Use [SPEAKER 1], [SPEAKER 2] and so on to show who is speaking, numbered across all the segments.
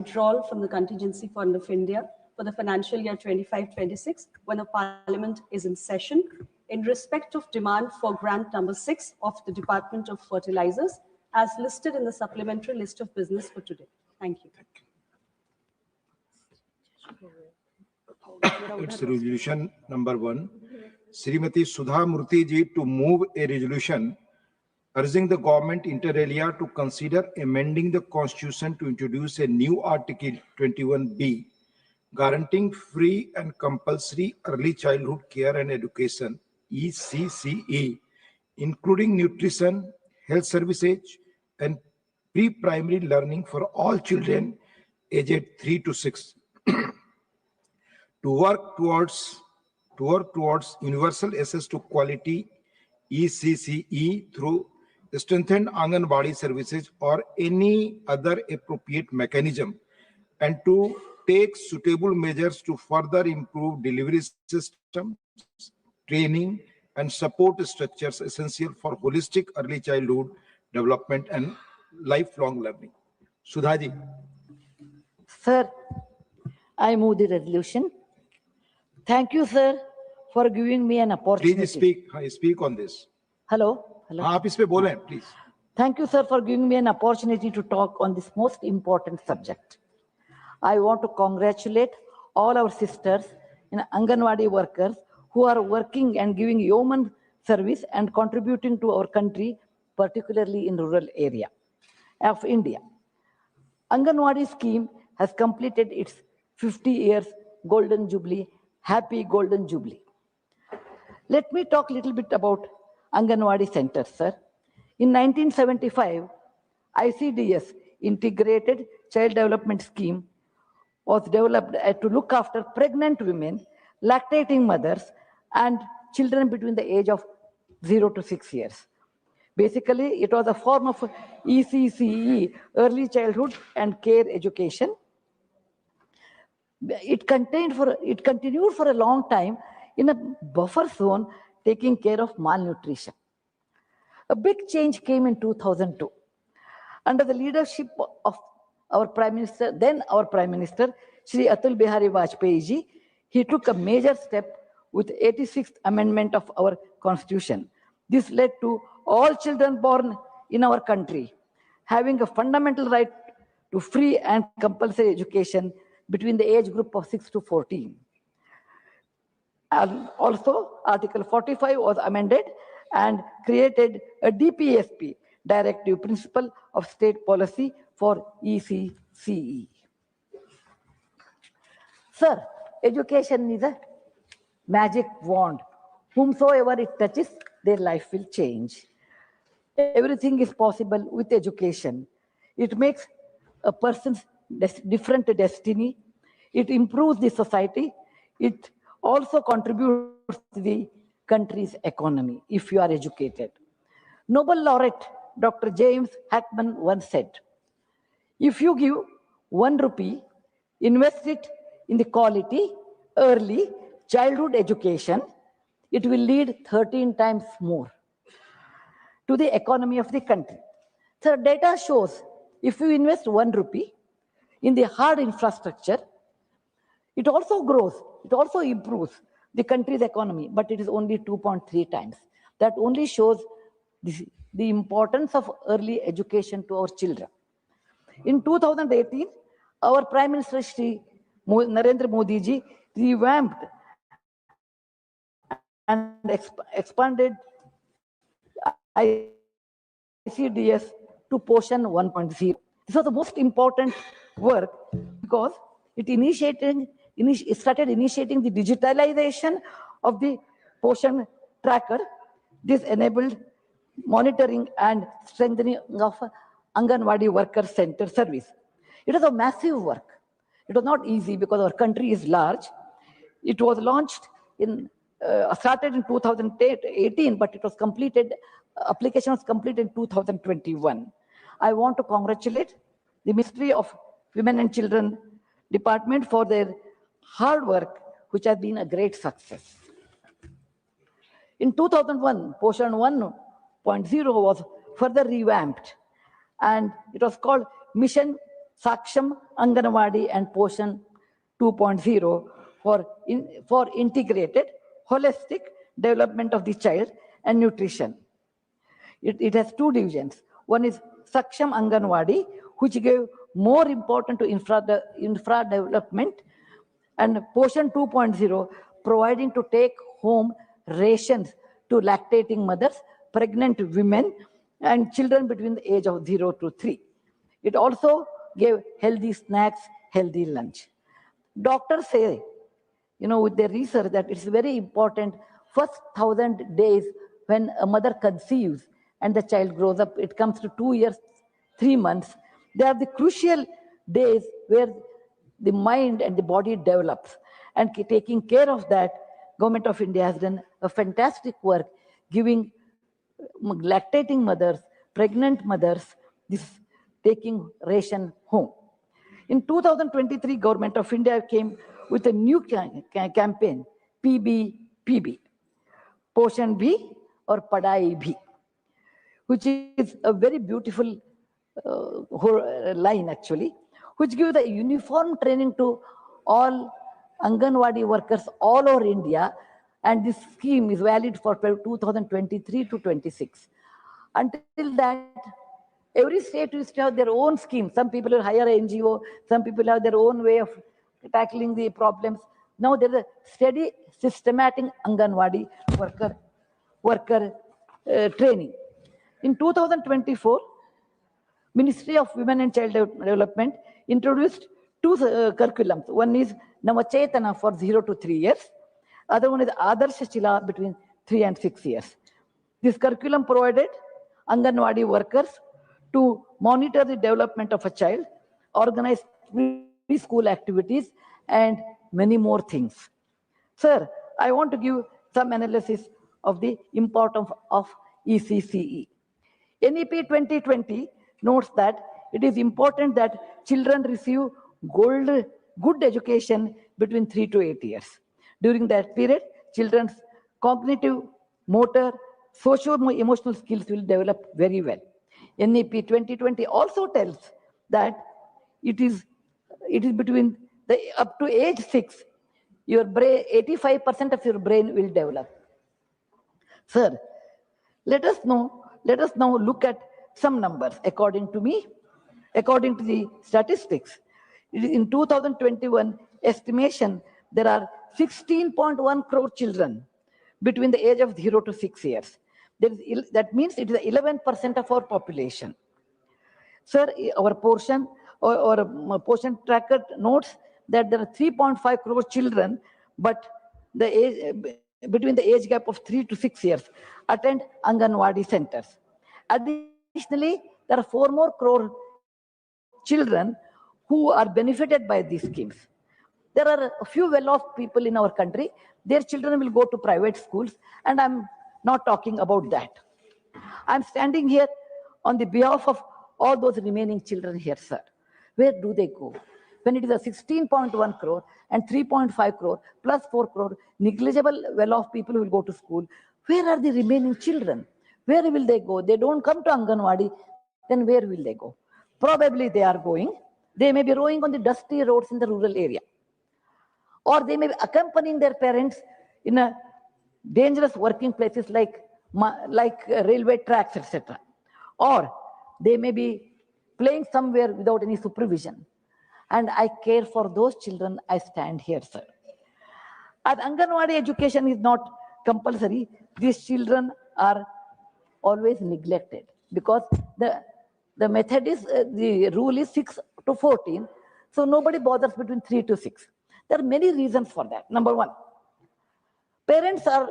[SPEAKER 1] withdrawal from the Contingency Fund of India for the financial year 25-26 when the Parliament is in session in respect of demand for grant number 6 of the Department of Fertilizers as listed in the supplementary list of business for today. Thank you.
[SPEAKER 2] It's resolution number 1. Srimati Sudha Murty ji to move a resolution urging the government inter alia to consider amending the constitution to introduce a new article 21B guaranteeing free and compulsory early childhood care and education ECCE, including nutrition, health services and pre-primary learning for all children aged 3 to 6 to work towards universal access to quality ECCE through strengthened Anganwadi services or any other appropriate mechanism, and to take suitable measures to further improve delivery systems, training and support structures essential for holistic early childhood development and lifelong learning. Sudha ji.
[SPEAKER 3] Sir, I move the resolution. Thank you, sir, for giving me an opportunity.
[SPEAKER 2] Please speak on this.
[SPEAKER 3] Hello. Hello.
[SPEAKER 2] आप इस पे बोलें, please.
[SPEAKER 3] Thank you, sir, for giving me an opportunity to talk on this most important subject. I want to congratulate all our sisters and Anganwadi workers who are working and giving yeoman service and contributing to our country, particularly in rural area of India. Anganwadi scheme has completed its 50 years golden jubilee. Happy golden jubilee. Let me talk a little bit about Anganwadi centers, sir. In 1975, ICDS, Integrated Child Development Scheme, was developed to look after pregnant women, lactating mothers, and children between the age of 0 to 6 years. Basically, it was a form of ECCE, early childhood and care education. It continued for a long time in a buffer zone, taking care of malnutrition. A big change came in 2002. Under the leadership of our Prime Minister, then our Prime Minister, Shri Atal Bihari Vajpayee ji, he took a major step with 86th Amendment of our Constitution. This led to all children born in our country having a fundamental right to free and compulsory education between the age group of 6 to 14. And also, Article 45 was amended and created a DPSP, Directive Principle of State Policy for ECCE. Sir, education is a magic wand. Whomsoever it touches, their life will change. Everything is possible with education. It makes a person's different destiny. It improves the society. It also contributes to the country's economy if you are educated. Nobel laureate Dr. James Hackman once said, if you give 1 rupee, invest it in the quality, early childhood education, it will lead 13 times more to the economy of the country. So data shows if you invest 1 rupee in the hard infrastructure, it also grows, it also improves the country's economy, but it is only 2.3 times. That only shows the importance of early education to our children. In 2018, our Prime Minister Shri Narendra Modi ji revamped and expanded ICDS to Poshan 1.0. This was the most important work because it started initiating the digitalization of the Poshan tracker. This enabled monitoring and strengthening of Anganwadi worker center service. It was a massive work. It was not easy because our country is large. It was launched started in 2018, but it was completed, application was completed in 2021. I want to congratulate the Ministry of Women and Children Department for their hard work, which has been a great success. In 2001, Poshan 1.0 was further revamped, and it was called Mission Saksham Anganwadi and Poshan 2.0 for integrated, holistic development of the child and nutrition. It has two divisions. One is Saksham Anganwadi, which gave more important to infra development, and Poshan 2.0 providing to take home rations to lactating mothers, pregnant women, and children between the age of 0 to 3. It also gave healthy snacks, healthy lunch. Doctors say, with their research, that it's very important first 1,000 days when a mother conceives and the child grows up, it comes to 2 years, 3 months. They are the crucial days where the mind and the body develops. And taking care of that, Government of India has done a fantastic work giving lactating mothers, pregnant mothers, this taking ration home. In 2023, Government of India came with a new campaign, PB, Poshan Bhi or Padai Bhi, which is a very beautiful line actually, which gives a uniform training to all Anganwadi workers all over India, and this scheme is valid for 2023 to 26. Until that, every state used to have their own scheme. Some people will hire an NGO, some people have their own way of tackling the problems. Now there's a steady, systematic Anganwadi worker training. In 2024, Ministry of Women and Child Development introduced two curriculums. One is Navachetana for 0 to 3 years. Other one is Adarsh Chila between 3 and 6 years. This curriculum provided Anganwadi workers to monitor the development of a child, organize preschool activities, and many more things. Sir, I want to give some analysis of the importance of ECCE. NEP 2020 notes that it is important that children receive good education between 3 to 8 years. During that period, children's cognitive, motor, socio-emotional skills will develop very well. NEP 2020 also tells that it is between up to age 6, your brain, 85% of your brain will develop. Sir, let us now look at some numbers. According to me, according to the statistics, in 2021 estimation, there are 16.1 crore children between the age of 0 to 6 years. That means it is 11% of our population. Sir, our portion portion tracker notes that there are 3.5 crore children, but between the age gap of 3 to 6 years attend Anganwadi centers. Additionally, there are 4 more crore children who are benefited by these schemes. There are a few well-off people in our country. Their children will go to private schools, and I'm not talking about that. I'm standing here on the behalf of all those remaining children here, sir. Where do they go? When it is a 16.1 crore and 3.5 crore plus 4 crore negligible well-off people who will go to school, where are the remaining children? Where will they go? They don't come to Anganwadi, then where will they go? Probably they may be rowing on the dusty roads in the rural area. Or they may be accompanying their parents in a dangerous working places like railway tracks, etc. Or they may be playing somewhere without any supervision. And I care for those children. I stand here, sir. As Anganwadi education is not compulsory, these children are always neglected because the method is, the rule is 6 to 14. So nobody bothers between 3 to 6. There are many reasons for that. Number one, parents are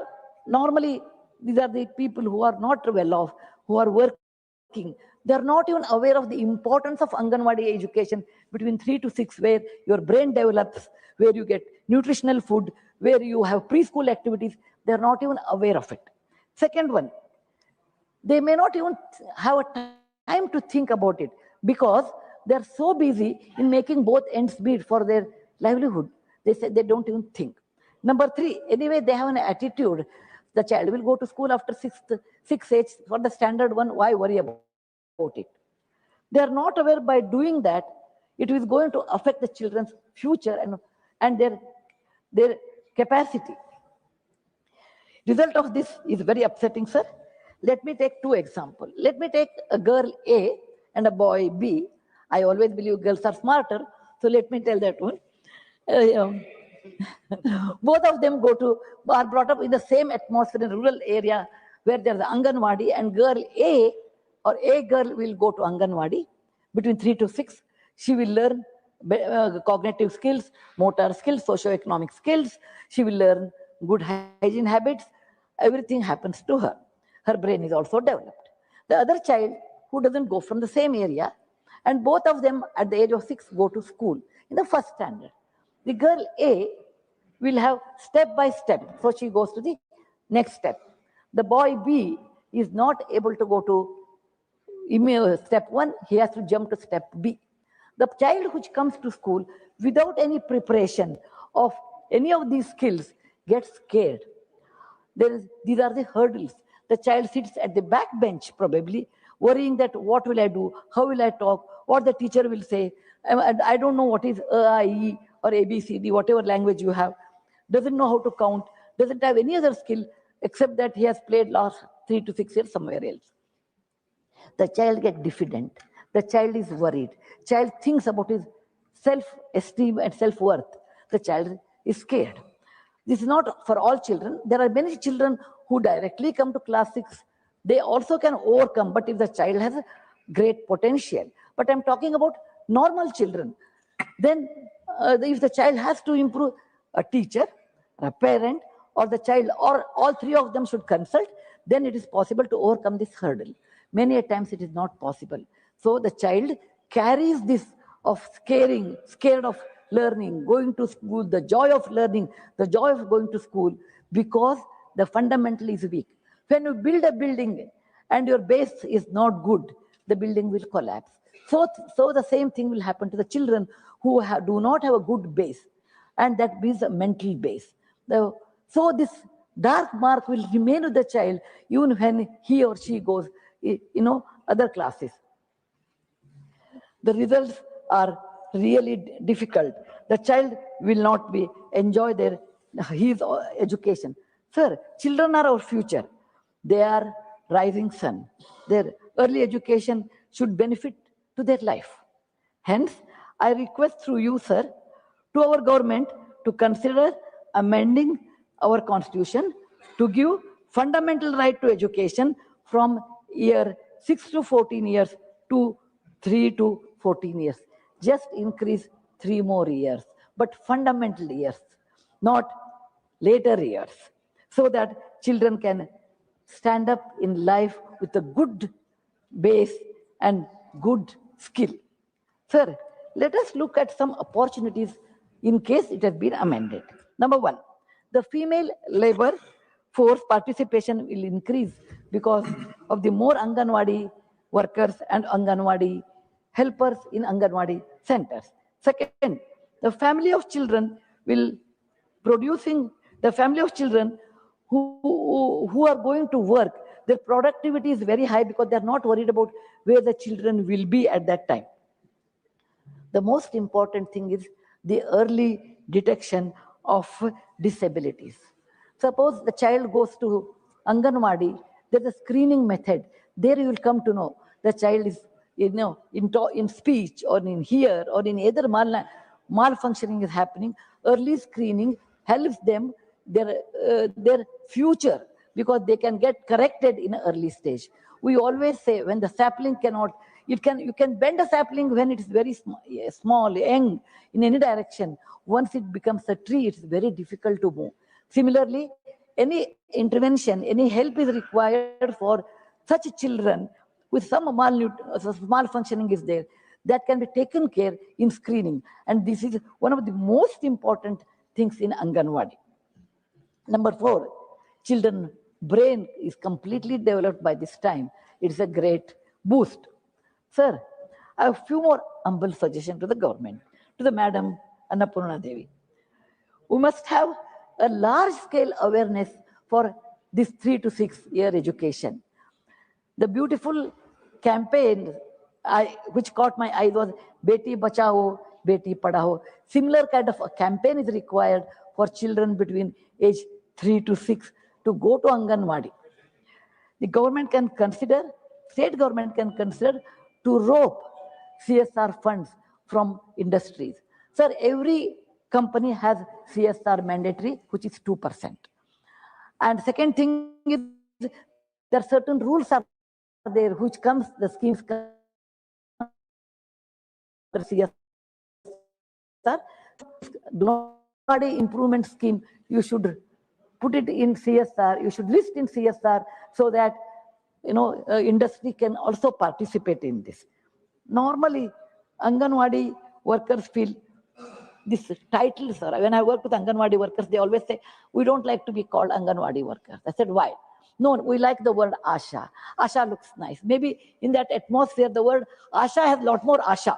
[SPEAKER 3] normally, these are the people who are not well off, who are working. They are not even aware of the importance of Anganwadi education between 3 to 6, where your brain develops, where you get nutritional food, where you have preschool activities. They are not even aware of it. Second one, they may not even have a time to think about it because they are so busy in making both ends meet for their livelihood. They say they don't even think. Number 3, anyway, they have an attitude. The child will go to school after 6 age for the standard one. Why worry about it? They are not aware by doing that. It is going to affect the children's future and their capacity. Result of this is very upsetting, sir. Let me take two examples. Let me take a girl A and a boy B. I always believe girls are smarter, so let me tell that one. Both of them are brought up in the same atmosphere in rural area where there's Anganwadi, and girl A or a girl will go to Anganwadi between 3 to 6. She will learn cognitive skills, motor skills, socio-economic skills. She will learn good hygiene habits. Everything happens to her. Her brain is also developed. The other child who doesn't go from the same area, and both of them at the age of 6 go to school in the first standard. The girl A will have step by step, so she goes to the next step. The boy B is not able to go to step 1, he has to jump to step B. The child which comes to school without any preparation of any of these skills gets scared. These are the hurdles. The child sits at the back bench probably, worrying that what will I do, how will I talk, what the teacher will say. I don't know what is A-I-E or A-B-C-D, whatever language you have. Doesn't know how to count, doesn't have any other skill except that he has played last 3 to 6 years somewhere else. The child gets diffident. The child is worried. Child thinks about his self-esteem and self-worth. The child is scared. This is not for all children. There are many children who directly come to class 6. They also can overcome, but if the child has a great potential. But I'm talking about normal children. Then if the child has to improve, a teacher, a parent, or the child, or all three of them should consult, then it is possible to overcome this hurdle. Many a times it is not possible. So the child carries this of scared of learning, going to school, the joy of learning, the joy of going to school, because the fundamental is weak. When you build a building and your base is not good, the building will collapse. So the same thing will happen to the children who do not have a good base, and that is a mental base. So this dark mark will remain with the child even when he or she goes, other classes. The results are really difficult. The child will not enjoy his education. Sir, children are our future. They are rising sun. Their early education should benefit to their life. Hence, I request through you, sir, to our government to consider amending our constitution to give fundamental right to education from year 6 to 14 years to 3 to 14 years. Just increase 3 more years, but fundamental years, not later years, so that children can stand up in life with a good base and good skill. Sir, let us look at some opportunities in case it has been amended. Number 1, the female labor force participation will increase because of the more Anganwadi workers and Anganwadi helpers in Anganwadi centers. Second, the family of children who are going to work, their productivity is very high because they are not worried about where the children will be at that time. The most important thing is the early detection of disabilities. Suppose the child goes to Anganwadi, there's a screening method. There you will come to know the child is, in speech or in hear or in either malfunctioning is happening. Early screening helps them their future, because they can get corrected in an early stage. We always say when the sapling cannot, you can bend a sapling when it is very small, young, in any direction. Once it becomes a tree, it's very difficult to move. Similarly, any intervention, any help is required for such children with some malfunctioning is there, that can be taken care in screening. And this is one of the most important things in Anganwadi. Number 4, children brain is completely developed by this time. It's a great boost. Sir, I have a few more humble suggestions to the government, to the Madam Annapurna Devi. We must have a large-scale awareness for this 3 to 6 year education. The beautiful campaign which caught my eye was Beti Bachao, Beti Padhao. Similar kind of a campaign is required for children between age 3 to 6 to go to Anganwadi. The government can consider, state government can consider to rope CSR funds from industries. Sir, every company has CSR mandatory, which is 2%. And second thing is, there are certain rules are there, which comes, the schemes come under CSR. Improvement scheme, you should put it in CSR, you should list in CSR so that industry can also participate in this. Normally, Anganwadi workers feel this title, sir. When I work with Anganwadi workers, they always say, we don't like to be called Anganwadi workers. I said, why? No, we like the word Asha. Asha looks nice. Maybe in that atmosphere, the word Asha has a lot more Asha.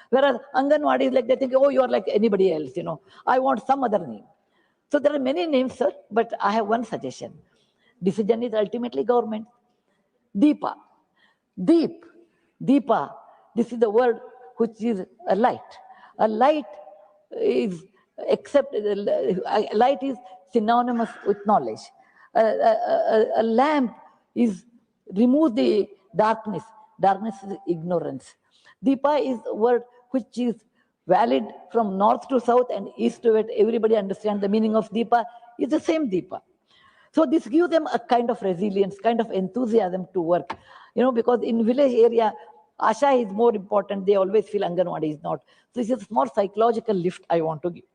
[SPEAKER 3] Whereas Anganwadi is like, they think, oh, you are like anybody else, I want some other name. So there are many names, sir, but I have one suggestion. Decision is ultimately government. Deepa. Deepa. This is the word which is a light. A light is light is synonymous with knowledge. A lamp is remove the darkness. Darkness is ignorance. Deepa is a word which is valid from north to south and east to west. Everybody understands the meaning of Deepa is the same Deepa. So this gives them a kind of resilience, kind of enthusiasm to work. Because in village area, Asha is more important. They always feel Anganwadi is not. So this is a small psychological lift I want to give.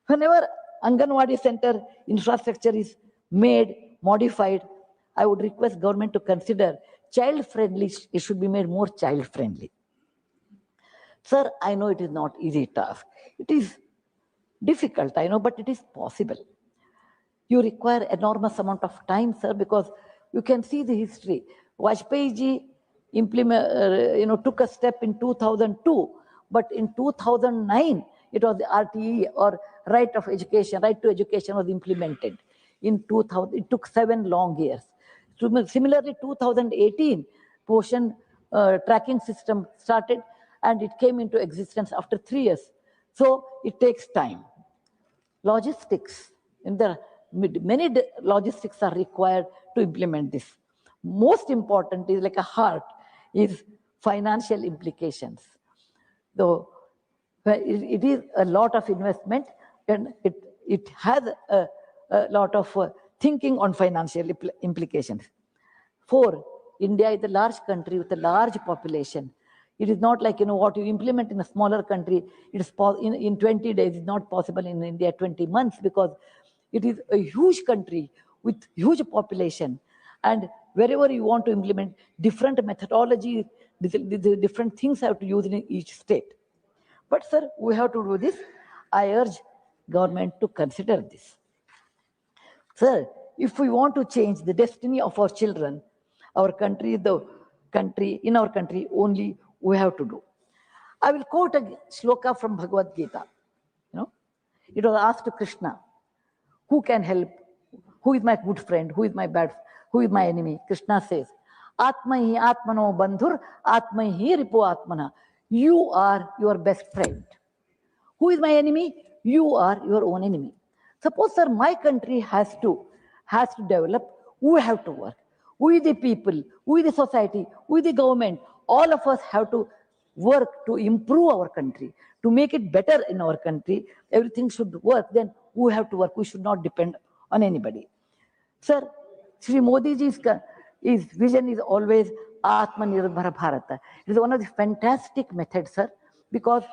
[SPEAKER 3] Whenever Anganwadi center infrastructure is made, modified, I would request government to consider child-friendly. It should be made more child-friendly. Sir, I know it is not easy task. It is difficult, I know, but it is possible. You require enormous amount of time, sir, because you can see the history. Vajpayee ji took a step in 2002, but in 2009, it was the RTE, or right to education was implemented. In 2000, it took 7 long years. Similarly, 2018, portion tracking system started, and it came into existence after 3 years. So it takes time. Logistics, and there are many logistics are required to implement this. Most important is like a heart is financial implications. Though it is a lot of investment, and it has a lot of thinking on financial implications. 4, India is a large country with a large population. It is not like, what you implement in a smaller country, it is in 20 days, it's not possible in India 20 months, because it is a huge country with huge population. And wherever you want to implement different methodology, different things have to use in each state. But sir, we have to do this. I urge government to consider this. Sir, if we want to change the destiny of our children, our country, in our country, only we have to do. I will quote a shloka from Bhagavad Gita. It was asked to Krishna, who can help? Who is my good friend? Who is my bad? Who is my enemy? Krishna says, Atmahi Atmano Bandhur, Atmahi Ripu Atmana. You are your best friend. Who is my enemy? You are your own enemy. Suppose, sir, my country has to develop, we have to work. We the people, we the society, we the government, all of us have to work to improve our country, to make it better in our country. Everything should work, then we have to work. We should not depend on anybody. Sir, Sri Modi ji's vision is always Atmanirbhar Bharata. It is one of the fantastic methods, sir, because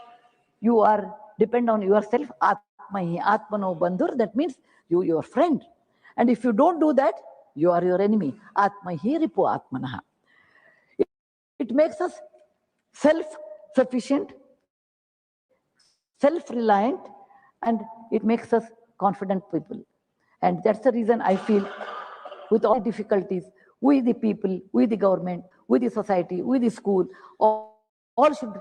[SPEAKER 3] you are depend on yourself. Atmahi Atmano Bandhur, that means you, your friend. And if you don't do that, you are your enemy. Atmahi Ripu Atmanaha. It makes us self-sufficient, self-reliant, and it makes us confident people. And that's the reason I feel, with all difficulties, we the people, we the government, we the society, we the school, all should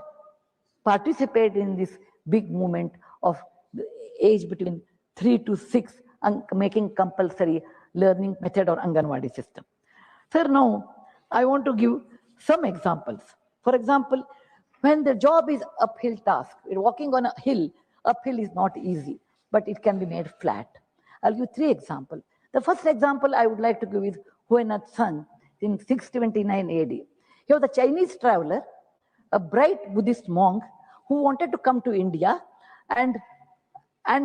[SPEAKER 3] participate in this big movement of the age between 3 to 6, and making compulsory learning method or Anganwadi system. Sir, now I want to give some examples. For example, when the job is uphill task, walking on a hill, uphill is not easy, but it can be made flat. I'll give 3 examples. The first example I would like to give is Huinat Sung in 629 AD. He was a Chinese traveler, a bright Buddhist monk who wanted to come to India and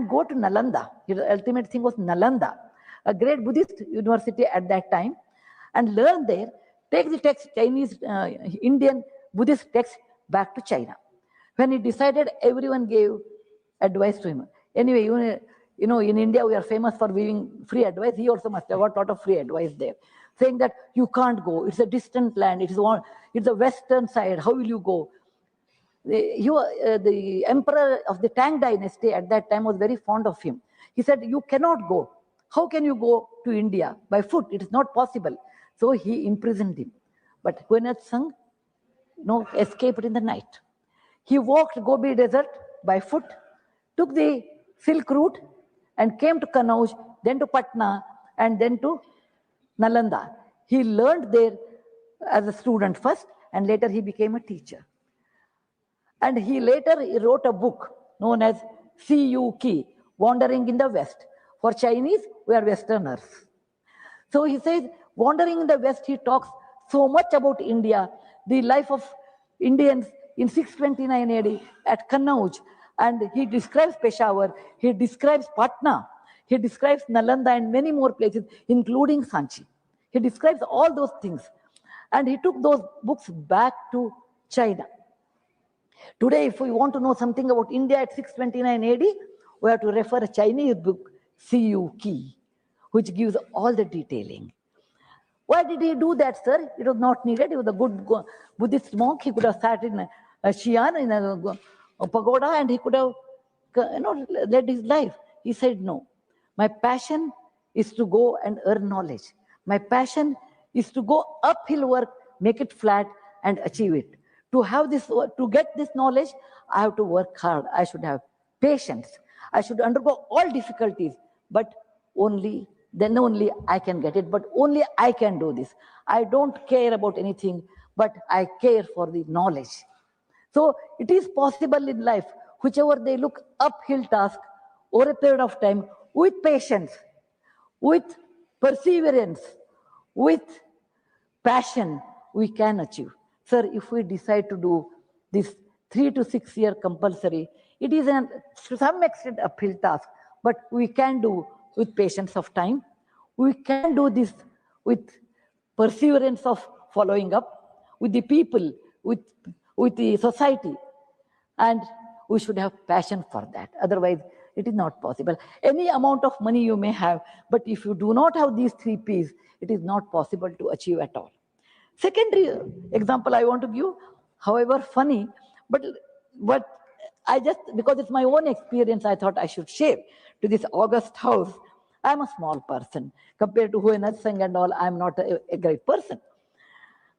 [SPEAKER 3] go to Nalanda. His ultimate thing was Nalanda, a great Buddhist university at that time, and learn there, take the text, Chinese, Indian Buddhist text back to China. When he decided, everyone gave advice to him. Anyway, you know, in India, we are famous for giving free advice. He also must have got a lot of free advice there, saying that you can't go. It's a distant land. It's the western side. How will you go? The emperor of the Tang dynasty at that time was very fond of him. He said, you cannot go. How can you go to India? By foot, it is not possible. So he imprisoned him. But Huinat Sung escaped in the night. He walked Gobi Desert by foot, took the Silk route and came to Kannauj, then to Patna, and then to Nalanda. He learned there as a student first, and later he became a teacher. And he wrote a book known as CUK, Wandering in the West. For Chinese, we are Westerners. So he says, Wandering in the West, he talks so much about India, the life of Indians in 629 AD at Kannauj. And he describes Peshawar, he describes Patna, he describes Nalanda and many more places, including Sanchi. He describes all those things. And he took those books back to China. Today, if we want to know something about India at 629 AD, we have to refer a Chinese book, CUK, which gives all the detailing. Why did he do that, sir? It was not needed. He was a good Buddhist monk. He could have sat in a Xi'an, in a pagoda, and he could have led his life. He said, no, my passion is to go and earn knowledge. My passion is to go uphill work, make it flat, and achieve it. To get this knowledge, I have to work hard. I should have patience. I should undergo all difficulties, but then only I can get it, but only I can do this. I don't care about anything, but I care for the knowledge. So it is possible in life, whichever they look uphill task over a period of time, with patience, with perseverance, with passion, we can achieve. Sir, if we decide to do this 3 to 6 year compulsory, it is to some extent uphill task, but we can do with patience of time. We can do this with perseverance of following up with the people, with the society, and we should have passion for that. Otherwise, it is not possible. Any amount of money you may have, but if you do not have these 3 P's, it is not possible to achieve at all. Secondary example I want to give, however funny, but I just, because it's my own experience, I thought I should share to this august house. I'm a small person. Compared to Huinat Singh and all, I'm not a great person.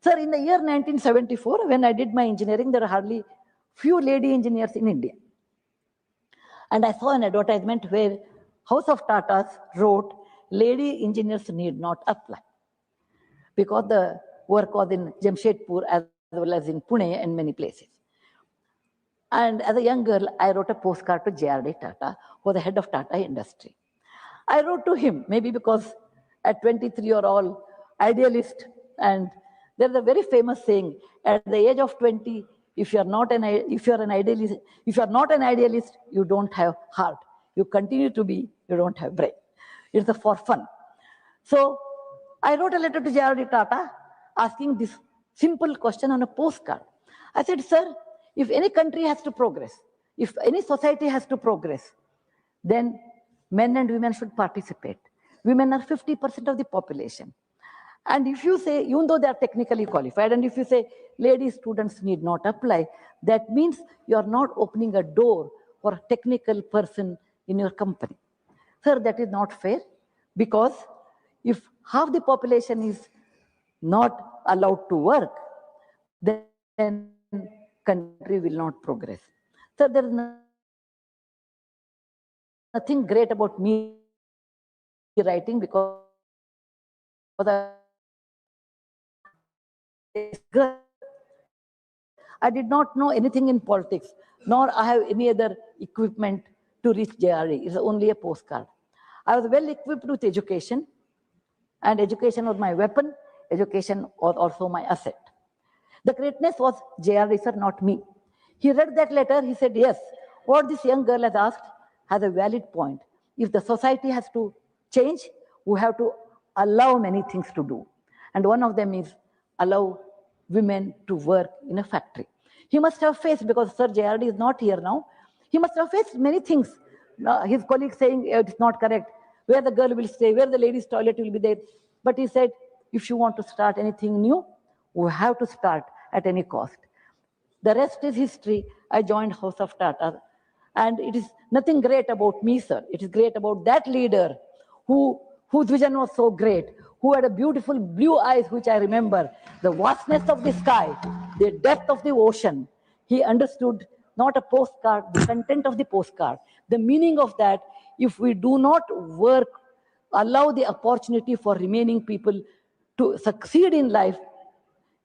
[SPEAKER 3] Sir, in the year 1974, when I did my engineering, there were hardly few lady engineers in India. And I saw an advertisement where House of Tatas wrote, lady engineers need not apply. Because the work was in Jamshedpur as well as in Pune and many places. And as a young girl, I wrote a postcard to J.R.D. Tata, who was the head of Tata Industry. I wrote to him, maybe because at 23 you're all idealist, and there's a very famous saying, at the age of 20, if you're not an idealist, you don't have heart. You continue to be, you don't have brain. It's for fun. So I wrote a letter to J.R.D. Tata asking this simple question on a postcard. I said, sir, if any country has to progress, if any society has to progress, then men and women should participate. Women are 50% of the population. And if you say, even though they are technically qualified, and if you say lady students need not apply, that means you are not opening a door for a technical person in your company. Sir, that is not fair, because if half the population is not allowed to work, then country will not progress. So there is nothing great about me writing, because I I did not know anything in politics, nor I have any other equipment to reach JRE. It's only a postcard. I was well equipped with education, and education was my weapon. Education was also my asset. The greatness was JRE, sir, not me. He read that letter. He said, yes, what this young girl has asked has a valid point. If the society has to change, we have to allow many things to do. And one of them is allow women to work in a factory. He must have faced, because Sir JRD is not here now, he must have faced many things. His colleagues saying it's not correct, where the girl will stay, where the ladies' toilet will be there. But he said, if you want to start anything new, we have to start at any cost. The rest is history. I joined House of Tata. And it is nothing great about me, sir. It is great about that leader whose vision was so great, who had a beautiful blue eyes, which I remember, the vastness of the sky, the depth of the ocean. He understood not a postcard, the content of the postcard, the meaning of that. If we do not work, allow the opportunity for remaining people to succeed in life,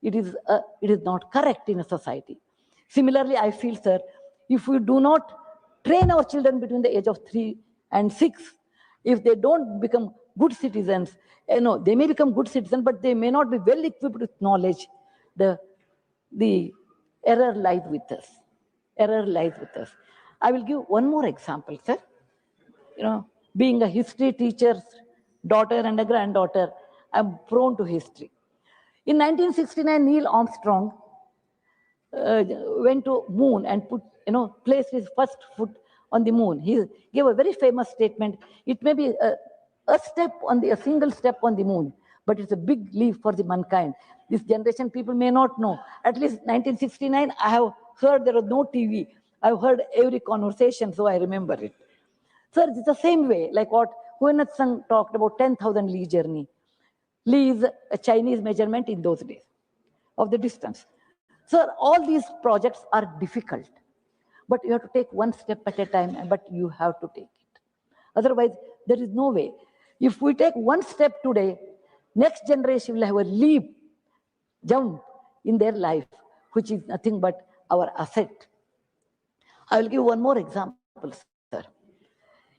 [SPEAKER 3] it is not correct in a society. Similarly, I feel, sir, if we do not train our children between the age of 3 and 6, if they don't become good citizens, they may become good citizens, but they may not be well equipped with knowledge. The error lies with us. Error lies with us. I will give one more example, sir. Being a history teacher's daughter and a granddaughter, I'm prone to history. In 1969, Neil Armstrong went to moon and placed his first foot on the moon. He gave a very famous statement. It may be a single step on the moon, but it's a big leap for the mankind. This generation people may not know. At least 1969, I have heard there was no TV. I've heard every conversation, so I remember it. Sir, it's the same way, like what Huan Tsang talked about 10,000 Li journey. Li is a Chinese measurement in those days of the distance. Sir, all these projects are difficult, but you have to take one step at a time, but you have to take it. Otherwise, there is no way. If we take one step today, next generation will have a leap, jump in their life, which is nothing but our asset. I will give one more example, sir.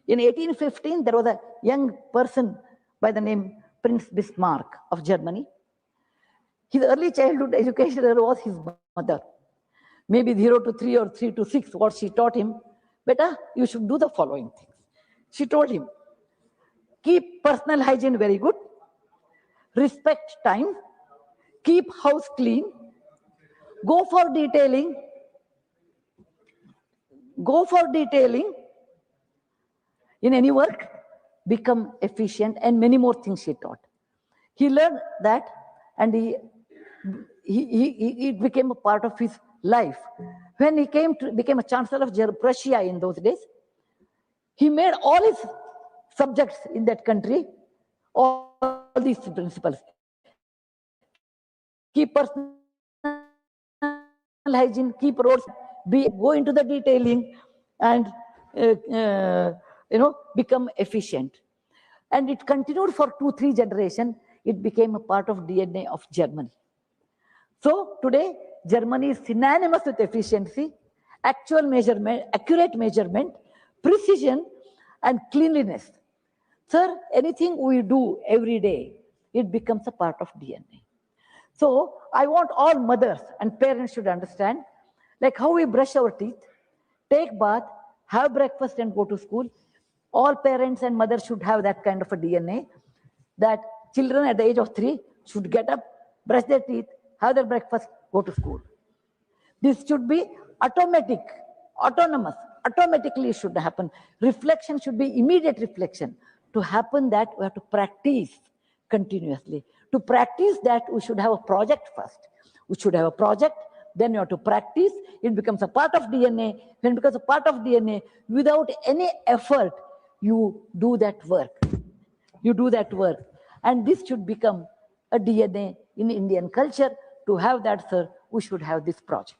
[SPEAKER 3] In 1815, there was a young person by the name Prince Bismarck of Germany. His early childhood educator was his mother. Maybe 0 to 3 or 3 to 6, what she taught him. Beta, you should do the following things. She told him, keep personal hygiene very good, respect time, keep house clean, go for detailing, in any work, become efficient, and many more things she taught. He learned that, and it became a part of his life. When he became a chancellor of Prussia in those days, he made all his subjects in that country all these principles. Keep personal hygiene, keep roads, go into the detailing, and become efficient. And it continued for 2-3 generations. It became a part of DNA of Germany. So today, Germany is synonymous with efficiency, accurate measurement, precision, and cleanliness. Sir, anything we do every day, it becomes a part of DNA. So I want all mothers and parents should understand, like how we brush our teeth, take bath, have breakfast, and go to school. All parents and mothers should have that kind of a DNA, that children at the age of 3 should get up, brush their teeth, have their breakfast, go to school. This should be automatic, autonomous, automatically it should happen. Reflection should be immediate reflection. To happen that, we have to practice continuously. To practice that, we should have a project first. We should have a project, then you have to practice. It becomes a part of DNA. When it becomes a part of DNA, without any effort, you do that work. You do that work. And this should become a DNA in Indian culture. To have that, sir, we should have this project.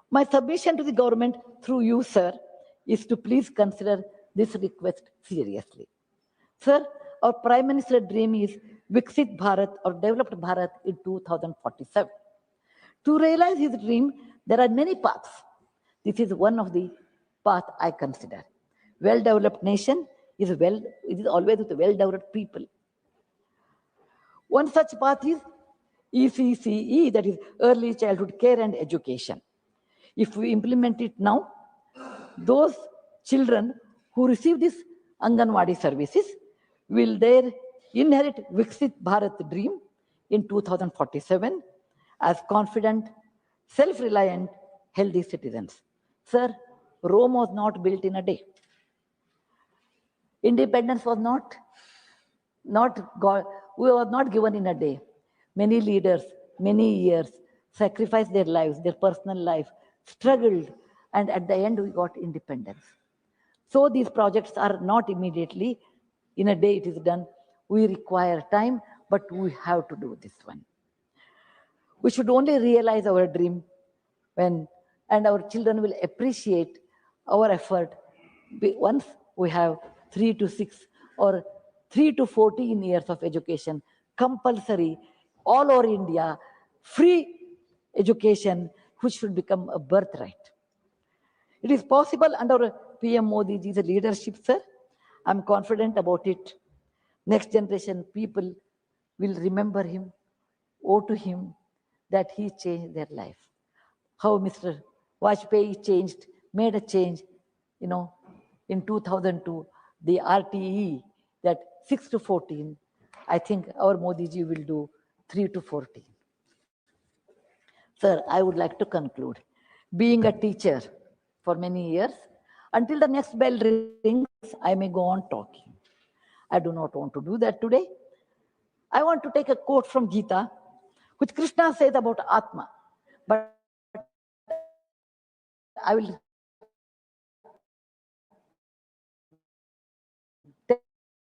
[SPEAKER 3] My submission to the government through you, sir, is to please consider this request seriously. Sir, our Prime Minister's dream is Viksit Bharat or developed Bharat in 2047. To realize his dream, there are many paths. This is one of the paths I consider. Well-developed nation is always with well-developed people. One such path is ECCE, that is Early Childhood Care and Education. If we implement it now, those children who receive these Anganwadi services will there inherit Viksit Bharat dream in 2047 as confident, self-reliant, healthy citizens. Sir, Rome was not built in a day. Independence was not given in a day. Many leaders, many years, sacrificed their lives, their personal life, struggled, and at the end we got independence. So these projects are not immediately, in a day it is done. We require time, but we have to do this one. We should only realize our dream when, and our children will appreciate our effort once we have 3 to 6 or 3 to 14 years of education, compulsory, all over India, free education, which should become a birthright. It is possible under PM Modi ji's leadership, sir. I'm confident about it. Next generation people will remember him, owe to him that he changed their life. How Mr. Vajpayee changed, made a change, in 2002, the RTE, that 6 to 14, I think our Modi ji will do 3 to 14. Sir, I would like to conclude. Being a teacher for many years, until the next bell rings, I may go on talking. I do not want to do that today. I want to take a quote from Gita, which Krishna says about Atma. But I will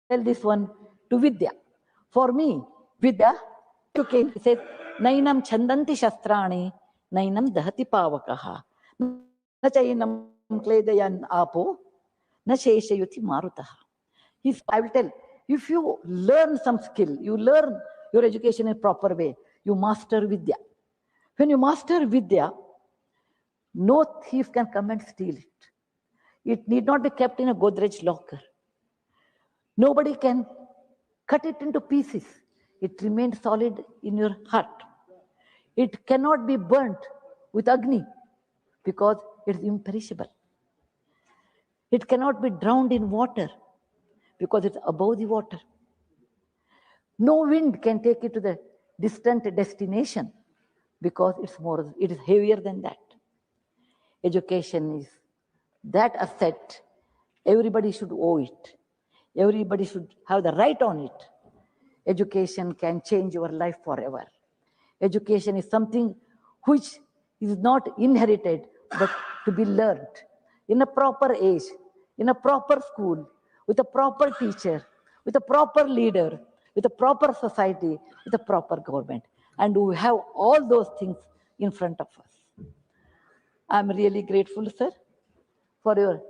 [SPEAKER 3] tell this one to Vidya. For me, Vidya, he says, Nainam chandanti shastrani, nainam dahati pavakaha, na chainam kledayan apo, na sheshayuti marutaha. I will tell, if you learn some skill, you learn your education in a proper way, you master Vidya. When you master Vidya, no thief can come and steal it. It need not be kept in a Godrej locker. Nobody can cut it into pieces. It remains solid in your heart. It cannot be burnt with Agni because it is imperishable. It cannot be drowned in water because it's above the water. No wind can take it to the distant destination because it is heavier than that. Education is that asset. Everybody should owe it. Everybody should have the right on it. Education can change your life forever. Education is something which is not inherited, but to be learned in a proper age, in a proper school, with a proper teacher, with a proper leader, with a proper society, with a proper government. And we have all those things in front of us. I'm really grateful, sir, for your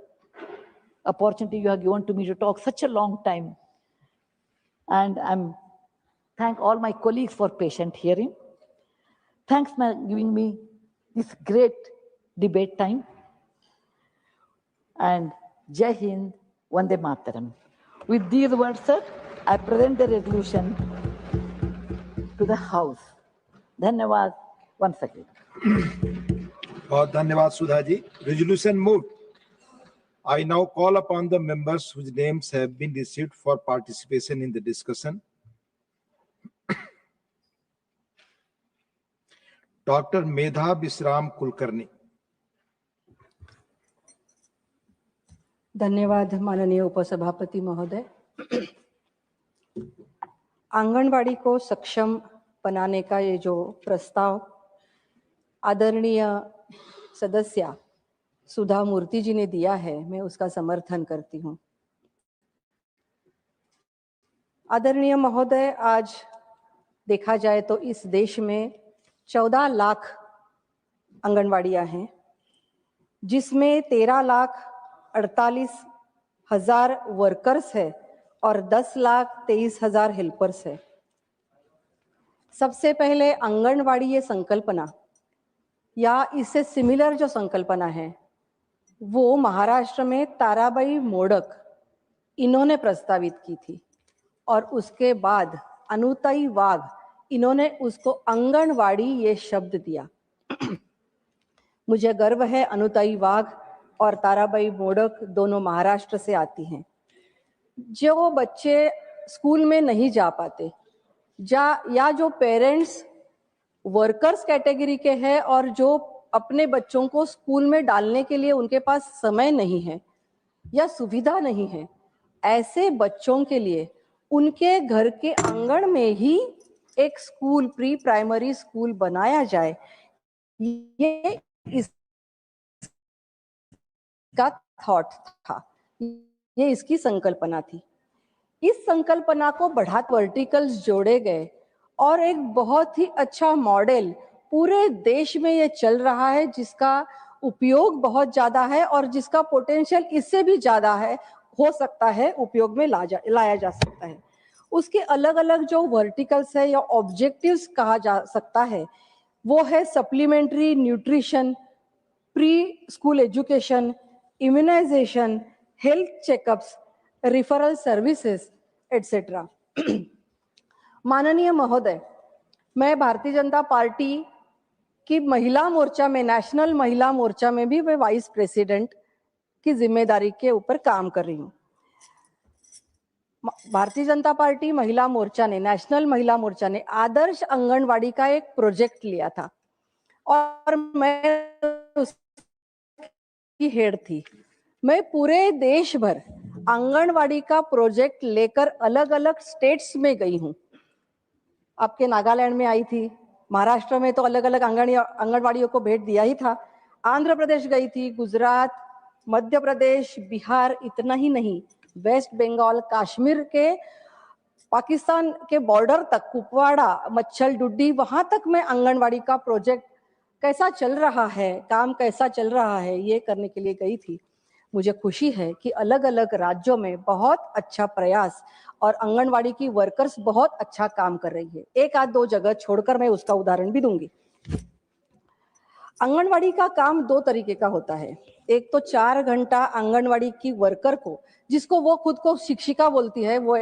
[SPEAKER 3] opportunity you have given to me to talk such a long time. And thank all my colleagues for patient hearing. Thanks for giving me this great debate time. And Jai Hind, Vande Mataram. With these words, sir, I present the resolution to the House. Dhanyavad once again.
[SPEAKER 2] Dhanyavad, Sudha ji. Resolution moved. I now call upon the members whose names have been received for participation in the discussion. Dr. Medha Bisram Kulkarni.
[SPEAKER 4] धन्यवाद माननीय उपसभापति महोदय। आंगनवाड़ी को सक्षम बनाने का ये जो प्रस्ताव आदरणीय सदस्य सुधा मूर्ति जी ने दिया है, मैं उसका समर्थन करती हूँ। आदरणीय महोदय, आज देखा जाए तो इस देश में 14 लाख आंगनवाड़ियाँ हैं, जिसमें 13,48,000 वर्कर्स है और 10,23,000 हेल्पर्स है। सबसे पहले आंगनवाड़ी ये संकल्पना या इससे सिमिलर जो संकल्पना है वो महाराष्ट्र में ताराबाई मोडक इन्होंने प्रस्तावित की थी और उसके बाद अनुताई वाघ इन्होंने उसको आंगनवाड़ी ये शब्द दिया। मुझे गर्व है अनुताई वाघ और ताराबाई मोडक दोनों महाराष्ट्र से आती हैं। जो बच्चे स्कूल में नहीं जा पाते या जो पेरेंट्स वर्कर्स कैटेगरी के हैं और जो अपने बच्चों को स्कूल में डालने के लिए उनके पास समय नहीं है या सुविधा नहीं है, ऐसे बच्चों के लिए उनके घर के आंगन में ही एक स्कूल, प्री प्राइमरी स्कूल बनाया जाए, ये इसका थॉट था, ये इसकी संकल्पना थी। इस संकल्पना को बढ़ाते वर्टिकल्स जोड़े गए और एक बहुत ही अच्छा मॉडल पूरे देश में ये चल रहा है, जिसका उपयोग बहुत ज्यादा है और जिसका पोटेंशियल इससे भी ज्यादा है, हो सकता है उपयोग में लाया जा सकता है। उसके अलग अलग जो वर्टिकल्स है या ऑब्जेक्टिव्स कहा जा सकता है वो है supplementary nutrition, preschool education, immunisation, health checkups, referral services et cetera. माननीय महोदय, मैं भारतीय जनता पार्टी की महिला मोर्चा में, नेशनल महिला मोर्चा में भी मैं वाइस प्रेसिडेंट की जिम्मेदारी के ऊपर काम कर रही हूँ। भारतीय जनता पार्टी महिला मोर्चा ने, नेशनल महिला मोर्चा ने आदर्श आंगनवाड़ी का एक प्रोजेक्ट लिया था और मैं उसकी हेड थी। मैं पूरे देश भर आंगनवाड़ी का प्रोजेक्ट लेकर अलग अलग स्टेट्स में गई हूँ। आपके नागालैंड में आई थी, महाराष्ट्र में तो अलग अलग आंगनवाड़ियों को भेंट दिया ही था, आंध्र प्रदेश गई थी, गुजरात, मध्य प्रदेश, बिहार, इतना ही नहीं, वेस्ट बंगाल, कश्मीर के पाकिस्तान के बॉर्डर तक, कुपवाड़ा, मच्छल डुड्डी, वहां तक मैं आंगनवाड़ी का प्रोजेक्ट कैसा चल रहा है, काम कैसा चल रहा है, ये करने के लिए गई थी। मुझे खुशी है कि अलग अलग राज्यों में बहुत अच्छा प्रयास और आंगनवाड़ी की वर्कर्स बहुत अच्छा काम कर रही है। एक आध दो जगह छोड़कर मैं उसका उदाहरण भी दूंगी। आंगनवाड़ी का काम दो तरीके का होता है। एक तो 4 घंटा आंगनवाड़ी की वर्कर को, जिसको वो खुद को शिक्षिका बोलती है, वो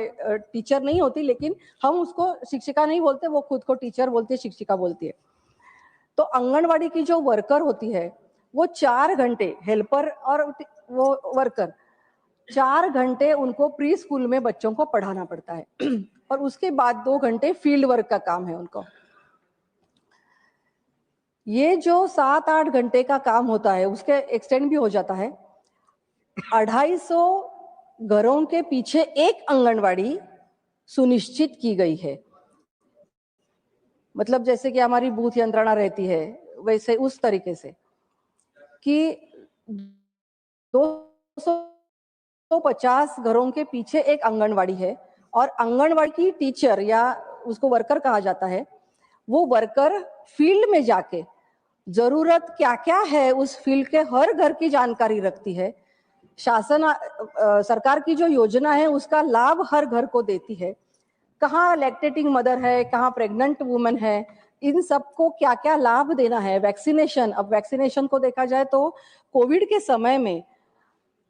[SPEAKER 4] टीचर नहीं होती, लेकिन हम उसको शिक्षिका नहीं बोलते, वो खुद को टीचर बोलती है, शिक्षिका बोलती है। तो आंगनवाड़ी की जो वर्कर होती है वो 4 घंटे, हेल्पर और वो वर्कर 4 घंटे उनको प्री स्कूल में बच्चों को पढ़ाना पड़ता है और उसके बाद 2 घंटे फील्ड वर्क का काम है उनको। ये जो 7-8 घंटे का काम होता है उसके एक्सटेंड भी हो जाता है। 250 घरों के पीछे एक आंगनवाड़ी सुनिश्चित की गई है। मतलब जैसे कि हमारी बूथ यंत्रणा रहती है, वैसे उस तरीके से कि 250 घरों के पीछे एक आंगनवाड़ी है और आंगनवाड़ी की टीचर या उसको वर्कर कहा जाता है, वो वर्कर फील्ड में जाके जरूरत क्या क्या है उस फील्ड के हर घर की जानकारी रखती है। शासन सरकार की जो योजना है उसका लाभ हर घर को देती है। कहाँ लैक्टेटिंग मदर है, कहाँ प्रेग्नेंट वुमेन है, इन सबको क्या क्या लाभ देना है। वैक्सीनेशन, अब वैक्सीनेशन को देखा जाए तो कोविड के समय में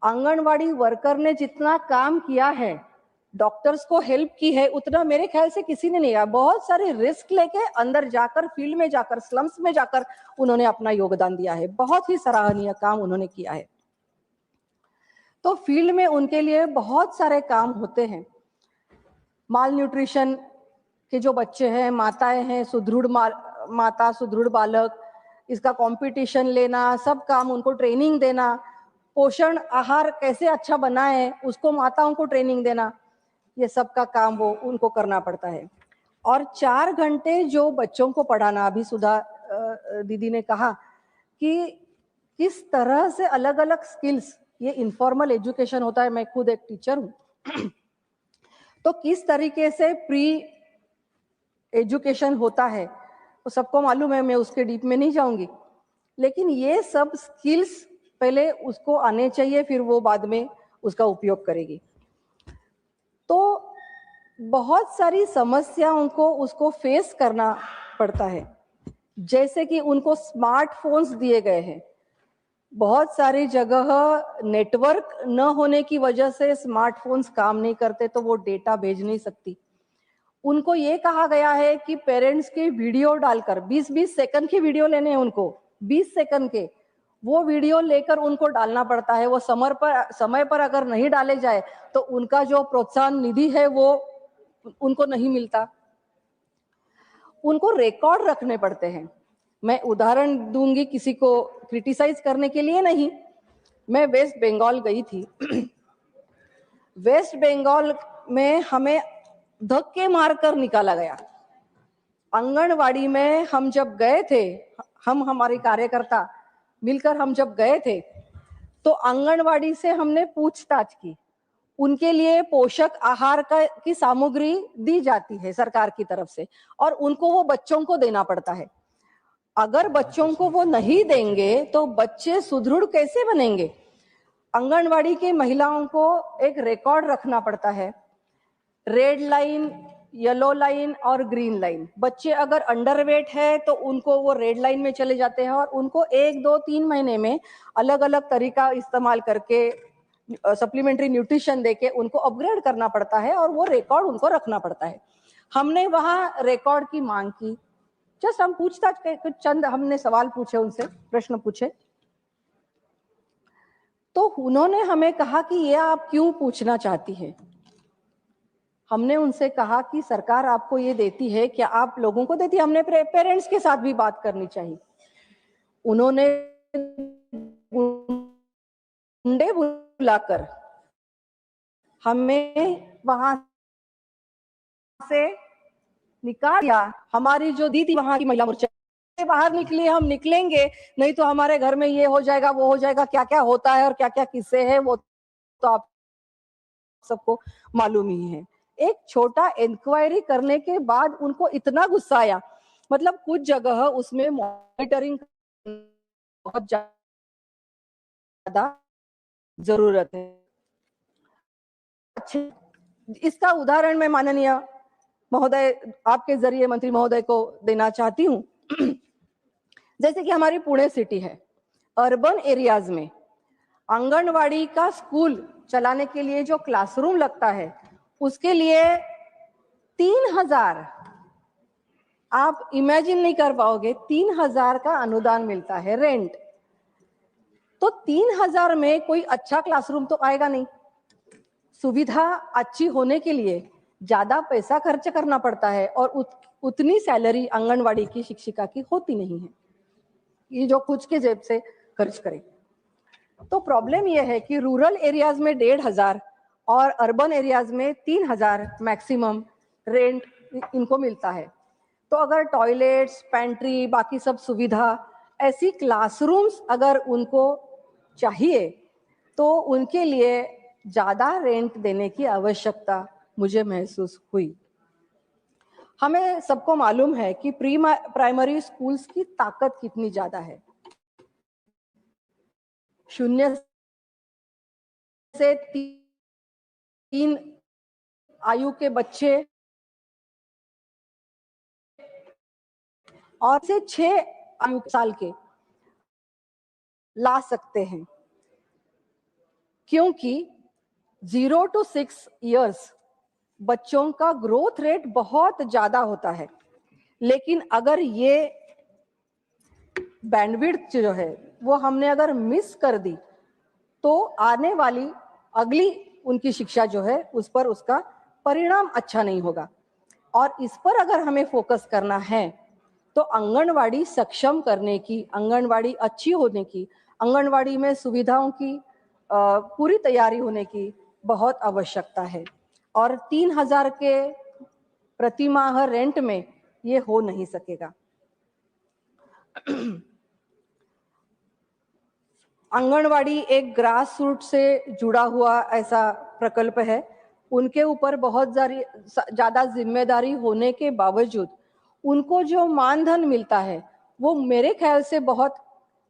[SPEAKER 4] आंगनवाड़ी वर्कर ने जितना काम किया है, डॉक्टर्स को हेल्प की है, उतना मेरे ख्याल से किसी ने नहीं किया। बहुत सारे रिस्क लेके अंदर जाकर, फील्ड में जाकर, स्लम्स में जाकर उन्होंने अपना योगदान दिया है। बहुत ही सराहनीय काम उन्होंने किया है। तो फील्ड में उनके लिए बहुत सारे काम होते हैं। माल न्यूट्रिशन के जो बच्चे हैं, माताएं हैं, सुदृढ़ माता, सुदृढ़ बालक, इसका कंपटीशन लेना, सब काम उनको ट्रेनिंग देना, पोषण आहार कैसे अच्छा बनाए उसको माताओं को ट्रेनिंग देना, ये सब का काम वो उनको करना पड़ता है। और 4 घंटे जो बच्चों को पढ़ाना, अभी सुधा दीदी ने कहा कि किस तरह से अलग अलग स्किल्स, ये इनफॉर्मल एजुकेशन होता है, मैं खुद एक टीचर हूँ तो किस तरीके से प्री एजुकेशन होता है वो सबको मालूम है, मैं उसके डीप में नहीं जाऊंगी, लेकिन ये सब स्किल्स पहले उसको आने चाहिए, फिर वो बाद में उसका उपयोग करेगी। तो बहुत सारी समस्याओं को उसको फेस करना पड़ता है, जैसे कि उनको स्मार्टफोन्स दिए गए हैं। बहुत सारी जगह नेटवर्क न होने की वजह से स्मार्टफोन्स काम नहीं करते, तो वो डेटा भेज नहीं सकती। उनको ये कहा गया है कि पेरेंट्स की वीडियो डालकर 20-20 सेकंड की वीडियो लेने हैं उनको, 20 सेकंड के वो वीडियो लेकर उनको डालना पड़ता है। वो समय पर अगर नहीं डाले जाए तो उनका जो प्रोत्साहन निधि है वो उनको नहीं मिलता। उनको रिकॉर्ड रखने पड़ते हैं। मैं उदाहरण दूंगी, किसी को क्रिटिसाइज करने के लिए नहीं। मैं वेस्ट बंगाल गई थी। वेस्ट बंगाल में हमें धक्के मारकर निकाला गया। आंगनवाड़ी में हम जब गए थे, हम हमारे कार्यकर्ता मिलकर हम जब गए थे, तो आंगनवाड़ी से हमने पूछताछ की। उनके लिए पोषक आहार की सामग्री दी जाती है सरकार की तरफ से, और उनको वो बच्चों को देना पड़ता है। अगर बच्चों को वो नहीं देंगे तो बच्चे सुदृढ़ कैसे बनेंगे? आंगनवाड़ी के महिलाओं को एक रिकॉर्ड रखना पड़ता है, रेड लाइन, येलो लाइन और ग्रीन लाइन। बच्चे अगर अंडरवेट है तो उनको वो रेड लाइन में चले जाते हैं, और उनको 1, 2, 3 महीने में अलग अलग तरीका इस्तेमाल करके सप्लीमेंट्री न्यूट्रिशन देके उनको अपग्रेड करना पड़ता है, और वो रिकॉर्ड उनको रखना पड़ता है। हमने वहां रिकॉर्ड की मांग की। जस्ट हम पूछताछ के कुछ चंद हमने सवाल पूछे, उनसे प्रश्न पूछे, तो उन्होंने हमें कहा कि ये आप क्यों पूछना चाहती है? हमने उनसे कहा कि सरकार आपको ये देती है, क्या आप लोगों को देती है? हमने पेरेंट्स के साथ भी बात करनी चाहिए। उन्होंने गुंडे बुलाकर हमें वहां से निकाल दिया। हमारी जो दीदी वहां की महिला मोर्चा से बाहर निकली, हम निकलेंगे नहीं तो हमारे घर में ये हो जाएगा, वो हो जाएगा। क्या क्या होता है और क्या क्या किस्से हैं वो तो आप सबको मालूम ही है। एक छोटा इंक्वायरी करने के बाद उनको इतना गुस्सा आया। मतलब कुछ जगह उसमें मॉनिटरिंग बहुत ज्यादा जरूरत है। अच्छा, इसका उदाहरण मैं माननीय महोदय, आपके जरिए मंत्री महोदय को देना चाहती हूँ। जैसे कि हमारी पुणे सिटी है, अर्बन एरियाज में आंगनवाड़ी का स्कूल चलाने के लिए जो क्लासरूम लगता है, उसके लिए 3000, आप इमेजिन नहीं कर पाओगे, 3000 का अनुदान मिलता है, रेंट। तो 3000 में कोई अच्छा क्लासरूम तो आएगा नहीं। सुविधा अच्छी होने के लिए ज्यादा पैसा खर्च करना पड़ता है, और उतनी सैलरी आंगनवाड़ी की शिक्षिका की होती नहीं है, ये जो कुछ के जेब से खर्च करे। तो प्रॉब्लम यह है कि रूरल एरियाज में 1500 और अर्बन एरियाज में 3000 मैक्सिमम रेंट इनको मिलता है। तो अगर टॉयलेट्स, पेंट्री, बाकी सब सुविधा, ऐसी क्लासरूम्स अगर उनको चाहिए तो उनके लिए ज्यादा रेंट देने की आवश्यकता मुझे महसूस हुई। हमें सबको मालूम है कि प्री प्राइमरी स्कूल्स की ताकत कितनी ज्यादा है। 0 से 3 आयु के बच्चे और से 6 आयु साल के ला सकते हैं, क्योंकि 0 to 6 years बच्चों का ग्रोथ रेट बहुत ज्यादा होता है। लेकिन अगर ये बैंडविड्थ जो है वो हमने अगर मिस कर दी तो आने वाली अगली उनकी शिक्षा जो है उस पर उसका परिणाम अच्छा नहीं होगा। और इस पर अगर हमें फोकस करना है तो आंगनवाड़ी सक्षम करने की, आंगनवाड़ी अच्छी होने की, आंगनवाड़ी में सुविधाओं की पूरी तैयारी होने की बहुत आवश्यकता है। और 3000 के प्रति माह रेंट में ये हो नहीं सकेगा। आंगनवाड़ी एक ग्रास रूट से जुड़ा हुआ ऐसा प्रकल्प है। उनके ऊपर बहुत ज्यादा जिम्मेदारी होने के बावजूद उनको जो मानधन मिलता है वो मेरे ख्याल से बहुत,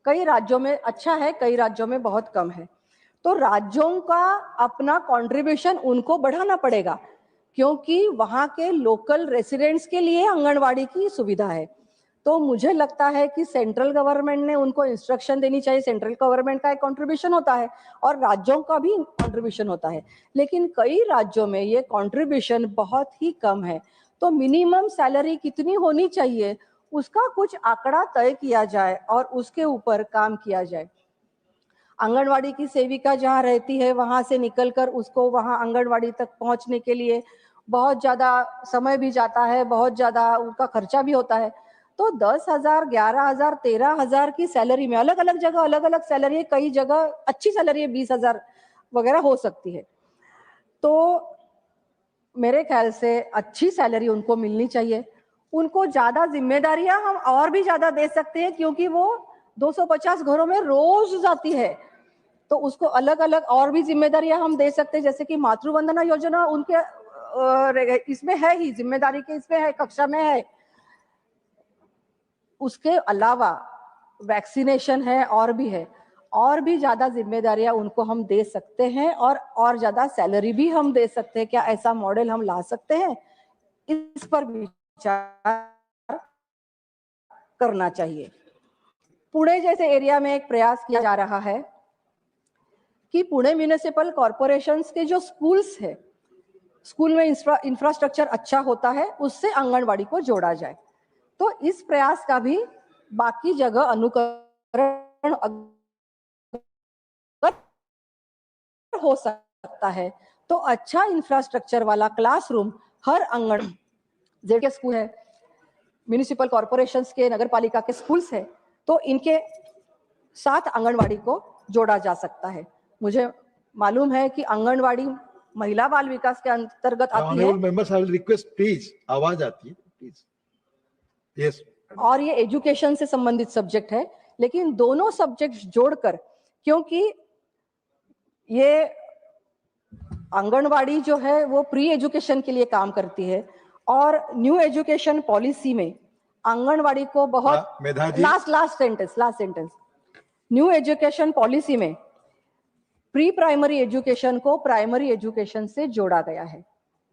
[SPEAKER 4] कई राज्यों में अच्छा है, कई राज्यों में बहुत कम है। तो राज्यों का अपना कंट्रीब्यूशन उनको बढ़ाना पड़ेगा। क्योंकि वहाँ के लोकल रेसिडेंट्स के लिए आंगनवाड़ी की सुविधा है। तो मुझे लगता है कि सेंट्रल गवर्नमेंट ने उनको इंस्ट्रक्शन देनी चाहिए। सेंट्रल गवर्नमेंट का एक कंट्रीब्यूशन होता है और राज्यों का भी कंट्रीब्यूशन होता है, लेकिन कई राज्यों में ये कंट्रीब्यूशन बहुत ही कम है। तो मिनिमम सैलरी कितनी होनी चाहिए उसका कुछ आंकड़ा तय किया जाए और उसके ऊपर काम किया जाए। आंगनवाड़ी की सेविका जहाँ रहती है वहां से निकलकर उसको वहां आंगनवाड़ी तक पहुंचने के लिए बहुत ज्यादा समय भी जाता है, बहुत ज्यादा उनका खर्चा भी होता है। तो 10,000, 11,000, 13,000 की सैलरी में अलग अलग जगह अलग अलग सैलरी है, कई जगह अच्छी सैलरी है 20,000 वगैरह हो सकती है। तो मेरे ख्याल से अच्छी सैलरी उनको मिलनी चाहिए। उनको ज्यादा जिम्मेदारियां हम और भी ज्यादा दे सकते हैं, क्योंकि वो 250 घरों में रोज जाती है, तो उसको अलग अलग और भी जिम्मेदारियां हम दे सकते हैं। जैसे कि मातृ वंदना योजना उनके इसमें है ही, जिम्मेदारी के इसमें है, कक्षा में है। उसके अलावा वैक्सीनेशन है और भी है, और भी ज्यादा जिम्मेदारियां उनको हम दे सकते हैं और ज्यादा सैलरी भी हम दे सकते हैं। क्या ऐसा मॉडल हम ला सकते हैं? इस पर विचार करना चाहिए। पुणे जैसे एरिया में एक प्रयास किया जा रहा है कि पुणे म्युनिसिपल कॉर्पोरेशंस के जो स्कूल्स है, स्कूल में इंफ्रास्ट्रक्चर अच्छा होता है, उससे आंगनवाड़ी को जोड़ा जाए। तो इस प्रयास का भी बाकी जगह अनुकरण हो सकता है। तो अच्छा इंफ्रास्ट्रक्चर वाला क्लासरूम हर आंगन जेड के स्कूल है, म्युनिसिपल कॉर्पोरेशंस के, नगर पालिका के स्कूल्स है, तो इनके साथ आंगनवाड़ी को जोड़ा जा सकता है। मुझे मालूम है कि आंगनवाड़ी महिला बाल विकास के अंतर्गत आती है।
[SPEAKER 2] Members, I will request please, आवाज आती है प्लीज। यस।
[SPEAKER 4] और ये एजुकेशन से संबंधित सब्जेक्ट है, लेकिन दोनों सब्जेक्ट जोड़कर, क्योंकि ये आंगनवाड़ी जो है वो प्री एजुकेशन के लिए काम करती है और न्यू एजुकेशन पॉलिसी में आंगनवाड़ी को बहुत last sentence new education policy में प्री प्राइमरी एजुकेशन को प्राइमरी एजुकेशन से जोड़ा गया है।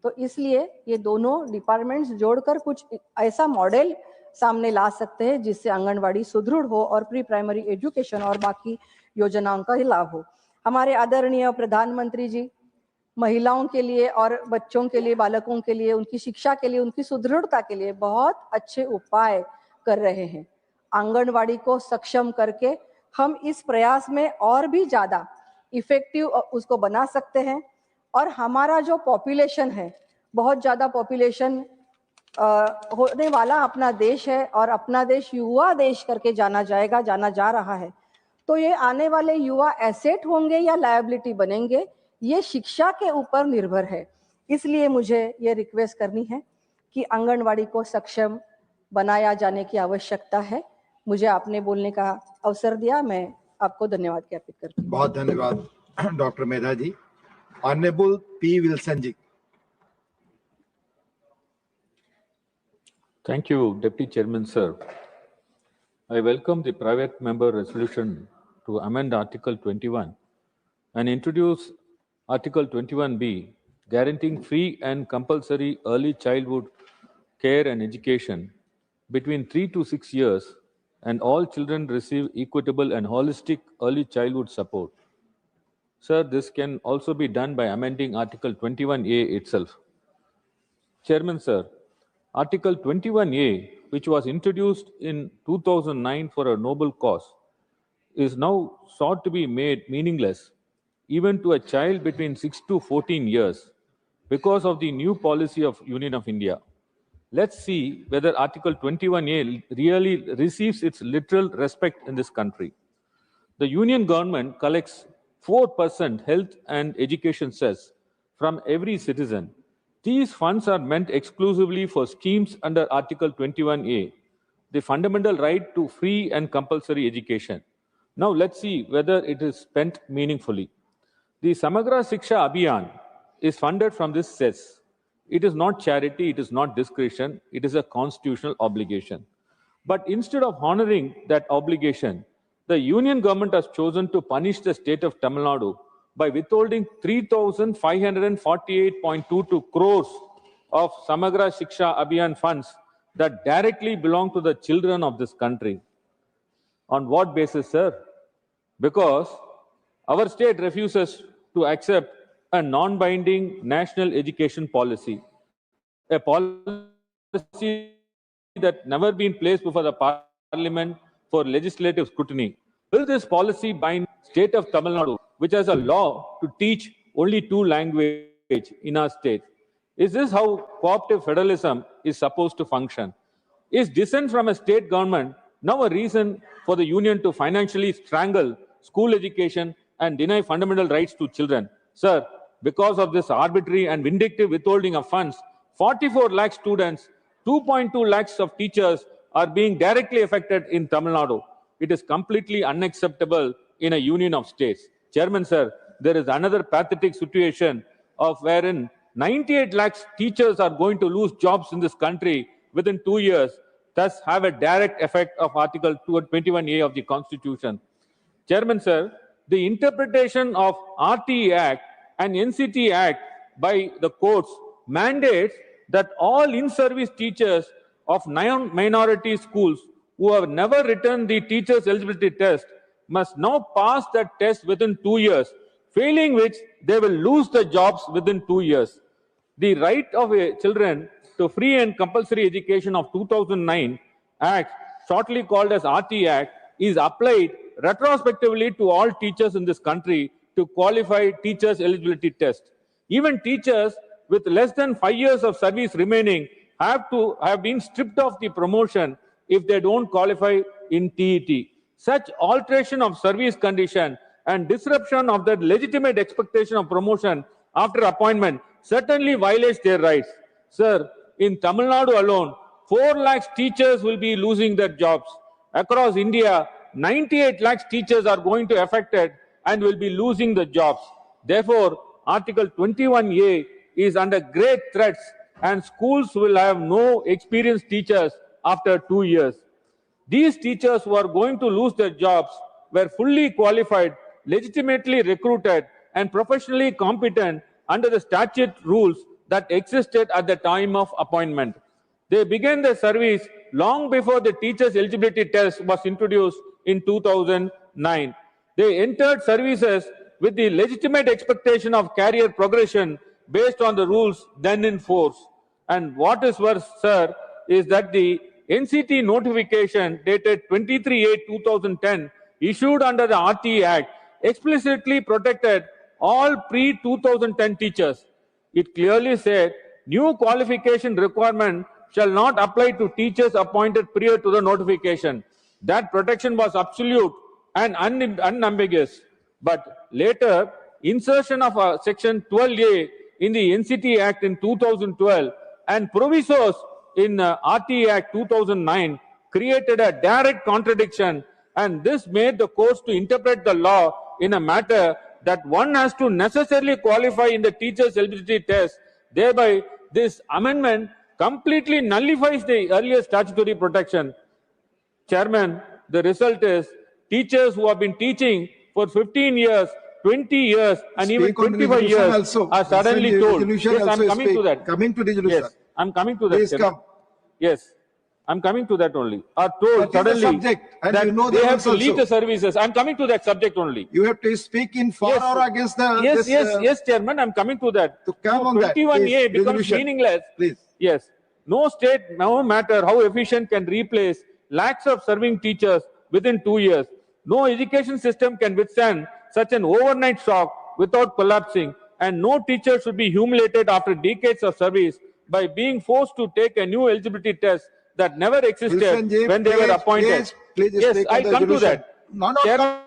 [SPEAKER 4] तो इसलिए ये दोनों डिपार्टमेंट्स जोड़कर कुछ ऐसा मॉडल सामने ला सकते हैं जिससे आंगनवाड़ी सुदृढ़ हो और प्री प्राइमरी एजुकेशन और बाकी योजनाओं का ही लाभ हो। हमारे आदरणीय प्रधानमंत्री जी महिलाओं के लिए और बच्चों के लिए, बालकों के लिए, उनकी शिक्षा के लिए, उनकी सुदृढ़ता के लिए बहुत अच्छे उपाय कर रहे हैं। आंगनवाड़ी को सक्षम करके हम इस प्रयास में और भी ज्यादा इफेक्टिव उसको बना सकते हैं। और हमारा जो पॉपुलेशन है, बहुत ज्यादा पॉपुलेशन होने वाला अपना देश है और अपना देश युवा देश करके जाना जा रहा है। तो ये आने वाले युवा एसेट होंगे या लायबिलिटी बनेंगे, ये शिक्षा के ऊपर निर्भर है। इसलिए मुझे ये रिक्वेस्ट करनी है कि आंगनवाड़ी को सक्षम बनाया जाने की आवश्यकता है। मुझे आपने बोलने का अवसर दिया, मैं आपको धन्यवाद ज्ञापित करती हूँ।
[SPEAKER 2] बहुत धन्यवाद doctor Medha ji. Honourable P Wilson ji.
[SPEAKER 5] Thank you, Deputy Chairman, sir. I welcome the private member resolution to amend Article 21 and introduce Article 21B, guaranteeing free and compulsory early childhood care and education between 3 to 6 years, and all children receive equitable and holistic early childhood support. Sir, this can also be done by amending Article 21A itself. Chairman, sir, Article 21A, which was introduced in 2009 for a noble cause, is now sought to be made meaningless even to a child between 6 to 14 years because of the new policy of Union of India. Let's see whether Article 21A really receives its literal respect in this country. The Union government collects 4% health and education cess from every citizen. These funds are meant exclusively for schemes under Article 21A, the fundamental right to free and compulsory education. Now let's see whether it is spent meaningfully. The Samagra Shiksha Abhiyan is funded from this cess. It is not charity, it is not discretion, it is a constitutional obligation. But instead of honoring that obligation, the union government has chosen to punish the state of Tamil Nadu by withholding 3,548.22 crores of Samagra Shiksha Abhiyan funds that directly belong to the children of this country. On what basis, sir? Because our state refuses to accept a non-binding national education policy, a policy that never been placed before the Parliament for legislative scrutiny. Will this policy bind state of Tamil Nadu, which has a law to teach only 2 languages in our state? Is this how cooperative federalism is supposed to function? Is dissent from a state government now a reason for the union to financially strangle school education and deny fundamental rights to children? Sir, because of this arbitrary and vindictive withholding of funds, 44 lakh students, 2.2 lakhs of teachers are being directly affected in Tamil Nadu. It is completely unacceptable in a union of states. Chairman, sir, there is another pathetic situation of wherein 98 lakhs teachers are going to lose jobs in this country within 2 years, thus have a direct effect of Article 21A of the Constitution. Chairman, sir, the interpretation of RTE Act and NCT Act by the courts mandates that all in-service teachers of minority schools who have never written the teacher's eligibility test must now pass that test within 2 years, failing which they will lose the jobs within 2 years. The right of children to free and compulsory education of 2009 Act, shortly called as RT Act, is applied retrospectively to all teachers in this country to qualify teachers' eligibility test. Even teachers with less than 5 years of service remaining have been stripped of the promotion if they don't qualify in TET. Such alteration of service condition and disruption of the legitimate expectation of promotion after appointment certainly violates their rights. Sir, in Tamil Nadu alone, 4 lakhs teachers will be losing their jobs. Across India, 98 lakhs teachers are going to be affected and will be losing the jobs. Therefore, Article 21A is under great threats and schools will have no experienced teachers after 2 years. These teachers who are going to lose their jobs were fully qualified, legitimately recruited, and professionally competent under the statute rules that existed at the time of appointment. They began their service long before the teacher's eligibility test was introduced in 2009. They entered services with the legitimate expectation of career progression based on the rules then in force. And what is worse, sir, is that the NCT notification dated 23/8/2010 issued under the RTE Act explicitly protected all pre-2010 teachers. It clearly said new qualification requirement shall not apply to teachers appointed prior to the notification. That protection was absolute and unambiguous. But later, insertion of Section 12A in the NCT Act in 2012 and provisos in RTE Act 2009 created a direct contradiction, and this made the courts to interpret the law in a matter that one has to necessarily qualify in the teacher's eligibility test. Thereby, this amendment completely nullifies the earlier statutory protection. Chairman, the result is teachers who have been teaching for 15 years, 20 years, and even 25 years
[SPEAKER 2] also.
[SPEAKER 5] are suddenly told. Yes, I'm coming to that.
[SPEAKER 2] Coming to resolution.
[SPEAKER 5] Yes, I'm coming to that.
[SPEAKER 2] Please come.
[SPEAKER 5] Yes, I'm coming to that only. Are told suddenly
[SPEAKER 2] subject, and
[SPEAKER 5] that
[SPEAKER 2] you know
[SPEAKER 5] they have to
[SPEAKER 2] also.
[SPEAKER 5] leave the services. I'm coming to that subject only.
[SPEAKER 2] You have to speak in for
[SPEAKER 5] Yes.
[SPEAKER 2] or against the.
[SPEAKER 5] Yes, Chairman, I'm coming to that.
[SPEAKER 2] To come on that,
[SPEAKER 5] 21A
[SPEAKER 2] please,
[SPEAKER 5] becomes
[SPEAKER 2] resolution.
[SPEAKER 5] meaningless.
[SPEAKER 2] Please.
[SPEAKER 5] Yes. No state, no matter how efficient, can replace lakhs of serving teachers within 2 years. No education system can withstand such an overnight shock without collapsing, and no teacher should be humiliated after decades of service by being forced to take a new eligibility test that never existed
[SPEAKER 2] Wilson,
[SPEAKER 5] when they were appointed.
[SPEAKER 2] Please
[SPEAKER 5] Yes,
[SPEAKER 2] speak on
[SPEAKER 5] I
[SPEAKER 2] the
[SPEAKER 5] come to
[SPEAKER 2] resolution.
[SPEAKER 5] that.
[SPEAKER 2] No,
[SPEAKER 5] Chairman,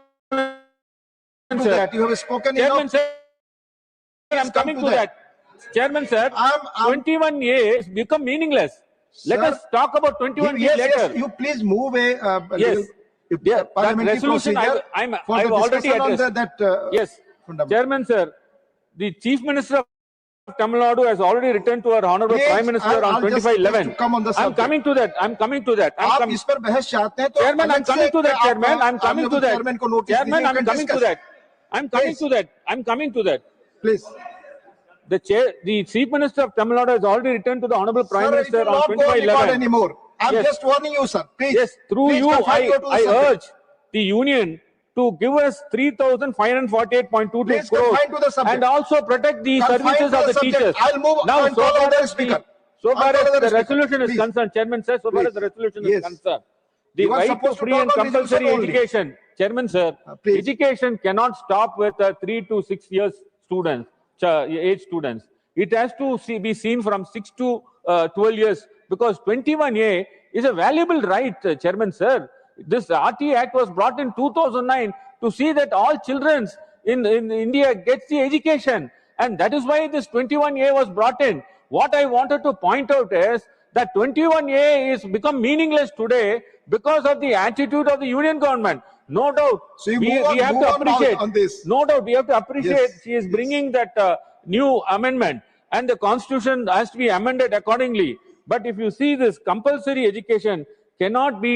[SPEAKER 2] to
[SPEAKER 5] sir.
[SPEAKER 2] that. You have spoken
[SPEAKER 5] Chairman,
[SPEAKER 2] enough.
[SPEAKER 5] sir, I'm
[SPEAKER 2] come
[SPEAKER 5] coming
[SPEAKER 2] to
[SPEAKER 5] to
[SPEAKER 2] that.
[SPEAKER 5] that. Chairman, sir,
[SPEAKER 2] I'm-
[SPEAKER 5] 21A has become meaningless. Let
[SPEAKER 2] Sir,
[SPEAKER 5] us talk about 21A
[SPEAKER 2] Yes,
[SPEAKER 5] later.
[SPEAKER 2] yes, you please move a
[SPEAKER 5] Yes. Yeah, that
[SPEAKER 2] parliamentary
[SPEAKER 5] resolution
[SPEAKER 2] procedure for
[SPEAKER 5] I've
[SPEAKER 2] the
[SPEAKER 5] already
[SPEAKER 2] discussion on
[SPEAKER 5] addressed.
[SPEAKER 2] that.
[SPEAKER 5] Yes,
[SPEAKER 2] fundamental.
[SPEAKER 5] Chairman, sir, the Chief Minister of Tamil Nadu has already written to our Honorable
[SPEAKER 2] Please,
[SPEAKER 5] Prime Minister
[SPEAKER 2] I'll
[SPEAKER 5] on
[SPEAKER 2] just
[SPEAKER 5] 25/11.
[SPEAKER 2] come on the
[SPEAKER 5] I'm
[SPEAKER 2] subject.
[SPEAKER 5] coming to that. I'm coming to that.
[SPEAKER 2] आप इस पर बहस चाहते हैं तो
[SPEAKER 5] Chairman, I'm
[SPEAKER 2] अलग से
[SPEAKER 5] coming to that,
[SPEAKER 2] आप-
[SPEAKER 5] Chairman. I'm coming to that.
[SPEAKER 2] Chairman को notice
[SPEAKER 5] Chairman,
[SPEAKER 2] दीजिए,
[SPEAKER 5] I'm
[SPEAKER 2] you can
[SPEAKER 5] coming to
[SPEAKER 2] discuss.
[SPEAKER 5] that. I'm coming
[SPEAKER 2] Please.
[SPEAKER 5] to that. I'm coming to that.
[SPEAKER 2] Please.
[SPEAKER 5] the Chief Minister of Tamil Nadu has already written to the Honorable Prime
[SPEAKER 2] Sir, it
[SPEAKER 5] Minister
[SPEAKER 2] will
[SPEAKER 5] on
[SPEAKER 2] not go on record
[SPEAKER 5] 25/11.
[SPEAKER 2] anymore. I'm
[SPEAKER 5] Yes.
[SPEAKER 2] just warning you, sir. Please.
[SPEAKER 5] Yes, through
[SPEAKER 2] please
[SPEAKER 5] you,
[SPEAKER 2] confine to the
[SPEAKER 5] I
[SPEAKER 2] subject.
[SPEAKER 5] urge the union to give us 3,548.22
[SPEAKER 2] Please
[SPEAKER 5] crores
[SPEAKER 2] confine to the subject.
[SPEAKER 5] and also protect the
[SPEAKER 2] Confine
[SPEAKER 5] services
[SPEAKER 2] to
[SPEAKER 5] of
[SPEAKER 2] the
[SPEAKER 5] the
[SPEAKER 2] subject.
[SPEAKER 5] teachers.
[SPEAKER 2] I'll move
[SPEAKER 5] Now,
[SPEAKER 2] and call another speaker.
[SPEAKER 5] so far
[SPEAKER 2] I'll call
[SPEAKER 5] as the
[SPEAKER 2] another speaker.
[SPEAKER 5] resolution is
[SPEAKER 2] Please.
[SPEAKER 5] concerned, Chairman says, so far
[SPEAKER 2] Please.
[SPEAKER 5] as the resolution
[SPEAKER 2] Yes.
[SPEAKER 5] is concerned, the
[SPEAKER 2] You are
[SPEAKER 5] right to
[SPEAKER 2] supposed to
[SPEAKER 5] free
[SPEAKER 2] talk
[SPEAKER 5] and
[SPEAKER 2] on
[SPEAKER 5] compulsory
[SPEAKER 2] resolution only.
[SPEAKER 5] education, Chairman sir,
[SPEAKER 2] Please.
[SPEAKER 5] education cannot stop with 3 to 6 years students, age students. It has to be seen from 6 to 12 years, because 21A is a valuable right, Chairman sir. This RT Act was brought in 2009 to see that all children in India gets the education, and that is why this 21A was brought in. What I wanted to point out is that 21A is become meaningless today because of the attitude of the union government. No doubt,
[SPEAKER 2] So you
[SPEAKER 5] we
[SPEAKER 2] move on-
[SPEAKER 5] have
[SPEAKER 2] move
[SPEAKER 5] to
[SPEAKER 2] on now
[SPEAKER 5] appreciate.
[SPEAKER 2] on this.
[SPEAKER 5] No doubt, we have to appreciate
[SPEAKER 2] Yes,
[SPEAKER 5] she is
[SPEAKER 2] yes.
[SPEAKER 5] bringing that new amendment, and the constitution has to be amended accordingly. But if you see, this compulsory education cannot be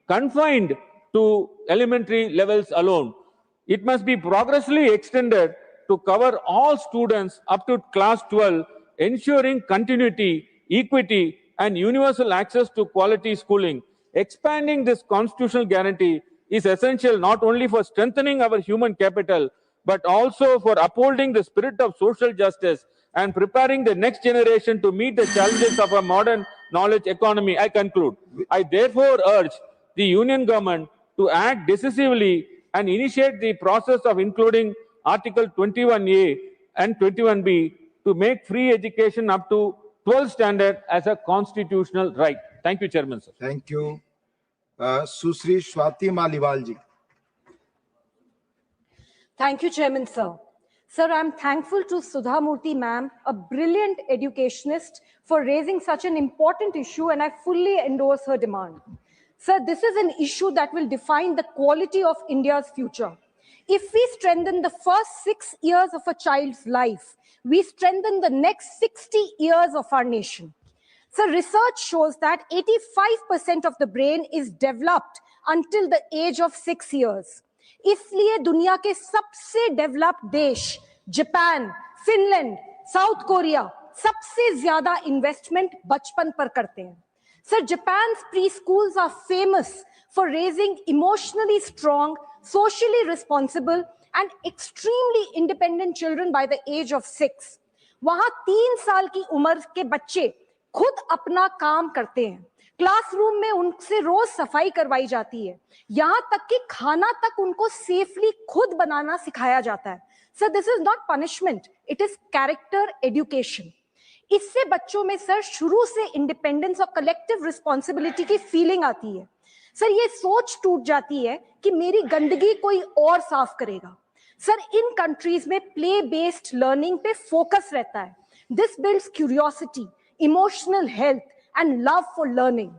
[SPEAKER 5] confined to elementary levels alone. It must be progressively extended to cover all students up to class 12, ensuring continuity, equity, and universal access to quality schooling. Expanding this constitutional guarantee is essential not only for strengthening our human capital, but also for upholding the spirit of social justice and preparing the next generation to meet the challenges of a modern knowledge economy. I conclude. I therefore urge the union government to act decisively and initiate the process of including Article 21A and 21B to make free education up to 12th standard as a constitutional right. Thank you, Chairman, sir.
[SPEAKER 2] Thank you. Susri Swati Maliwal ji.
[SPEAKER 6] Thank you, Chairman, sir. Sir, I'm thankful to Sudha Murty ma'am, a brilliant educationist, for raising such an important issue, and I fully endorse her demand. Sir, this is an issue that will define the quality of India's future. If we strengthen the first 6 years of a child's life, we strengthen the next 60 years of our nation. So research shows that 85% of the brain is developed until the age of 6 years. इसलिए दुनिया के सबसे developed देश Japan, Finland, south Korea सबसे ज्यादा investment बचपन पर करते हैं. Sir, Japan's preschools are famous for raising emotionally strong, socially responsible, and extremely independent children by the age of 6. वहां 3 साल की उम्र के बच्चे खुद अपना काम करते हैं. क्लासरूम में उनसे रोज सफाई करवाई जाती है. यहां तक कि खाना तक उनको सेफली खुद बनाना सिखाया जाता है. Sir, this is not punishment, it is character education. इससे बच्चों में सर शुरू से इंडिपेंडेंस और कलेक्टिव रिस्पॉन्सिबिलिटी की फीलिंग आती है. सर, ये सोच टूट जाती है कि मेरी गंदगी कोई और साफ करेगा. सर, इन कंट्रीज में प्ले बेस्ड लर्निंग पे फोकस रहता है. This builds curiosity, emotional health and love for learning.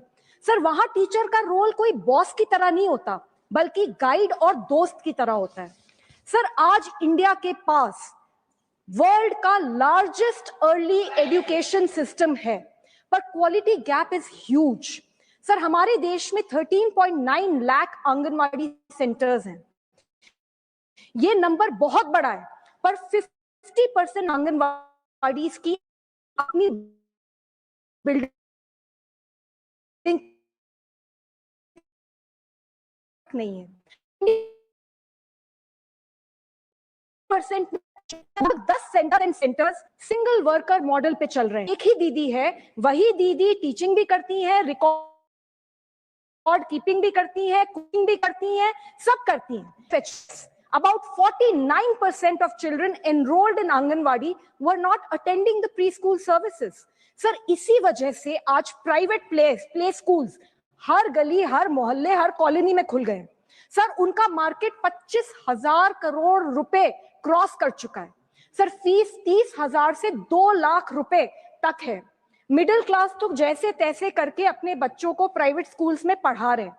[SPEAKER 6] Sir, वहां टीचर का रोल कोई बॉस की तरह नहीं होता, बल्कि गाइड और दोस्त की तरह होता है. सर, आज इंडिया के पास वर्ल्ड का लार्जेस्ट अर्ली एजुकेशन सिस्टम है, पर quality gap is huge. Sir, हमारे देश में 13.9 लाख आंगनवाड़ी सेंटर्स हैं. ये नंबर बहुत बड़ा है, पर 50% आंगनवाड़ी की अपनी बिल्डिंग नहीं है. 10 centre and centres single worker model पे चल रहे हैं. एक ही दीदी है, वही दीदी टीचिंग भी करती है, रिकॉर्ड कीपिंग भी करती है, कुकिंग भी करती है, सब करती हैं. About 49% of children enrolled in Anganwadi were not attending the preschool services. Sir, इसी वजह से आज प्राइवेट प्ले स्कूल्स हर गली, हर मोहल्ले, हर कॉलोनी में खुल गए. सर, उनका मार्केट 25,000 करोड़ रुपए क्रॉस कर चुका है. सर, फीस 30,000 से 2 लाख रुपए तक है. मिडिल क्लास तो जैसे तैसे करके अपने बच्चों को प्राइवेट स्कूल्स में पढ़ा रहे हैं,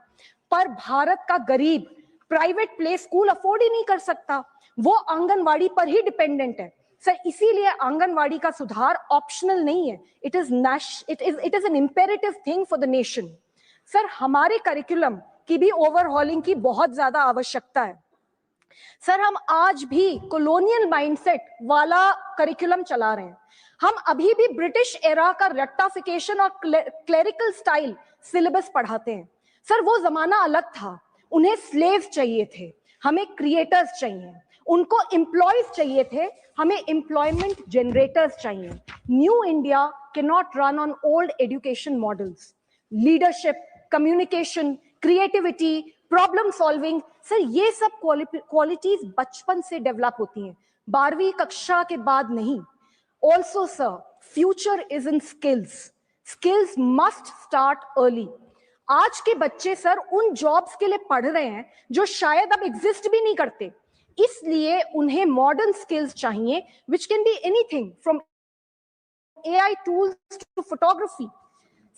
[SPEAKER 6] पर भारत का गरीब प्राइवेट प्ले स्कूल अफोर्ड ही नहीं कर सकता. वो आंगनवाड़ी पर ही डिपेंडेंट है. सर, इसीलिए आंगनवाड़ी का सुधार ऑप्शनल नहीं है, it is an imperative thing for the nation. Sir, हमारे करिकुलम की भी ओवरहॉलिंग की बहुत ज्यादा आवश्यकता है. सर, हम आज भी कॉलोनियल माइंडसेट वाला करिकुलम चला रहे हैं। हम अभी भी ब्रिटिश एरा का रेक्टाफिकेशन और क्लेरिकल स्टाइल सिलेबस पढ़ाते हैं। सर, वो जमाना अलग था। उन्हें स्लेव्स चाहिए थे, हमें क्रिएटर्स चाहिए। उनको एम्प्लॉयज चाहिए थे, हमें एम्प्लॉयमेंट जनरेटर्स चाहिए। New India can not run on old education models. Leadership, communication, creativity, problem solving, sir ये सब क्वालिटीज बचपन से डेवलप होती हैं, 12वीं कक्षा के बाद नहीं। Also sir, future is in skills. Skills must start early. आज के बच्चे सर उन जॉब्स के लिए पढ़ रहे हैं जो शायद अब एग्जिस्ट भी नहीं करते, इसलिए उन्हें मॉडर्न स्किल्स चाहिए, which can be anything from AI tools to photography.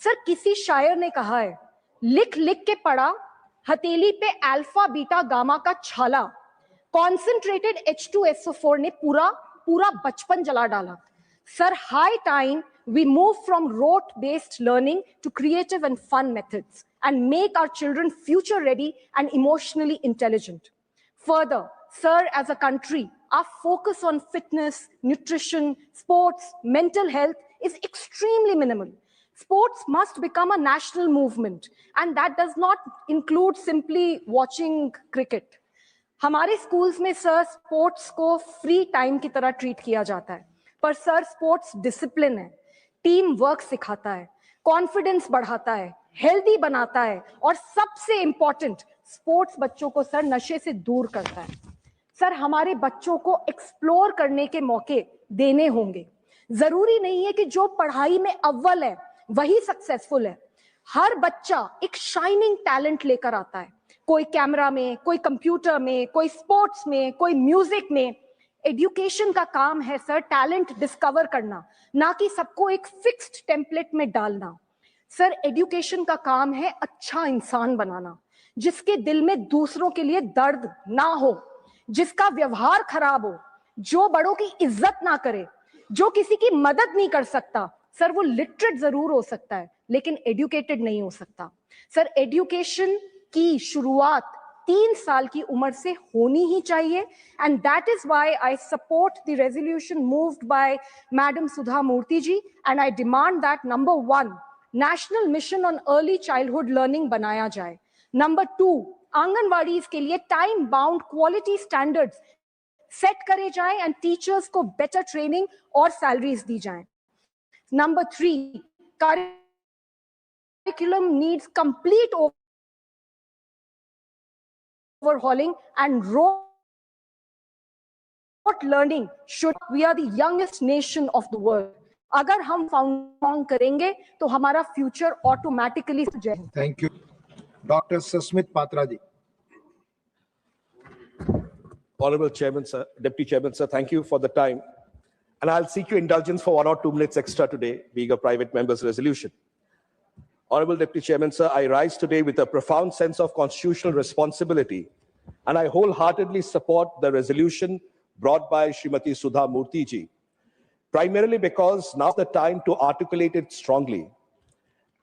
[SPEAKER 6] Sir, किसी शायर ने कहा है, लिख लिख के पढ़ा, हथेली पे अल्फा बीटा गामा का छाला। कॉन्सेंट्रेटेड H2SO4 ने पूरा बचपन जला डाला। Sir, high time we move from rote-based learning to creative and fun methods and make our children future-ready and emotionally intelligent. Further, sir, as a country, our focus on fitness, nutrition, sports, mental health is extremely minimal. Sports must become a national movement, and that does not include simply watching cricket. हमारे schools में sir sports को free time की तरह treat किया जाता है, पर sir sports discipline है, टीम वर्क सिखाता है, कॉन्फिडेंस बढ़ाता है, हेल्दी बनाता है, और सबसे इंपॉर्टेंट, स्पोर्ट्स बच्चों को सर नशे से दूर करता है। सर, हमारे बच्चों को एक्सप्लोर करने के मौके देने होंगे। जरूरी नहीं है कि जो पढ़ाई में अव्वल है वही सक्सेसफुल है। हर बच्चा एक शाइनिंग टैलेंट लेकर आता है, कोई कैमरा में, कोई कंप्यूटर में, कोई स्पोर्ट्स में, कोई म्यूजिक में। एजुकेशन का काम है सर टैलेंट डिस्कवर करना, ना कि सबको एक फिक्स्ड टेम्पलेट में डालना। सर, एजुकेशन का काम है अच्छा इंसान बनाना, जिसके दिल में दूसरों के लिए दर्द ना हो, जिसका व्यवहार खराब हो, जो बड़ों की इज्जत ना करे, जो किसी की मदद नहीं कर सकता। सर, वो लिटरेट जरूर हो सकता है लेकिन एजुकेटेड नहीं हो सकता। सर, एजुकेशन की शुरुआत 3 साल की उम्र से होनी ही चाहिए, and that is why I support the resolution moved by madam Sudha Murthy ji, and I demand that number 1 national mission on early childhood learning बनाया जाए। नंबर 2 आंगनवाड़ीज के लिए time bound quality standards set करे जाए एंड टीचर्स को बेटर ट्रेनिंग और salaries दी जाए। Number 3 curriculum needs complete overhauling and rote learning should. We are the youngest nation of the world. अगर हम फाउंड करेंगे तो हमारा future automatically.
[SPEAKER 2] Thank you. Doctor Sasmit Patra ji.
[SPEAKER 7] Honorable Chairman, sir, Deputy Chairman, sir, thank you for the time. And I'll seek your indulgence for 1 or 2 minutes extra today, being a private member's resolution. Honorable Deputy Chairman, sir, I rise today with a profound sense of constitutional responsibility, and I wholeheartedly support the resolution brought by Srimati Sudha Murty ji, primarily because now's the time to articulate it strongly.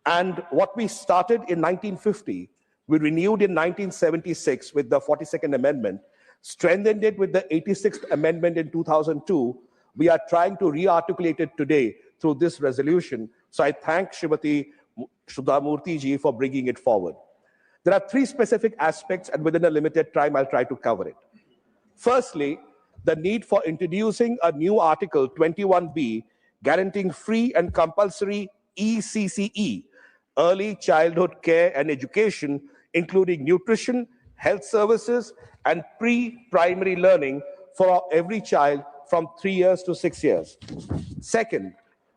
[SPEAKER 7] And what we started in 1950, we renewed in 1976 with the 42nd Amendment, strengthened it with the 86th Amendment in 2002. We are trying to re-articulate it today through this resolution. So I thank Srimati Sudha Murty ji for bringing it forward. There are 3 specific aspects, and within a limited time, I'll try to cover it. Firstly, the need for introducing a new Article 21B guaranteeing free and compulsory ECCE, early childhood care and education, including nutrition, health services, and pre-primary learning for every child from 3 years to 6 years. Second,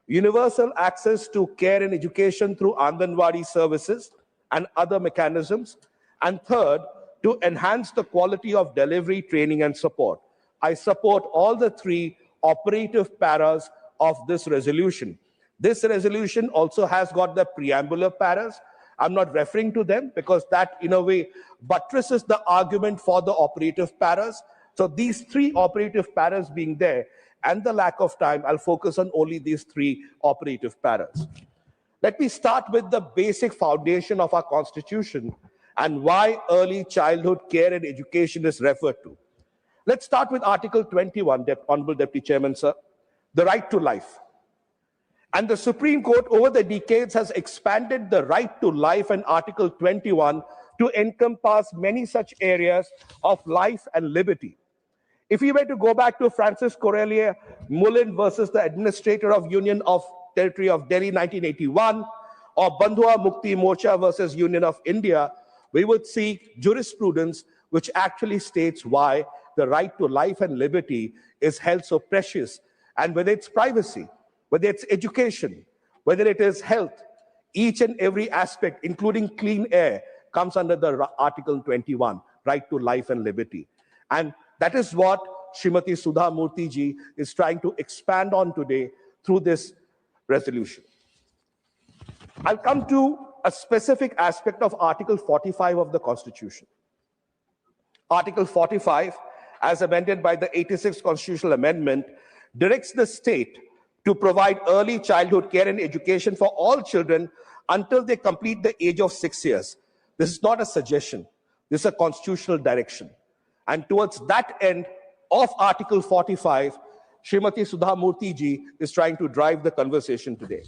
[SPEAKER 7] universal access to care and education through Anganwadi services and other mechanisms. And third, to enhance the quality of delivery, training, and support. I support all the 3 operative paras of this resolution. This resolution also has got the preambular paras. I'm not referring to them because that, in a way, buttresses the argument for the operative paras. So these 3 operative paras being there, and the lack of time, I'll focus on only these 3 operative paras. Let me start with the basic foundation of our Constitution and why early childhood care and education is referred to. Let's start with Article 21, Honorable Deputy Chairman, sir, the right to life. And the Supreme Court over the decades has expanded the right to life in Article 21 to encompass many such areas of life and liberty. If we were to go back to Francis Corellia Mullen versus the Administrator of Union of Territory of Delhi 1981, or Bandhua Mukti Morcha versus Union of India, we would see jurisprudence which actually states why the right to life and liberty is held so precious. And whether it's privacy, whether it's education, whether it is health, each and every aspect, including clean air, comes under the Article 21, right to life and liberty. And that is what Srimati Sudha Murty ji is trying to expand on today through this resolution. I'll come to a specific aspect of Article 45 of the Constitution. Article 45, as amended by the 86th Constitutional Amendment, directs the state to provide early childhood care and education for all children until they complete the age of 6 years. This is not a suggestion. This is a constitutional direction. And towards that end of Article 45, Srimati Sudha Murty ji is trying to drive the conversation today.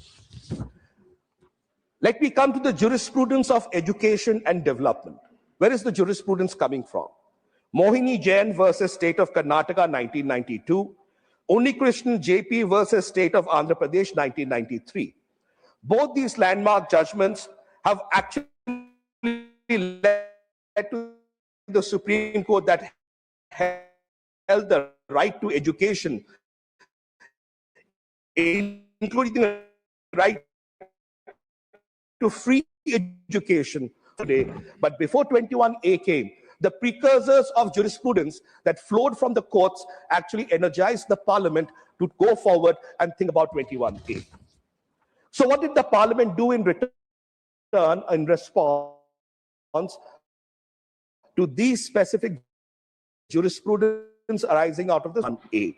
[SPEAKER 7] Let me come to the jurisprudence of education and development. Where is the jurisprudence coming from? Mohini Jain versus State of Karnataka, 1992. Unikrishnan JP versus State of Andhra Pradesh, 1993. Both these landmark judgments have actually led to the Supreme Court that held the right to education, including the right to free education today. But before 21A came, the precursors of jurisprudence that flowed from the courts actually energized the parliament to go forward and think about 21A. So what did the parliament do in return, in response to these specific jurisprudence arising out of the 21A?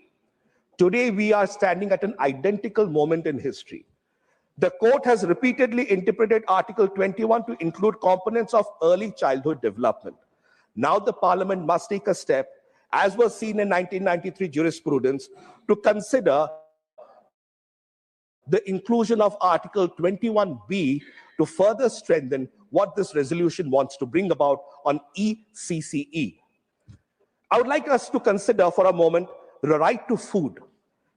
[SPEAKER 7] Today, we are standing at an identical moment in history. The court has repeatedly interpreted Article 21 to include components of early childhood development. Now the parliament must take a step, as was seen in 1993 jurisprudence, to consider the inclusion of Article 21B to further strengthen what this resolution wants to bring about on ECCE. I would like us to consider for a moment the right to food.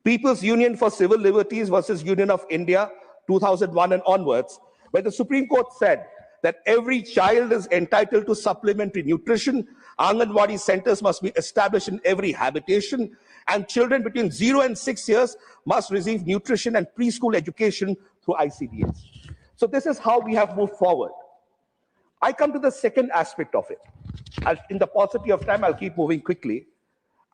[SPEAKER 7] People's Union for Civil Liberties versus Union of India, 2001 and onwards, where the Supreme Court said that every child is entitled to supplementary nutrition, Anganwadi centers must be established in every habitation, and children between 0 and 6 years must receive nutrition and preschool education through ICDS. So this is how we have moved forward. I come to the second aspect of it. In the paucity of time, I'll keep moving quickly.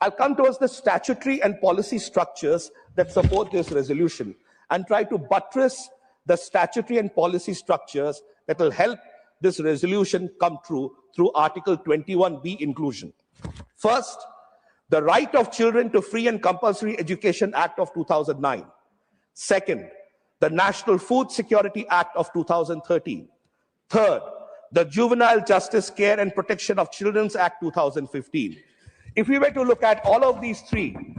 [SPEAKER 7] I'll come towards the statutory and policy structures that support this resolution and try to buttress the statutory and policy structures that will help this resolution come true through Article 21B inclusion. First, the Right of Children to Free and Compulsory Education Act of 2009. Second, the National Food Security Act of 2013. Third, the Juvenile Justice Care and Protection of Children's Act 2015. If we were to look at all of these three,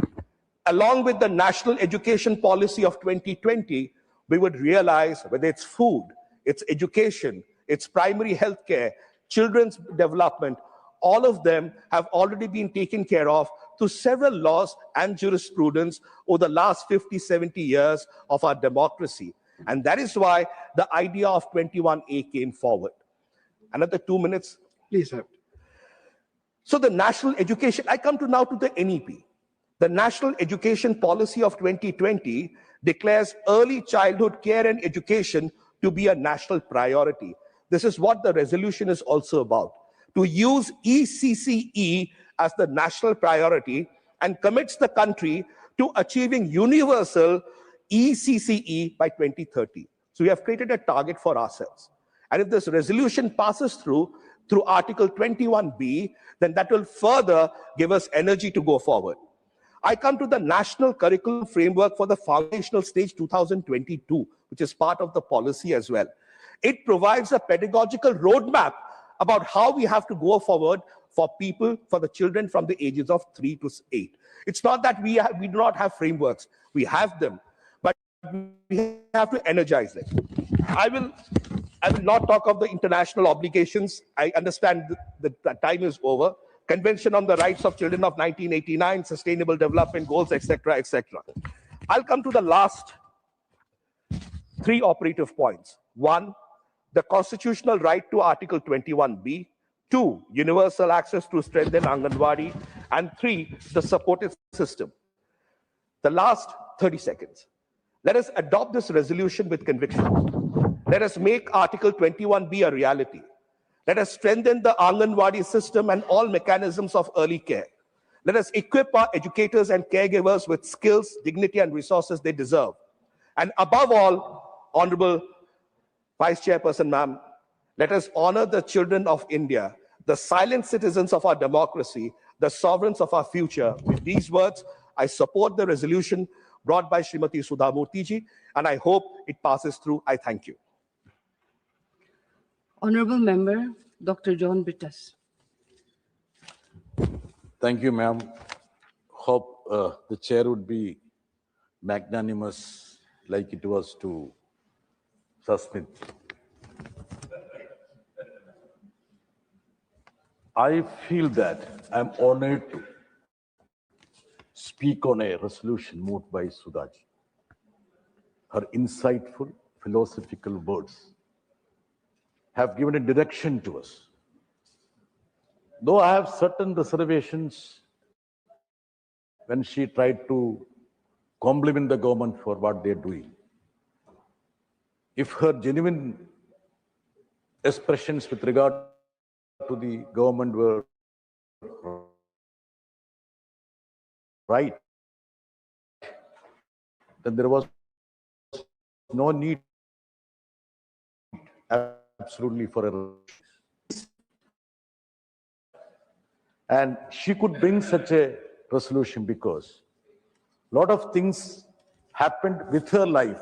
[SPEAKER 7] along with the National Education Policy of 2020, we would realize whether it's food, it's education, it's primary health care, children's development, all of them have already been taken care of through several laws and jurisprudence over the last 50, 70 years of our democracy. And that is why the idea of 21A came forward. Another 2 minutes,
[SPEAKER 2] Please have.
[SPEAKER 7] So the national education, I come to now to the NEP. The National Education Policy of 2020 declares early childhood care and education to be a national priority. This is what the resolution is also about, to use ECCE as the national priority and commits the country to achieving universal ECCE by 2030. So we have created a target for ourselves. And if this resolution passes through Article 21B, then that will further give us energy to go forward. I come to the National Curriculum Framework for the Foundational Stage 2022, which is part of the policy as well. It provides a pedagogical roadmap about how we have to go forward for the children from the ages of 3 to 8. It's not that we do not have frameworks. We have them, but we have to energize them. I will not talk of the international obligations. I understand the time is over. Convention on the Rights of Children of 1989, Sustainable Development Goals, etc., etc. I'll come to the last 3 operative points. 1, the constitutional right to Article 21B. 2, universal access to strengthen Anganwadi. And 3, the supportive system. The last 30 seconds. Let us adopt this resolution with conviction. Let us make Article 21B a reality. Let us strengthen the Anganwadi system and all mechanisms of early care. Let us equip our educators and caregivers with skills, dignity, and resources they deserve. And above all, Honorable Vice Chairperson, ma'am, let us honor the children of India, the silent citizens of our democracy, the sovereigns of our future. With these words, I support the resolution brought by Srimati Sudha Murty ji, and I hope it passes through. I thank you.
[SPEAKER 8] Honorable Member, Dr. John Brittas.
[SPEAKER 9] Thank you, ma'am. Hope the chair would be magnanimous like it was to Susmit. I feel that I'm honored to speak on a resolution moved by Sudhaji. Her insightful philosophical words have given a direction to us. Though I have certain reservations when she tried to compliment the government for what they're doing. If her genuine expressions with regard to the government were right, then there was no need absolutely for a, and she could bring such a resolution because a lot of things happened with her life.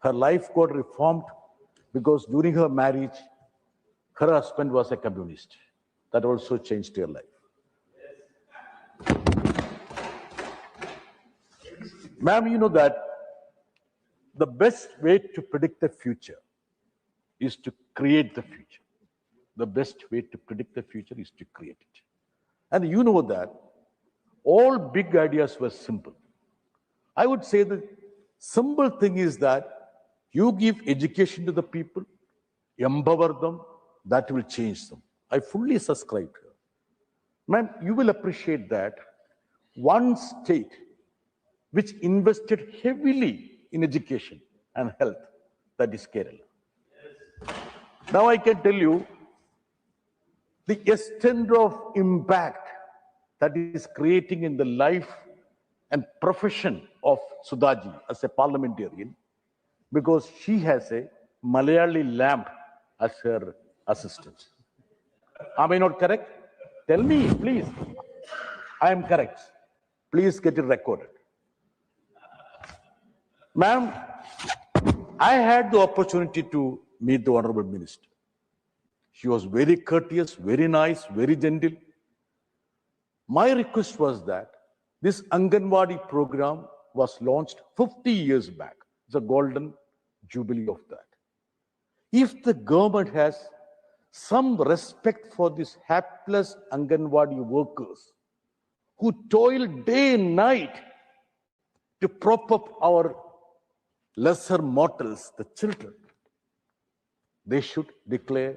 [SPEAKER 9] Her life got reformed because during her marriage, her husband was a communist. That also changed her life. Ma'am, you know that the best way to predict the future is to create the future. The best way to predict the future is to create it. And you know that all big ideas were simple. I would say the simple thing is that you give education to the people, empower them, that will change them. I fully subscribe to her. Ma'am, you will appreciate that one state which invested heavily in education and health, that is Kerala. Now I can tell you the extent of impact that is creating in the life and profession of Sudhaji as a parliamentarian, because she has a Malayali lamp as her assistant. Am I not correct? Tell me, please. I am correct. Please get it recorded. Ma'am, I had the opportunity to meet the Honorable Minister. She was very courteous, very nice, very gentle. My request was that this Anganwadi program was launched 50 years back. It's a golden jubilee of that. If the government has some respect for these hapless Anganwadi workers who toil day and night to prop up our lesser mortals, the children, they should declare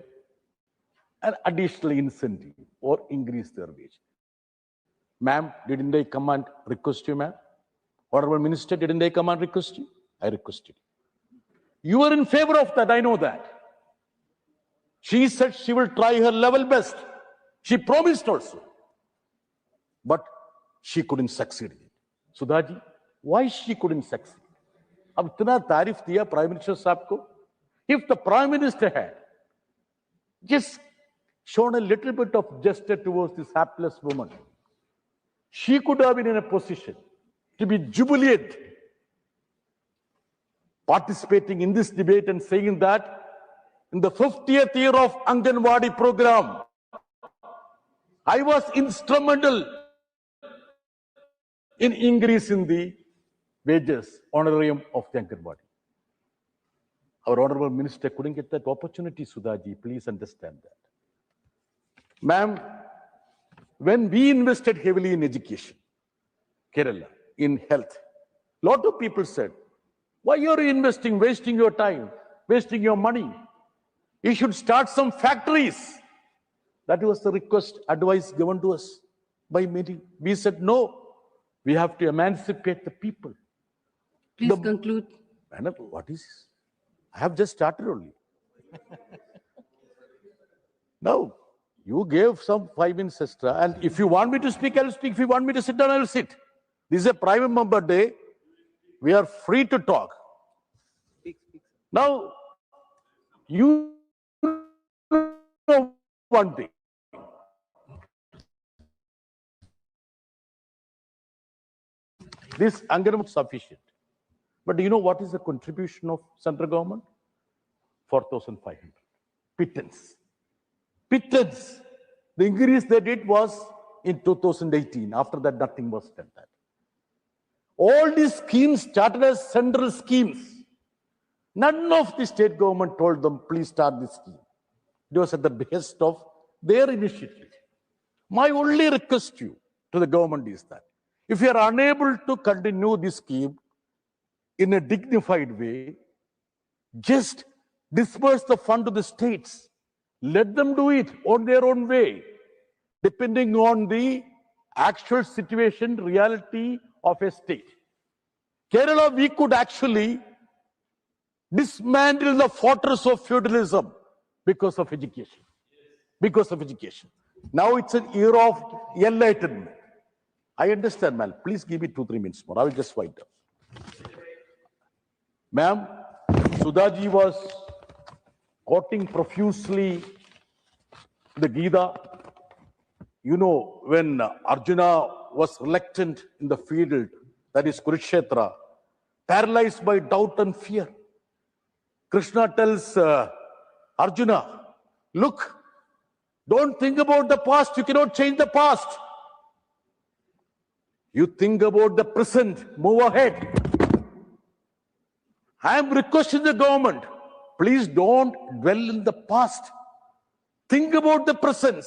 [SPEAKER 9] an additional incentive or increase their wage. Ma'am, didn't I come and request you, ma'am? Honorable Minister, didn't I come and request you? I requested you. You are in favor of that, I know that. She said she will try her level best. She promised also. But she couldn't succeed in it. Sudhaji, why she couldn't succeed? अब इतना तारीफ दिया prime minister साहब को. If the prime minister had just shown a little bit of gesture towards this hapless woman, she could have been in a position to be jubilant, participating in this debate and saying that in the 50th year of Anganwadi program, I was instrumental in increasing the wages, honorarium of the Anganwadi. Our Honorable Minister couldn't get that opportunity, Sudhaji. Please understand that. Ma'am, when we invested heavily in education, Kerala, in health, a lot of people said, why are you investing, wasting your time, wasting your money? You should start some factories. That was the request, advice given to us by many. We said, no, we have to emancipate the people.
[SPEAKER 8] Please conclude.
[SPEAKER 9] Madam, what is this? I have just started only. Now, you gave some 5 minutes extra, and if you want me to speak, I will speak. If you want me to sit down, I will sit. This is a private member day. We are free to talk. Now, you know one thing. This Anganwadi is sufficient. But do you know what is the contribution of central government? 4,500. Pittance. Pittance. The increase they did was in 2018. After that, nothing was done. All these schemes started as central schemes. None of the state government told them, please start this scheme. It was at the behest of their initiative. My only request to the government is that if you are unable to continue this scheme in a dignified way, just disperse the fund to the states. Let them do it on their own way, depending on the actual situation, reality of a state. Kerala, we could actually dismantle the fortress of feudalism because of education. Because of education. Now it's an era of enlightenment. I understand, ma'am. Please give me 2-3 minutes more. I will just wind up. Ma'am, Sudhaji was quoting profusely the Gita. You know, when Arjuna was reluctant in the field, that is Kurukshetra, paralyzed by doubt and fear, Krishna tells Arjuna, look, don't think about the past. You cannot change the past. You think about the present. Move ahead. I am requesting the government, please don't dwell in the past. Think about the present.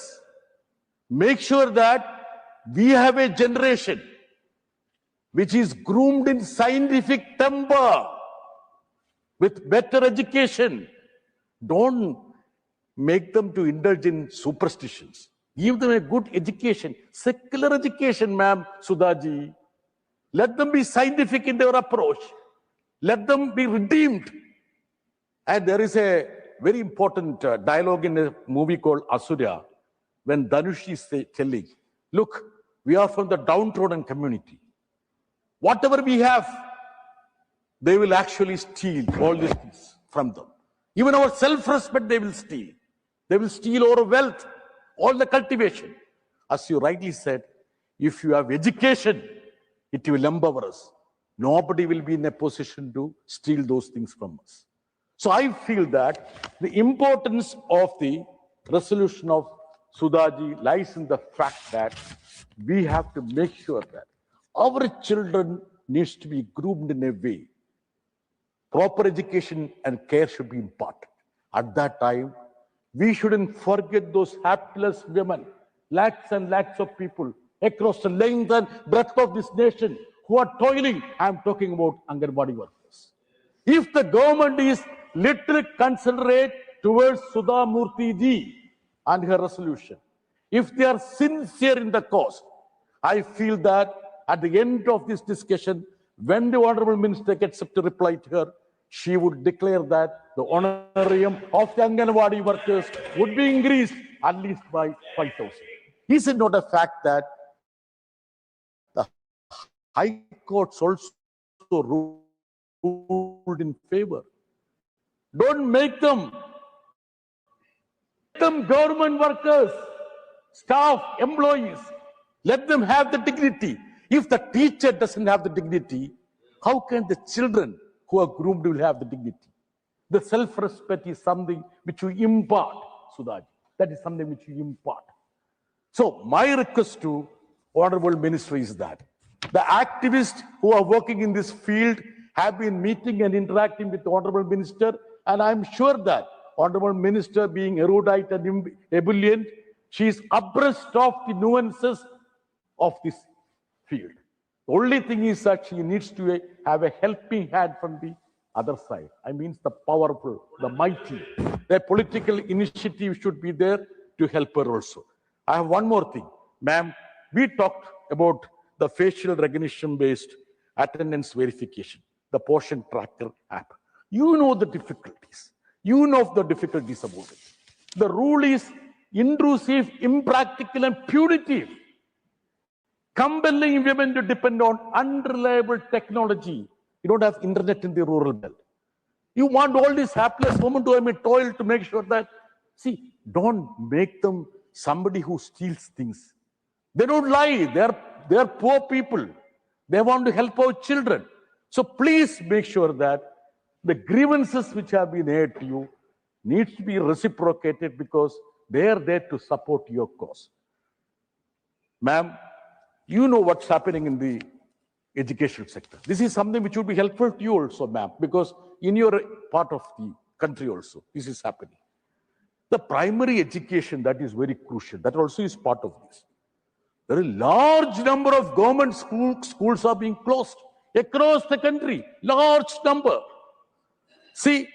[SPEAKER 9] Make sure that we have a generation which is groomed in scientific temper, with better education. Don't make them to indulge in superstitions. Give them a good education, secular education, ma'am, Sudhaji. Let them be scientific in their approach. Let them be redeemed. And there is a very important dialogue in a movie called Asura, when Dhanush is telling, look, we are from the downtrodden community. Whatever we have, they will actually steal all these things from them. Even our self-respect they will steal. They will steal our wealth, all the cultivation. As you rightly said, if you have education, it will empower us. Nobody will be in a position to steal those things from us. So I feel that the importance of the resolution of Sudhaji lies in the fact that we have to make sure that our children needs to be groomed in a way. Proper education and care should be imparted. At that time, we shouldn't forget those hapless women, lakhs and lakhs of people across the length and breadth of this nation who are toiling. I'm talking about Anganwadi workers. If the government is little considerate towards Sudha Murty ji and her resolution, if they are sincere in the cause, I feel that at the end of this discussion, when the Honorable Minister gets up to reply to her, she would declare that the honorarium of the Anganwadi workers would be increased at least by 5,000. Is it not a fact that the High Courts also ruled in favor? Don't make them government workers, staff, employees. Let them have the dignity. If the teacher doesn't have the dignity, how can the children who are groomed will have the dignity? The self-respect is something which you impart, Sudhaji. That is something which you impart. So my request to Honorable Minister is that the activists who are working in this field have been meeting and interacting with the Honorable Minister, and I'm sure that Honorable Minister, being erudite and ebullient, she is abreast of the nuances of this field. The only thing is that she needs to have a helping hand from the other side. I mean, the powerful, the mighty. The political initiative should be there to help her also. I have one more thing. Ma'am, we talked about the facial recognition-based attendance verification, the portion tracker app. You know the difficulties. You know the difficulties about it. The rule is intrusive, impractical, and punitive, compelling women to depend on unreliable technology. You don't have internet in the rural belt. You want all these hapless women to toil to make sure that, see, don't make them somebody who steals things. They don't lie. They are poor people. They want to help our children. So please make sure that the grievances which have been aired to you needs to be reciprocated, because they are there to support your cause. Ma'am, you know what's happening in the educational sector. This is something which would be helpful to you also, ma'am, because in your part of the country also, this is happening. The primary education, that is very crucial. That also is part of this. There are a large number of government schools are being closed across the country. Large number. See,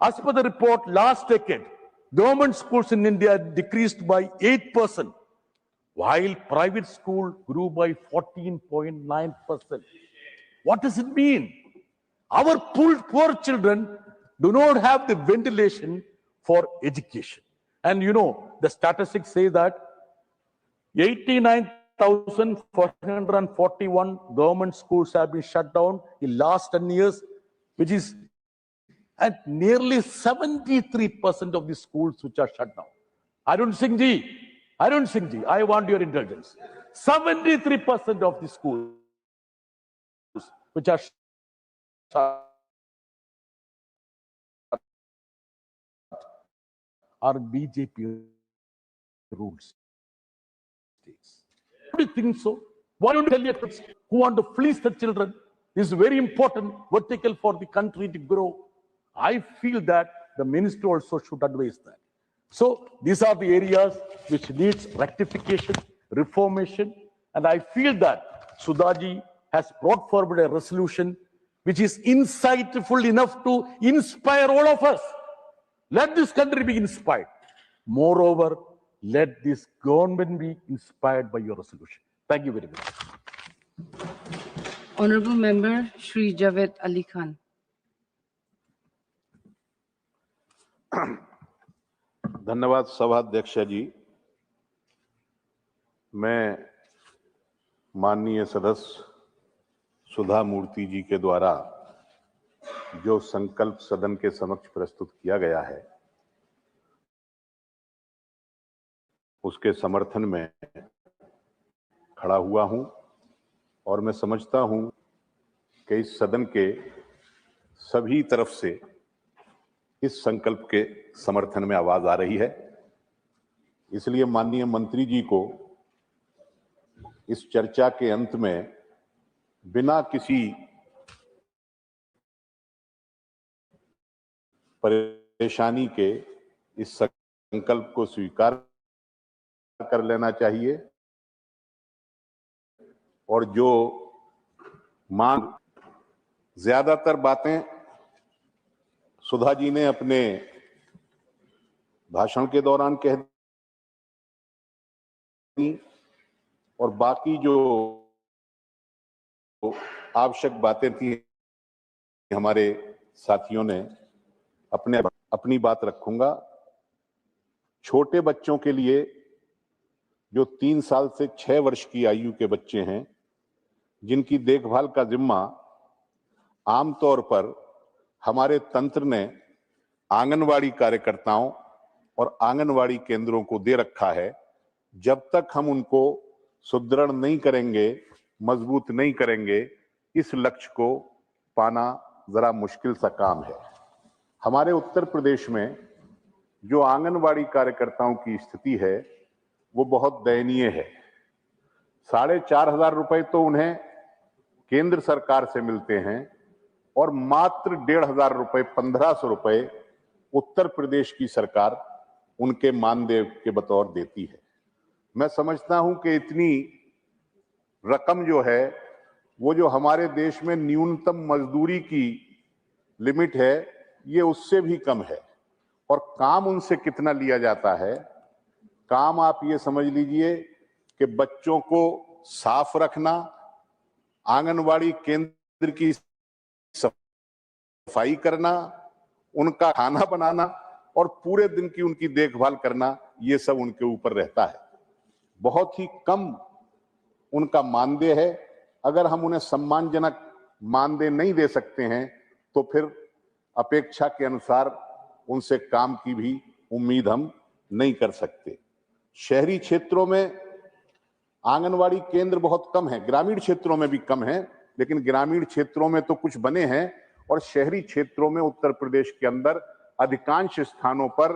[SPEAKER 9] as per the report, last decade, government schools in India decreased by 8%, while private school grew by 14.9%. What does it mean? Our poor children do not have the ventilation for education. And you know, the statistics say that 89,441 government schools have been shut down in last 10 years, which is at nearly 73% of the schools which are shut down. Arun Singh ji, I want your intelligence. 73% of the schools which are shut are BJP rules. Do you think so? Why don't you tell your kids who want to fleece the children? This is very important vertical for the country to grow. I feel that the minister also should advise that. So these are the areas which needs rectification, reformation, and I feel that Sudhaji has brought forward a resolution which is insightful enough to inspire all of us. Let this country be inspired. Moreover, let this government be inspired by your resolution. Thank you very much.
[SPEAKER 8] Honorable Member Shri Javed Ali Khan.
[SPEAKER 10] धन्यवाद सभाध्यक्ष जी। मैं माननीय सदस्य सुधा मूर्ति जी के द्वारा जो संकल्प सदन के समक्ष प्रस्तुत किया गया है, उसके समर्थन में खड़ा हुआ हूं और मैं समझता हूं कि इस सदन के सभी तरफ से इस संकल्प के समर्थन में आवाज आ रही है। इसलिए माननीय मंत्री जी को इस चर्चा के अंत में बिना किसी परेशानी के इस संकल्प को स्वीकार कर लेना चाहिए और जो मांग, ज्यादातर बातें सुधा जी ने अपने भाषण के दौरान कह दी और बाकी जो आवश्यक बातें थी हमारे साथियों ने अपनी बात रखूंगा। छोटे बच्चों के लिए जो 3 साल से 6 वर्ष की आयु के बच्चे हैं, जिनकी देखभाल का जिम्मा आमतौर पर हमारे तंत्र ने आंगनवाड़ी कार्यकर्ताओं और आंगनवाड़ी केंद्रों को दे रखा है, जब तक हम उनको सुदृढ़ नहीं करेंगे, मजबूत नहीं करेंगे, इस लक्ष्य को पाना जरा मुश्किल सा काम है। हमारे उत्तर प्रदेश में जो आंगनवाड़ी कार्यकर्ताओं की स्थिति है, वो बहुत दयनीय है। 4,500 रुपए तो उन्हें केंद्र सरकार से मिलते हैं और मात्र 1,500 रुपए, 1,500 रुपए उत्तर प्रदेश की सरकार उनके मानदेय के बतौर देती है। मैं समझता हूं कि इतनी रकम जो है वो जो हमारे देश में न्यूनतम मजदूरी की लिमिट है, ये उससे भी कम है। और काम उनसे कितना लिया जाता है? काम आप ये समझ लीजिए कि बच्चों को साफ रखना, आंगनवाड़ी केंद्र की सफाई करना, उनका खाना बनाना और पूरे दिन की उनकी देखभाल करना, ये सब उनके ऊपर रहता है। बहुत ही कम उनका मानदेय है। अगर हम उन्हें सम्मानजनक मानदेय नहीं दे सकते हैं तो फिर अपेक्षा के अनुसार उनसे काम की भी उम्मीद हम नहीं कर सकते। शहरी क्षेत्रों में आंगनवाड़ी केंद्र बहुत कम है, ग्रामीण क्षेत्रों में भी कम है, लेकिन ग्रामीण क्षेत्रों में तो कुछ बने हैं और शहरी क्षेत्रों में उत्तर प्रदेश के अंदर अधिकांश स्थानों पर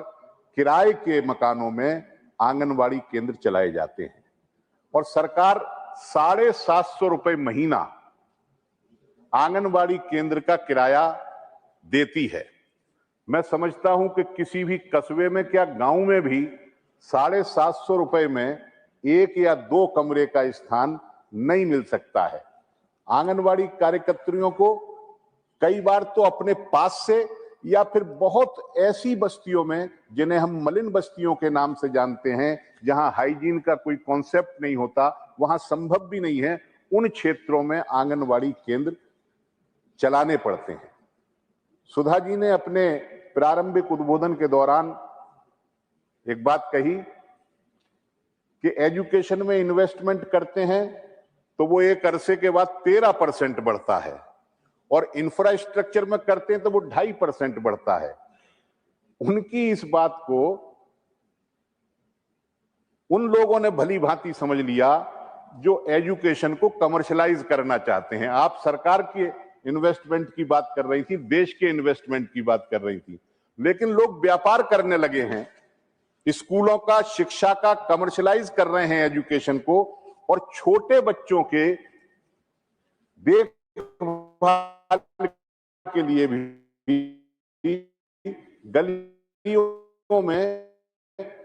[SPEAKER 10] किराए के मकानों में आंगनवाड़ी केंद्र चलाए जाते हैं और सरकार 750 रुपए महीना आंगनवाड़ी केंद्र का किराया देती है। मैं समझता हूं कि किसी भी कस्बे में, क्या गांव में भी 750 रुपए में 1 या 2 कमरे का स्थान नहीं मिल सकता है। आंगनवाड़ी कार्यकर्तियों को कई बार तो अपने पास से या फिर बहुत ऐसी बस्तियों में, जिन्हें हम मलिन बस्तियों के नाम से जानते हैं, जहां हाइजीन का कोई कॉन्सेप्ट नहीं होता, वहां संभव भी नहीं है, उन क्षेत्रों में आंगनवाड़ी केंद्र चलाने पड़ते हैं। सुधा जी ने अपने प्रारंभिक उद्बोधन के दौरान एक बात कही कि एजुकेशन में इन्वेस्टमेंट करते हैं तो वो एक अरसे के बाद 13% बढ़ता है और इंफ्रास्ट्रक्चर में करते हैं तो वो 2.5% बढ़ता है। उनकी इस बात को उन लोगों ने भली भांति समझ लिया जो एजुकेशन को कमर्शलाइज करना चाहते हैं। आप सरकार के इन्वेस्टमेंट की बात कर रही थी, देश के इन्वेस्टमेंट की बात कर रही थी, लेकिन लोग व्यापार करने लगे हैं, स्कूलों का, शिक्षा का कमर्शलाइज कर रहे हैं एजुकेशन को, और छोटे बच्चों के देखभाल के लिए भी गलियों में,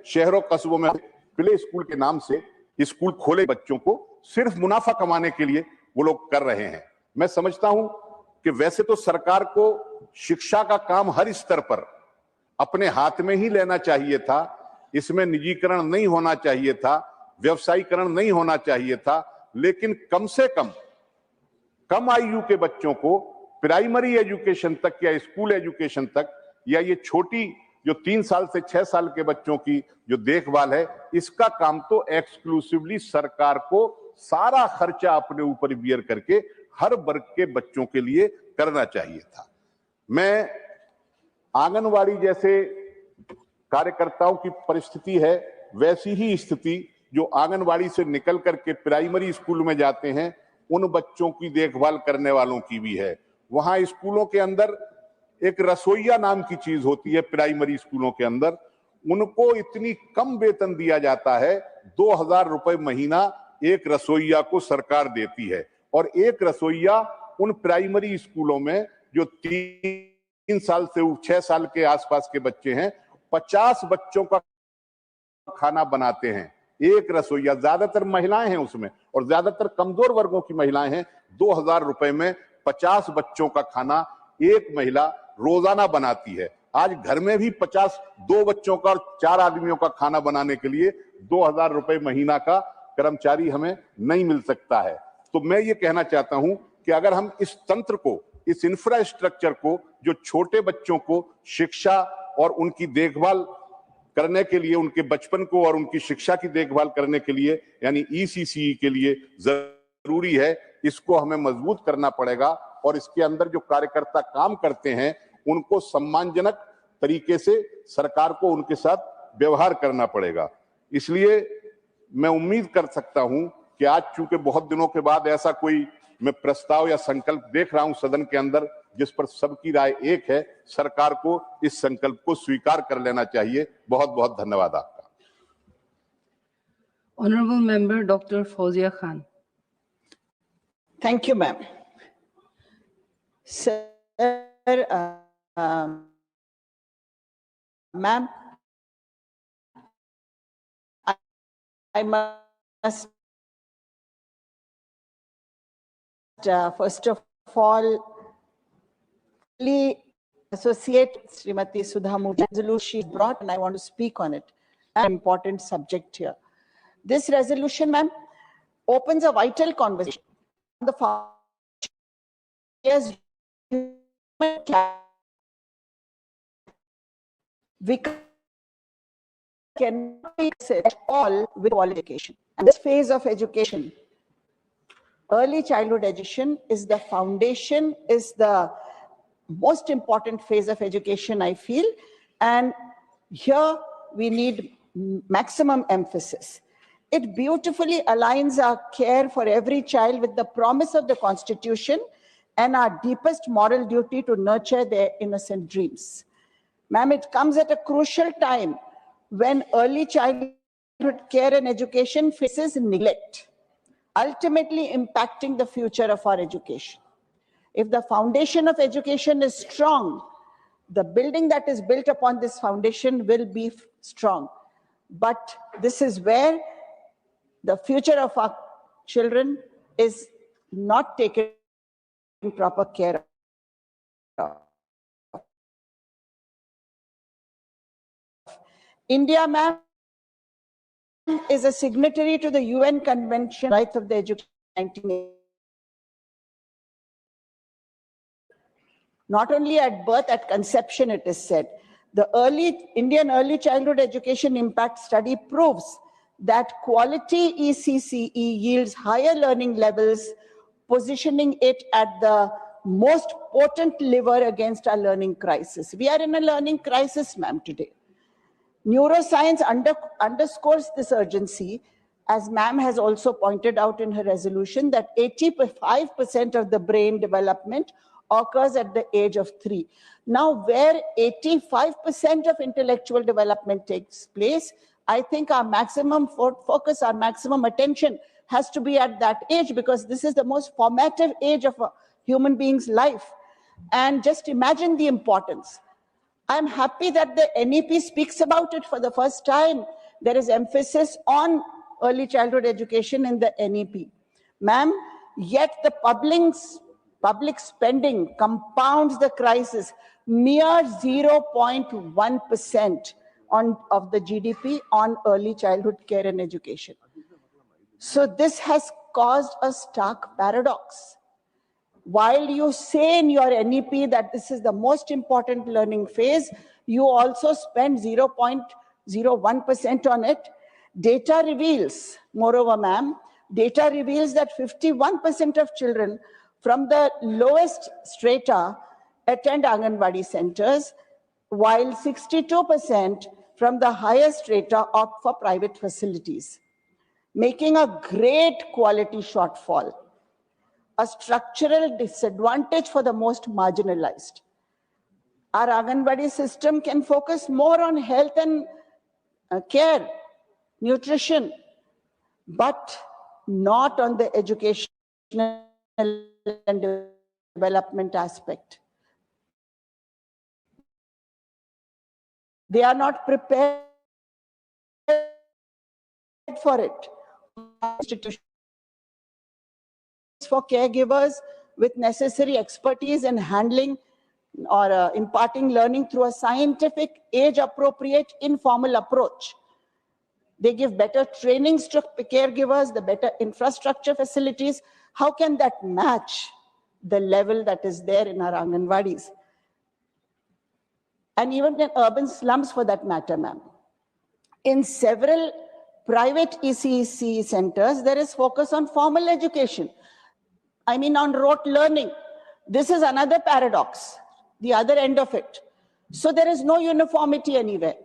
[SPEAKER 10] शहरों कस्बों में प्ले स्कूल के नाम से स्कूल खोले, बच्चों को सिर्फ मुनाफा कमाने के लिए वो लोग कर रहे हैं। मैं समझता हूं कि वैसे तो सरकार को शिक्षा का काम हर स्तर पर अपने हाथ में ही लेना चाहिए था, इसमें निजीकरण नहीं होना चाहिए था, व्यवसायीकरण नहीं होना चाहिए था, लेकिन कम से कम आयु के बच्चों को प्राइमरी एजुकेशन तक या स्कूल एजुकेशन तक, या ये छोटी जो 3 साल से 6 साल के बच्चों की जो देखभाल है, इसका काम तो एक्सक्लूसिवली सरकार को सारा खर्चा अपने ऊपर बियर करके हर वर्ग के बच्चों के लिए करना चाहिए था। मैं आंगनवाड़ी जैसे कार्यकर्ताओं की परिस्थिति है, वैसी ही स्थिति जो आंगनवाड़ी से निकल करके प्राइमरी स्कूल में जाते हैं, उन बच्चों की देखभाल करने वालों की भी है। वहां स्कूलों के अंदर एक रसोइया नाम की चीज होती है, प्राइमरी स्कूलों के अंदर उनको इतनी कम वेतन दिया जाता है, 2,000 रुपए महीना एक रसोइया को सरकार देती है। और एक रसोइया उन प्राइमरी स्कूलों में जो 3 साल से 6 साल के आसपास के बच्चे हैं, 50 बच्चों का खाना बनाते हैं। एक रसोइया, ज्यादातर महिलाएं हैं उसमें और ज्यादातर कमजोर वर्गों की महिलाएं हैं। 2,000 रुपए में 50 बच्चों का खाना एक महिला रोजाना बनाती है। आज घर में भी 2 बच्चों का और 4 आदमियों का खाना बनाने के लिए 2,000 रुपए महीना का कर्मचारी हमें नहीं मिल सकता है। तो मैं ये कहना चाहता हूं कि अगर हम इस तंत्र को, इस इंफ्रास्ट्रक्चर को, जो छोटे बच्चों को शिक्षा और उनकी देखभाल करने के लिए, उनके बचपन को और उनकी शिक्षा की देखभाल करने के लिए, यानी ECCE के लिए जरूरी है, इसको हमें मजबूत करना पड़ेगा। और इसके अंदर जो कार्यकर्ता काम करते हैं, उनको सम्मानजनक तरीके से सरकार को उनके साथ व्यवहार करना पड़ेगा। इसलिए मैं उम्मीद कर सकता हूं कि आज चूंकि बहुत दिनों के बाद ऐसा कोई मैं प्रस्ताव या संकल्प देख रहा हूं सदन के अंदर, जिस पर सबकी राय एक है, सरकार को इस संकल्प को स्वीकार कर लेना चाहिए। बहुत बहुत धन्यवाद आपका।
[SPEAKER 8] Honorable Member Dr. Fauzia Khan.
[SPEAKER 11] Thank you, ma'am. Sir, ma'am, I must first of all associate Srimati Sudha Murty resolution she brought, and I want to speak on it. An important subject here. This resolution, ma'am, opens a vital conversation on the foundation. We cannot fix it at all with quality education. And this phase of education, early childhood education, is the foundation, is the most important phase of education, I feel. And here we need maximum emphasis. It beautifully aligns our care for every child with the promise of the Constitution and our deepest moral duty to nurture their innocent dreams. Ma'am, it comes at a crucial time when early childhood care and education faces neglect, ultimately impacting the future of our education. If the foundation of education is strong, the building that is built upon this foundation will be strong. But this is where the future of our children is not taken proper care of. India, ma'am, is a signatory to the UN Convention on the Rights of the Education 1980. Not only at birth, at conception, it is said. The Indian early childhood education impact study proves that quality ECCE yields higher learning levels, positioning it at the most potent lever against our learning crisis. We are in a learning crisis, ma'am, today. Neuroscience underscores this urgency, as ma'am has also pointed out in her resolution, that 85% of the brain development occurs at the age of 3. Now, where 85% of intellectual development takes place, I think our maximum focus, our maximum attention has to be at that age, because this is the most formative age of a human being's life. And just imagine the importance. I'm happy that the NEP speaks about it for the first time. There is emphasis on early childhood education in the NEP. Ma'am, yet the public spending compounds the crisis. Mere 0.1% of the GDP on early childhood care and education. So this has caused a stark paradox. While you say in your NEP that this is the most important learning phase, you also spend 0.01% on it. Data reveals, moreover, ma'am, data reveals that 51% of children from the lowest strata attend Anganwadi centers, while 62% from the highest strata opt for private facilities, making a great quality shortfall, a structural disadvantage for the most marginalized. Our Anganwadi system can focus more on health and care, nutrition, but not on the educational and development aspect. They are not prepared for it. Institutions for caregivers with necessary expertise in handling or imparting learning through a scientific, age-appropriate, informal approach. They give better trainings to caregivers, the better infrastructure facilities. How can that match the level that is there in our Anganwadis? And even in urban slums, for that matter, ma'am. In several private ECCE centers, there is focus on formal education. I mean, on rote learning. This is another paradox, the other end of it. So there is no uniformity anywhere.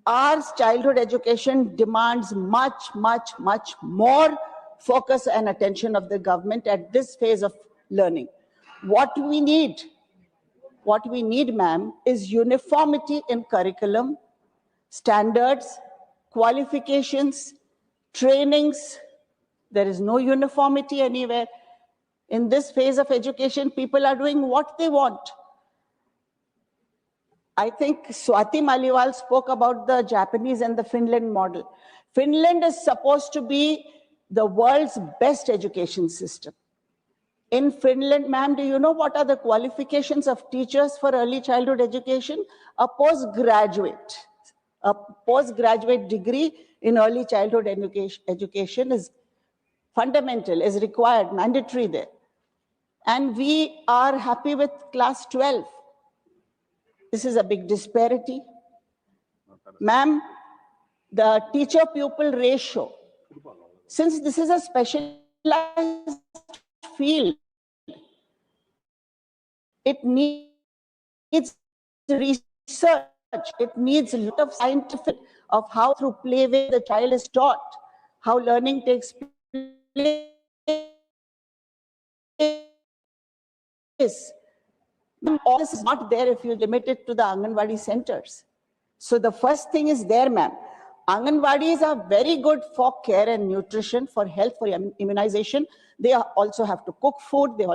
[SPEAKER 11] Our childhood education demands much, much, much more focus and attention of the government at this phase of learning. What we need, ma'am, is uniformity in curriculum, standards, qualifications, trainings. There is no uniformity anywhere. In this phase of education, people are doing what they want. I think Swati Maliwal spoke about the Japanese and the Finland model. Finland is supposed to be the world's best education system. In Finland, ma'am, do you know what are the qualifications of teachers for early childhood education? A postgraduate degree in early childhood education is fundamental, is required, mandatory there. And we are happy with class 12. This is a big disparity. Ma'am, the teacher-pupil ratio, since this is a specialized field, it needs research, it needs a lot of scientific, of how through play where the child is taught, how learning takes place. All this is not there if you limit it to the Anganwadi centers. So the first thing is there, ma'am. Anganwadis are very good for care and nutrition, for health, for immunization. They also have to cook food. They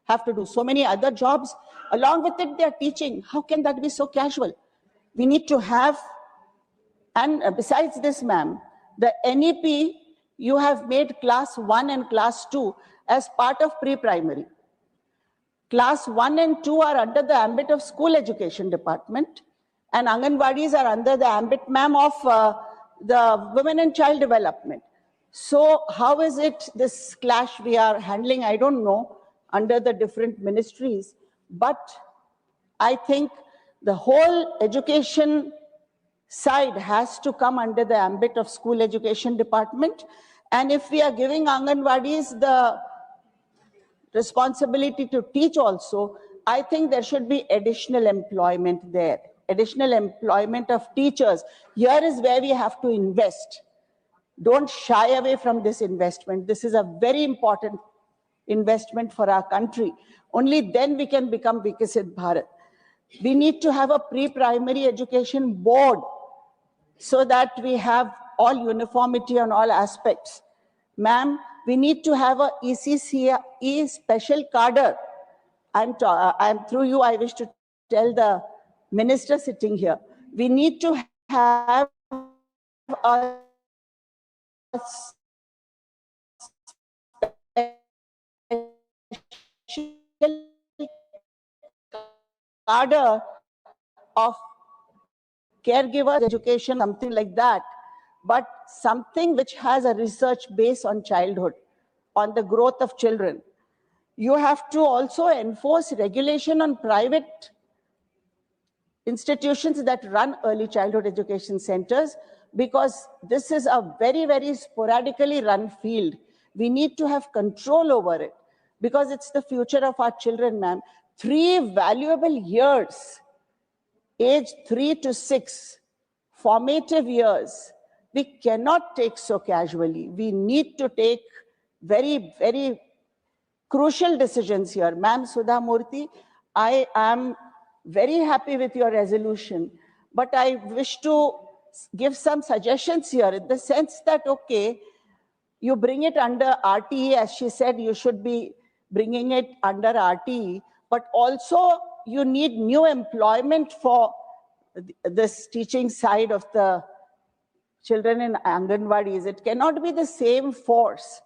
[SPEAKER 11] have to do so many other jobs. Along with it, they are teaching. How can that be so casual? We need to have, and besides this, ma'am, the NEP, you have made class 1 and class 2 as part of pre-primary. Class 1 and 2 are under the ambit of school education department, and Anganwadis are under the ambit, ma'am, of the women and child development. So how is it this clash we are handling? I don't know, under the different ministries, but I think the whole education side has to come under the ambit of school education department. And if we are giving Anganwadis the responsibility to teach also, I think there should be additional employment there, additional employment of teachers. Here is where we have to invest. Don't shy away from this investment. This is a very important investment for our country. Only then we can become Vikasit Bharat. We need to have a pre-primary education board so that we have all uniformity on all aspects. Ma'am, we need to have a ECCE special cadre. I'm through you, I wish to tell the minister sitting here. We need to have a cadre of caregivers education, something like that, but something which has a research base on childhood, on the growth of children. You have to also enforce regulation on private institutions that run early childhood education centers, because this is a very, very sporadically run field. We need to have control over it, because it's the future of our children, ma'am. 3 valuable years, age 3 to 6, formative years, we cannot take so casually. We need to take very, very crucial decisions here. Ma'am Sudha Murty, I am very happy with your resolution, but I wish to give some suggestions here in the sense that, okay, you bring it under RTE, as she said, you should be bringing it under RTE, but also you need new employment for this teaching side of the children in Anganwadis. It cannot be the same force,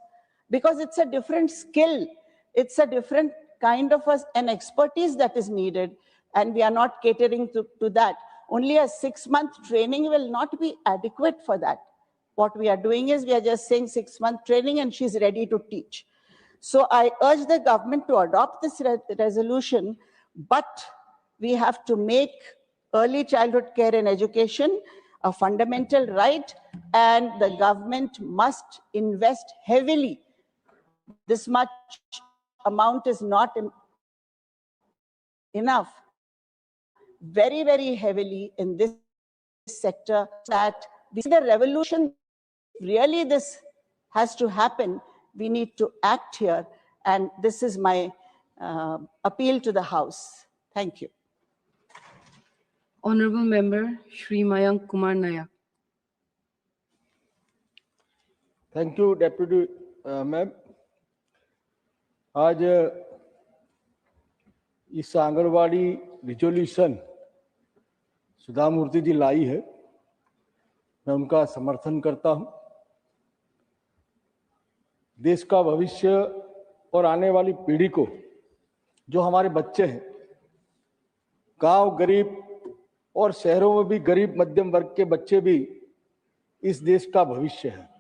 [SPEAKER 11] because it's a different skill. It's a different kind of an expertise that is needed, and we are not catering to that. Only a 6-month training will not be adequate for that. What we are doing is we are just saying 6-month training and she's ready to teach. So I urge the government to adopt this resolution, but we have to make early childhood care and education a fundamental right, and the government must invest heavily. This much amount is not enough. Very, very heavily in this sector, that we see the revolution. Really, this has to happen. We need to act here, and this is my appeal to the House. Thank you.
[SPEAKER 8] Honorable Member Shri Mayank Kumar Nayak.
[SPEAKER 12] Thank you deputy ma'am. आज इस anganwadi resolution सुधा मूर्ति जी लाई है, मैं उनका समर्थन करता हूं। देश का भविष्य और आने वाली पीढ़ी को, जो हमारे बच्चे हैं, गांव गरीब और शहरों में भी गरीब मध्यम वर्ग के बच्चे भी इस देश का भविष्य है।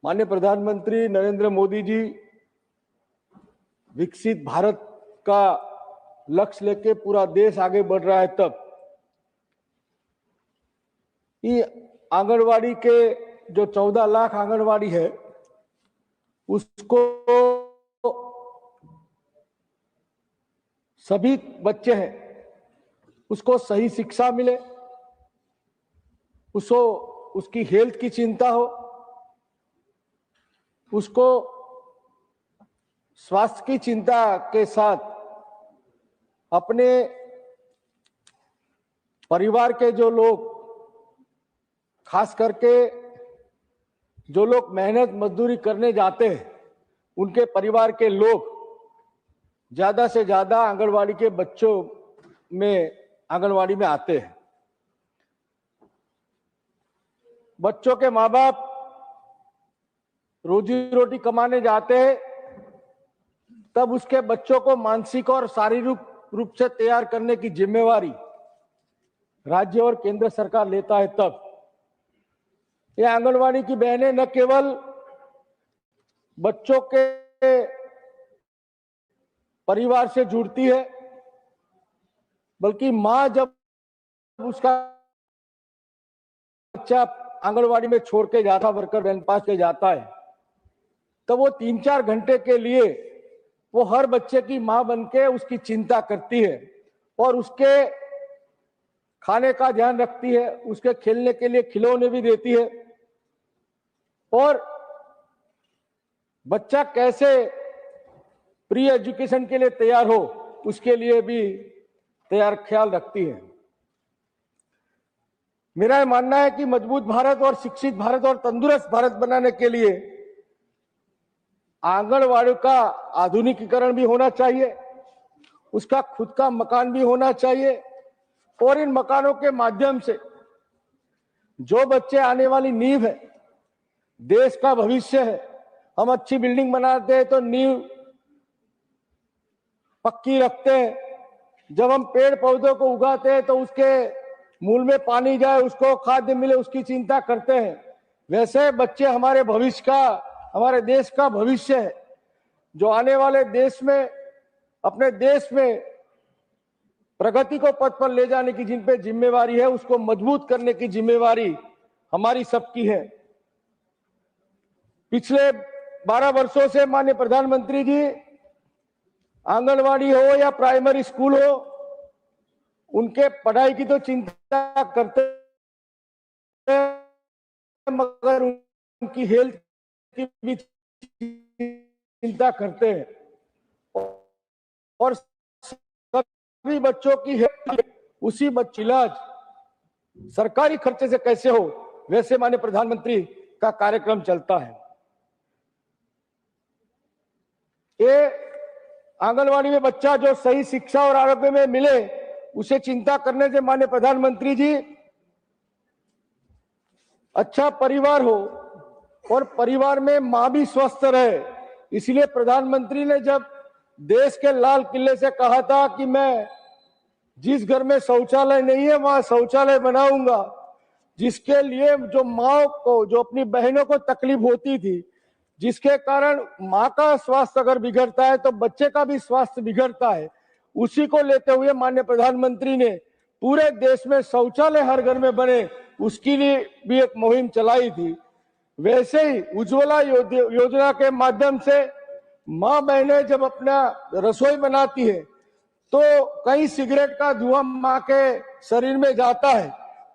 [SPEAKER 12] माननीय प्रधानमंत्री नरेंद्र मोदी जी विकसित भारत का लक्ष्य लेके पूरा देश आगे बढ़ रहा है, तब ये आंगनवाड़ी के जो 14 लाख आंगनवाड़ी है उसको सभी बच्चे हैं उसको सही शिक्षा मिले, उसको उसकी हेल्थ की चिंता हो, उसको स्वास्थ्य की चिंता के साथ अपने परिवार के जो लोग, खास करके जो लोग मेहनत मजदूरी करने जाते हैं, उनके परिवार के लोग ज्यादा से ज्यादा आंगनवाड़ी के बच्चों में आंगनवाड़ी में आते हैं। बच्चों के माँ बाप रोजी रोटी कमाने जाते हैं, तब उसके बच्चों को मानसिक और शारीरिक रूप से तैयार करने की जिम्मेवारी राज्य और केंद्र सरकार लेता है। तब ये आंगनवाड़ी की बहनें न केवल बच्चों के परिवार से जुड़ती है, बल्कि माँ जब उसका बच्चा आंगनवाड़ी में छोड़ के जाता, वर्कर वैन पास के जाता है, तो वो 3-4 घंटे के लिए वो हर बच्चे की माँ बनके उसकी चिंता करती है और उसके खाने का ध्यान रखती है, उसके खेलने के लिए खिलौने भी देती है और बच्चा कैसे प्री एजुकेशन के लिए तैयार हो उसके लिए भी तैयार ख्याल रखती है। मेरा ये मानना है कि मजबूत भारत और शिक्षित भारत और तंदुरुस्त भारत बनाने के लिए आंगनवाड़ी का आधुनिकीकरण भी होना चाहिए, उसका खुद का मकान भी होना चाहिए और इन मकानों के माध्यम से जो बच्चे आने वाली नींव है, देश का भविष्य है। हम अच्छी बिल्डिंग बनाते हैं तो नींव पक्की रखते हैं, जब हम पेड़ पौधों को उगाते हैं तो उसके मूल में पानी जाए, उसको खाद्य मिले, उसकी चिंता करते हैं। वैसे बच्चे हमारे भविष्य का, हमारे देश का भविष्य है, जो आने वाले देश में, अपने देश में प्रगति को पथ पर ले जाने की जिन पे जिम्मेवारी है, उसको मजबूत करने की जिम्मेवारी हमारी सबकी है। पिछले 12 वर्षों से माननीय प्रधानमंत्री जी आंगनवाड़ी हो या प्राइमरी स्कूल हो, उनके पढ़ाई की तो चिंता करते हैं, मगर उनकी हेल्थ की भी चिंता करते हैं और सभी बच्चों की हेल्थ, उसी बच्चे इलाज सरकारी खर्चे से कैसे हो, वैसे माननीय प्रधानमंत्री का कार्यक्रम चलता है। ये आंगनवाड़ी में बच्चा जो सही शिक्षा और आरोग्य में मिले, उसे चिंता करने से माननीय प्रधानमंत्री जी अच्छा परिवार हो और परिवार में मां भी स्वस्थ रहे। इसलिए प्रधानमंत्री ने जब देश के लाल किले से कहा था कि मैं जिस घर में शौचालय नहीं है वहां शौचालय बनाऊंगा, जिसके लिए जो माँ को, जो अपनी बहनों को तकलीफ होती थी, जिसके कारण माँ का स्वास्थ्य अगर बिगड़ता है तो बच्चे का भी स्वास्थ्य बिगड़ता है, उसी को लेते हुए माननीय प्रधानमंत्री ने पूरे देश में शौचालय हर घर में बने, उसके लिए भी एक मुहिम चलाई थी। वैसे ही उज्ज्वला योजना के माध्यम से माँ बहनें जब अपना रसोई बनाती है तो कहीं सिगरेट का धुआं माँ के शरीर में जाता है,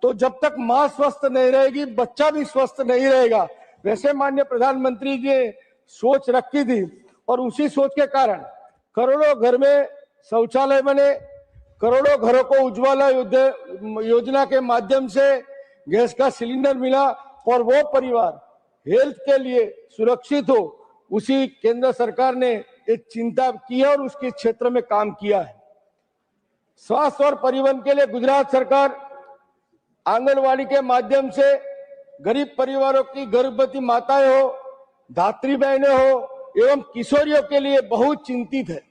[SPEAKER 12] तो जब तक माँ स्वस्थ नहीं रहेगी बच्चा भी स्वस्थ नहीं रहेगा। वैसे माननीय प्रधानमंत्री जी ने सोच रखी थी और उसी सोच के कारण करोड़ों घर में शौचालय बने, करोड़ों घरों को उज्ज्वला योजना के माध्यम से गैस का सिलेंडर मिला और वो परिवार हेल्थ के लिए सुरक्षित हो, उसी केंद्र सरकार ने एक चिंता की है और उसके क्षेत्र में काम किया है। स्वास्थ्य और परिवहन के लिए गुजरात सरकार आंगनवाड़ी के माध्यम से गरीब परिवारों की गर्भवती माताएं हो, धात्री बहनें हो एवं किशोरियों के लिए बहुत चिंतित है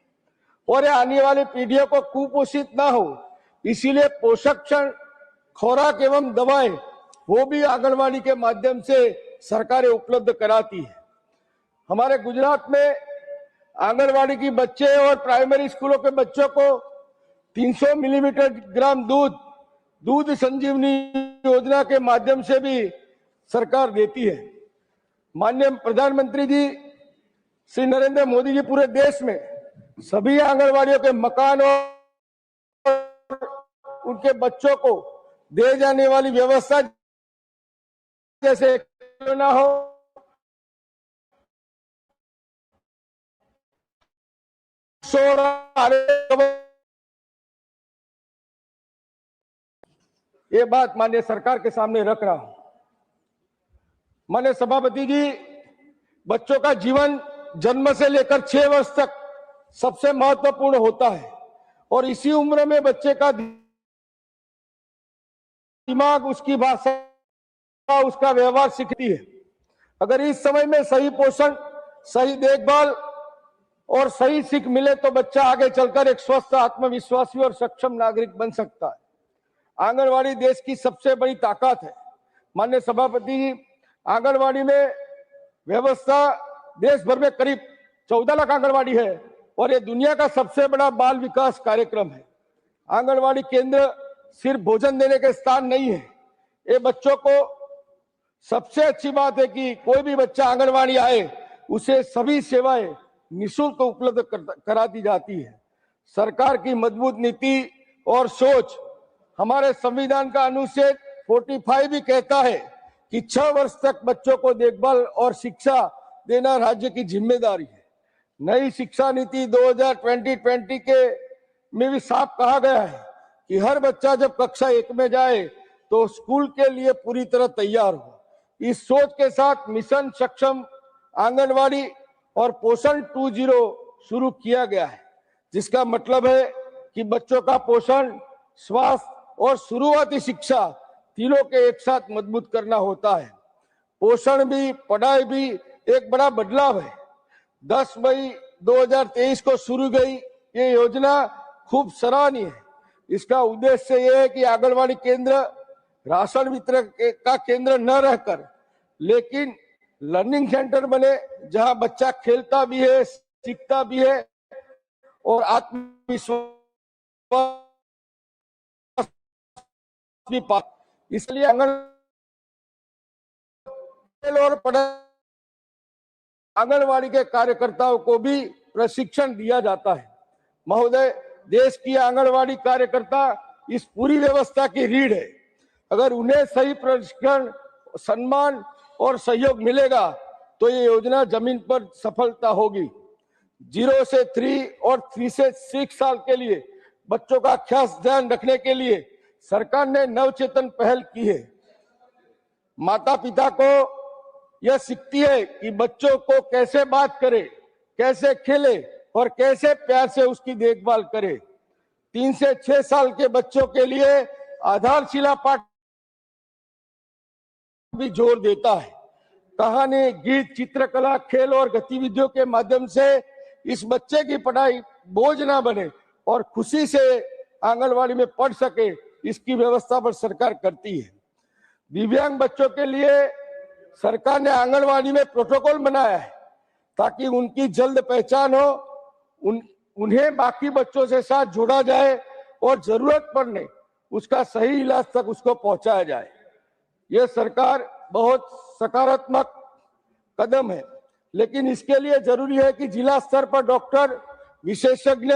[SPEAKER 12] और ये आने वाली पीढ़ियों को कुपोषित ना हो, इसीलिए पोषण खुराक एवं दवाएं वो भी आंगनवाड़ी के माध्यम से सरकारें उपलब्ध कराती है। हमारे गुजरात में आंगनवाड़ी की बच्चे और प्राइमरी स्कूलों के बच्चों को 300 मिलीमीटर ग्राम दूध संजीवनी योजना के माध्यम से भी सरकार देती है। माननीय प्रधानमंत्री जी श्री नरेंद्र मोदी जी पूरे देश में सभी आंगनवाड़ियों के मकान और उनके बच्चों को दे जाने वाली व्यवस्था जैसे ना हो, ये बात माननीय सरकार के सामने रख रहा हूं। माननीय सभापति जी, बच्चों का जीवन जन्म से लेकर 6 वर्ष तक सबसे महत्वपूर्ण होता है और इसी उम्र में बच्चे का दिमाग, उसकी भाषा, उसका व्यवहार सीखती है। अगर इस समय में सही पोषण, सही देखभाल और सही सीख मिले तो बच्चा आगे चलकर एक स्वस्थ, आत्मविश्वासी और सक्षम नागरिक बन सकता है। आंगनवाड़ी देश की सबसे बड़ी ताकत है। माननीय सभापति जी, आंगनवाड़ी में व्यवस्था देश भर में करीब 14 लाख आंगनवाड़ी है और ये दुनिया का सबसे बड़ा बाल विकास कार्यक्रम है। आंगनवाड़ी केंद्र सिर्फ भोजन देने के स्थान नहीं है, ये बच्चों को, सबसे अच्छी बात है कि कोई भी बच्चा आंगनवाड़ी आए उसे सभी सेवाएं निःशुल्क उपलब्ध करा दी जाती है। सरकार की मजबूत नीति और सोच, हमारे संविधान का अनुच्छेद 45 भी कहता है कि 6 वर्ष तक बच्चों को देखभाल और शिक्षा देना राज्य की जिम्मेदारी है। नई शिक्षा नीति 2020 के में भी साफ कहा गया है कि हर बच्चा जब कक्षा 1 में जाए तो स्कूल के लिए पूरी तरह तैयार हो। इस सोच के साथ मिशन सक्षम आंगनवाड़ी और पोषण 2.0 शुरू किया गया है, जिसका मतलब है कि बच्चों का पोषण, स्वास्थ्य और शुरुआती शिक्षा तीनों के एक साथ मजबूत करना होता है। पोषण भी, पढ़ाई भी एक बड़ा बदलाव है। 10 मई 2023 को शुरू गई ये योजना खूब सराहनीय है। इसका उद्देश्य यह है कि आंगनवाड़ी केंद्र राशन वितरण का केंद्र न रहकर लेकिन लर्निंग सेंटर बने, जहां बच्चा खेलता भी है, सीखता भी है और आत्मविश्वास भी पाता। इसलिए आंगनवाड़ी के कार्यकर्ताओं को भी प्रशिक्षण दिया जाता है। महोदय, देश की आंगनवाड़ी कार्यकर्ता इस पूरी व्यवस्था की रीढ़ है। अगर उन्हें सही प्रशिक्षण, सम्मान और सहयोग मिलेगा तो ये योजना जमीन पर सफलता होगी। 0 से 3 और 3 से 6 साल के लिए बच्चों का खास ध्यान रखने के लिए सरकार ने नवचेतन पहल की है। माता पिता को यह सीखती है कि बच्चों को कैसे बात करे, कैसे खेले और कैसे प्यार से उसकी देखभाल करे। 3 से 6 साल के बच्चों के लिए आधारशिला पाठ भी जोर देता है। कहानी, गीत, चित्रकला, खेल और गतिविधियों के माध्यम से इस बच्चे की पढ़ाई बोझ ना बने और खुशी से आंगनवाड़ी में पढ़ सके, इसकी व्यवस्था पर सरकार करती है। दिव्यांग बच्चों के लिए सरकार ने आंगनवाड़ी में प्रोटोकॉल बनाया है ताकि उनकी जल्द पहचान हो, उन्हें बाकी बच्चों से साथ जोड़ा जाए और जरूरत पड़ने उसका सही इलाज तक उसको पहुंचाया जाए। यह सरकार बहुत सकारात्मक कदम है, लेकिन इसके लिए जरूरी है कि जिला स्तर पर डॉक्टर, विशेषज्ञ,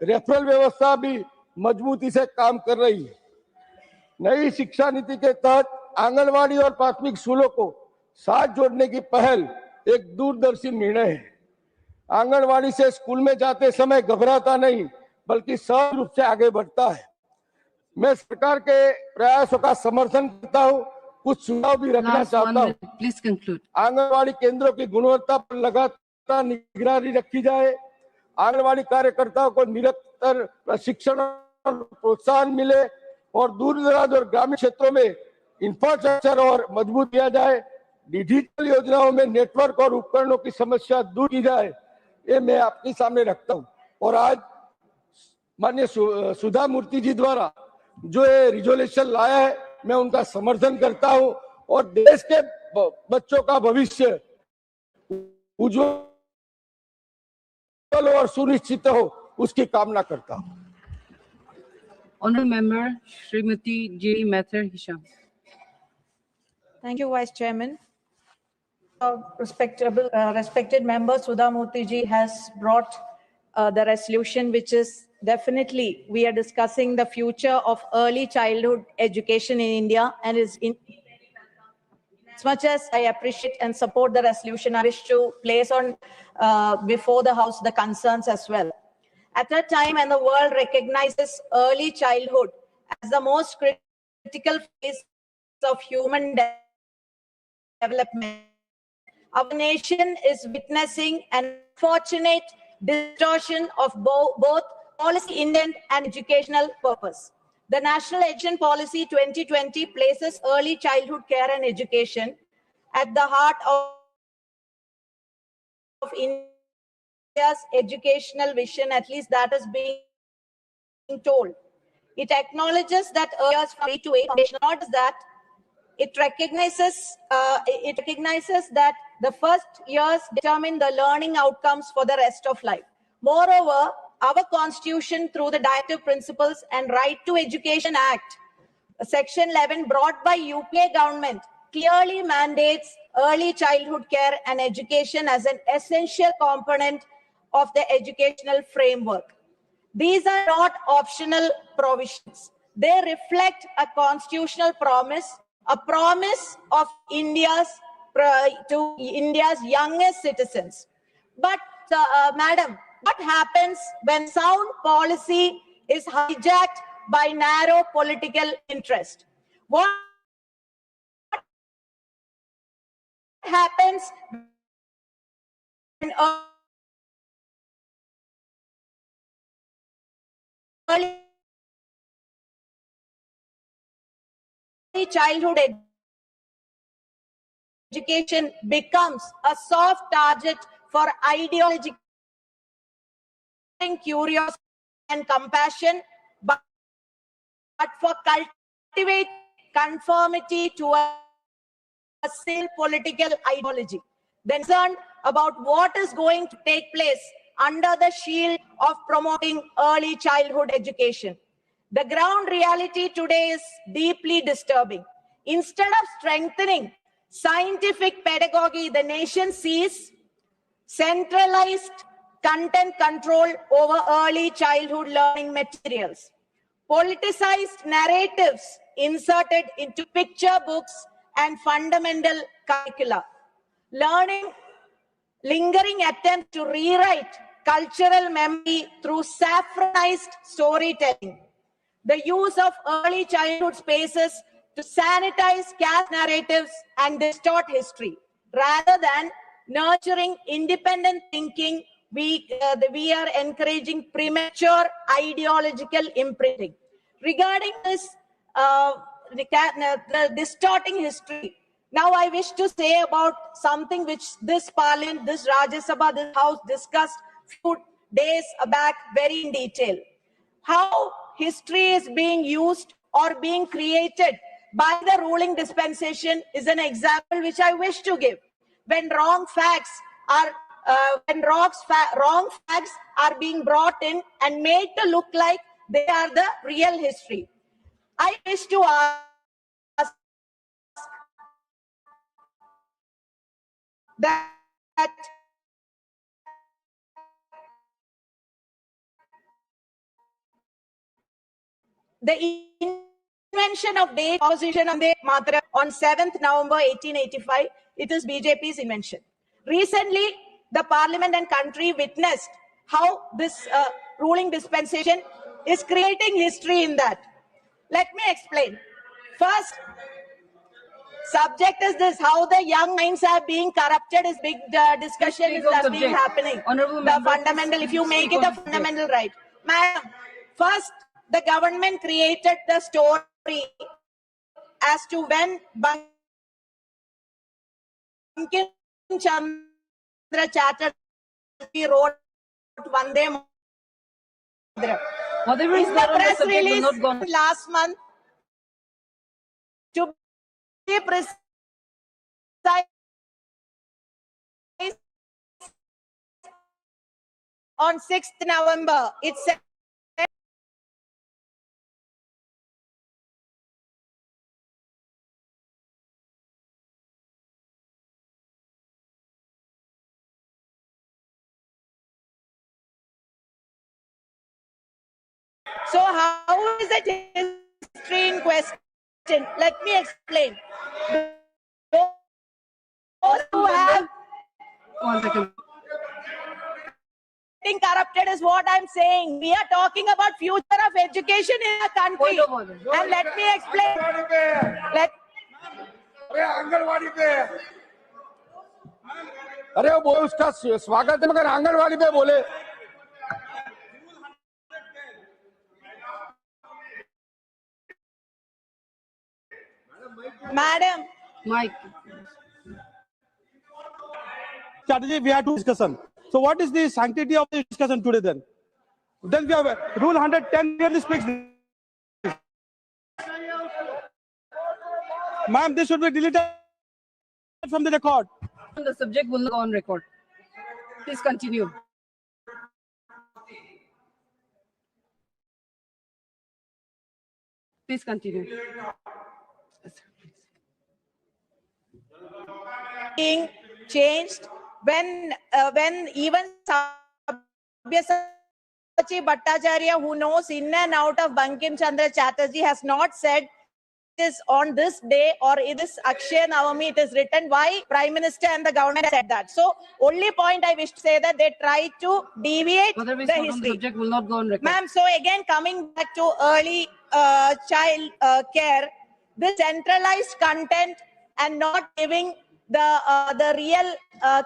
[SPEAKER 12] रेफरल व्यवस्था भी मजबूती से काम कर रही है। नई शिक्षा नीति के तहत आंगनवाड़ी और प्राथमिक स्कूलों को साथ जोड़ने की पहल एक दूरदर्शी निर्णय है। आंगनवाड़ी से स्कूल में जाते समय घबराता नहीं बल्कि सहज रूप से आगे बढ़ता है। मैं सरकार के प्रयासों का समर्थन करता हूं कुछ सुझाव भी रखना
[SPEAKER 8] Last 1
[SPEAKER 12] चाहता हूँ।
[SPEAKER 8] minute. Please conclude.
[SPEAKER 12] आंगनवाड़ी केंद्रों की गुणवत्ता पर लगातार निगरानी रखी जाए। आंगनवाड़ी कार्यकर्ताओं को निरंतर प्रशिक्षण और प्रोत्साहन मिले और दूर दराज और ग्रामीण क्षेत्रों में इंफ्रास्ट्रक्चर और मजबूत किया जाए। डिजिटल योजनाओं में नेटवर्क और उपकरणों की समस्या दूर की जाए। ये मैं आपके सामने रखता हूँ। और आज माननीय सुधा मूर्ति जी द्वारा जो ये रिजोल्यूशन लाया है, मैं उनका समर्थन करता हूँ और देश के बच्चों का भविष्य उज्जवल और सुनिश्चित हो, उसकी कामना करता हूँ।
[SPEAKER 8] Honourable Member Srimati J. Mathur Hisham.
[SPEAKER 13] Thank you, Vice Chairman. Respected member Sudha Murty ji has brought the resolution, which is definitely, we are discussing the future of early childhood education in India, and is in as much as I appreciate and support the resolution, I wish to place on before the House the concerns as well. At a time when the world recognizes early childhood as the most critical phase of human development, our nation is witnessing an unfortunate distortion of both policy intent and educational purpose. The National Education Policy 2020 places early childhood care and education at the heart of India's educational vision, at least that is being told. It acknowledges that early years from 3 to 8 foundational, not that it recognizes that the first years determine the learning outcomes for the rest of life. Moreover, our Constitution, through the Directive Principles and Right to Education Act, Section 11, brought by UPA government, clearly mandates early childhood care and education as an essential component of the educational framework. These are not optional provisions. They reflect a constitutional promise, a promise of India's youngest citizens. But, Madam, what happens when sound policy is hijacked by narrow political interest? What happens when early childhood education becomes a soft target for ideological curiosity and compassion, but for cultivating conformity to a single political ideology? Then concerned about what is going to take place under the shield of promoting early childhood education. The ground reality today is deeply disturbing. Instead of strengthening scientific pedagogy, the nation sees centralized content control over early childhood learning materials, politicized narratives inserted into picture books and fundamental curricula, lingering attempts to rewrite cultural memory through saffronized storytelling, the use of early childhood spaces to sanitize caste narratives and distort history. Rather than nurturing independent thinking, we are encouraging premature ideological imprinting. Regarding this, the distorting history, now I wish to say about something which this Parliament, this Rajya Sabha, this House discussed few days back very in detail. How history is being used or being created by the ruling dispensation is an example which I wish to give. When wrong facts are being brought in and made to look like they are the real history. I wish to ask that the invention of date opposition on on 7th November 1885, it is BJP's invention. Recently, the Parliament and country witnessed how this ruling dispensation is creating history in that. Let me explain. First, Subject is this: how the young minds are being corrupted is big discussion is that's been happening. The fundamental, if you make it a fundamental right. Madam, first, the government created the story as to when Bankim Chandra Chatterjee wrote Vande Mataram.
[SPEAKER 8] Whatever
[SPEAKER 13] In
[SPEAKER 8] is
[SPEAKER 13] the
[SPEAKER 8] there on the
[SPEAKER 13] press
[SPEAKER 8] subject will
[SPEAKER 13] release
[SPEAKER 8] not go on.
[SPEAKER 13] last month, to be precise, on 6th November, it said so. How is it history in question? Let me explain. Those who have
[SPEAKER 8] 1 second.
[SPEAKER 13] getting corrupted is what I'm saying. We are talking about future of education in our country. And let me explain.
[SPEAKER 12] अरे वो उसका स्वागत है मगर आंगनवाड़ी पे बोले
[SPEAKER 13] Madam,
[SPEAKER 8] Mike.
[SPEAKER 14] Strategy, we have to discussion. So what is the sanctity of the discussion today then? Then we have rule 110 clearly speaks. Ma'am, this should be deleted from the record.
[SPEAKER 8] The subject will not go on record. Please continue. Please continue.
[SPEAKER 13] being changed when even Sabyasachi Bhattacharya, who knows in and out of Bankim Chandra Chatterjee, has not said this on this day or in this Akshaya Navami. It is written why Prime Minister and the government said that. So only point I wish to say that they try to deviate the history.
[SPEAKER 8] Subject will not go on record.
[SPEAKER 13] Ma'am, so again coming back to early child care, the centralized content and not giving the real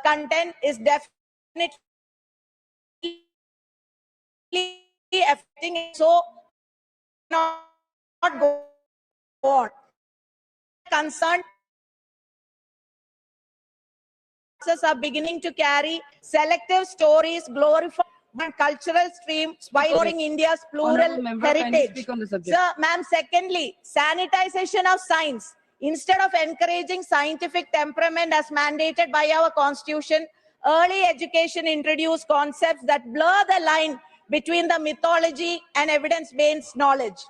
[SPEAKER 13] content is definitely affecting it. So not go on. Concerned are beginning to carry selective stories, glorify one cultural streams by ignoring India's plural heritage. Sir, ma'am, secondly, sanitization of science. Instead of encouraging scientific temperament as mandated by our constitution, early education introduced concepts that blur the line between the mythology and evidence-based knowledge.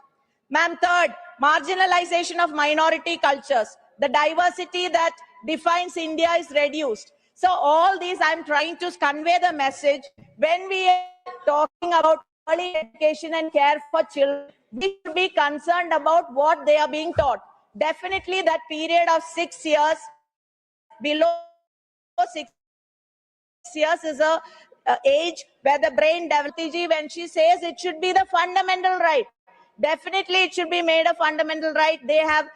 [SPEAKER 13] Ma'am, third, marginalization of minority cultures. The diversity that defines India is reduced. So all these, I'm trying to convey the message. When we are talking about early education and care for children, we should be concerned about what they are being taught. Definitely that period of 6 years, below 6 years is a age where the brain develops. When she says it should be the fundamental right, definitely it should be made a fundamental right. They are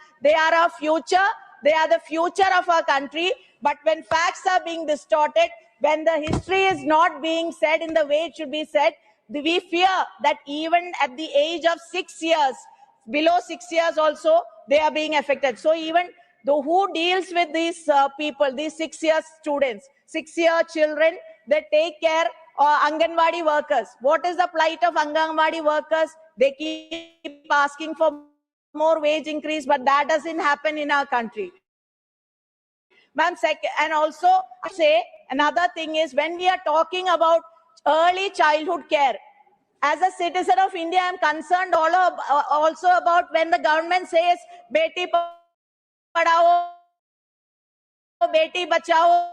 [SPEAKER 13] our future. They are the future of our country. But when facts are being distorted, when the history is not being said in the way it should be said, we fear that even at the age of 6 years, below 6 years also, they are being affected. So even who deals with these people, these 6 year students, 6 year children, they take care of Anganwadi workers. What is the plight of Anganwadi workers? They keep asking for more wage increase, but that doesn't happen in our country. Ma'am, and also I say another thing is when we are talking about early childhood care, as a citizen of India, I am concerned also about when the government says Beti Padhao, Beti Bachao.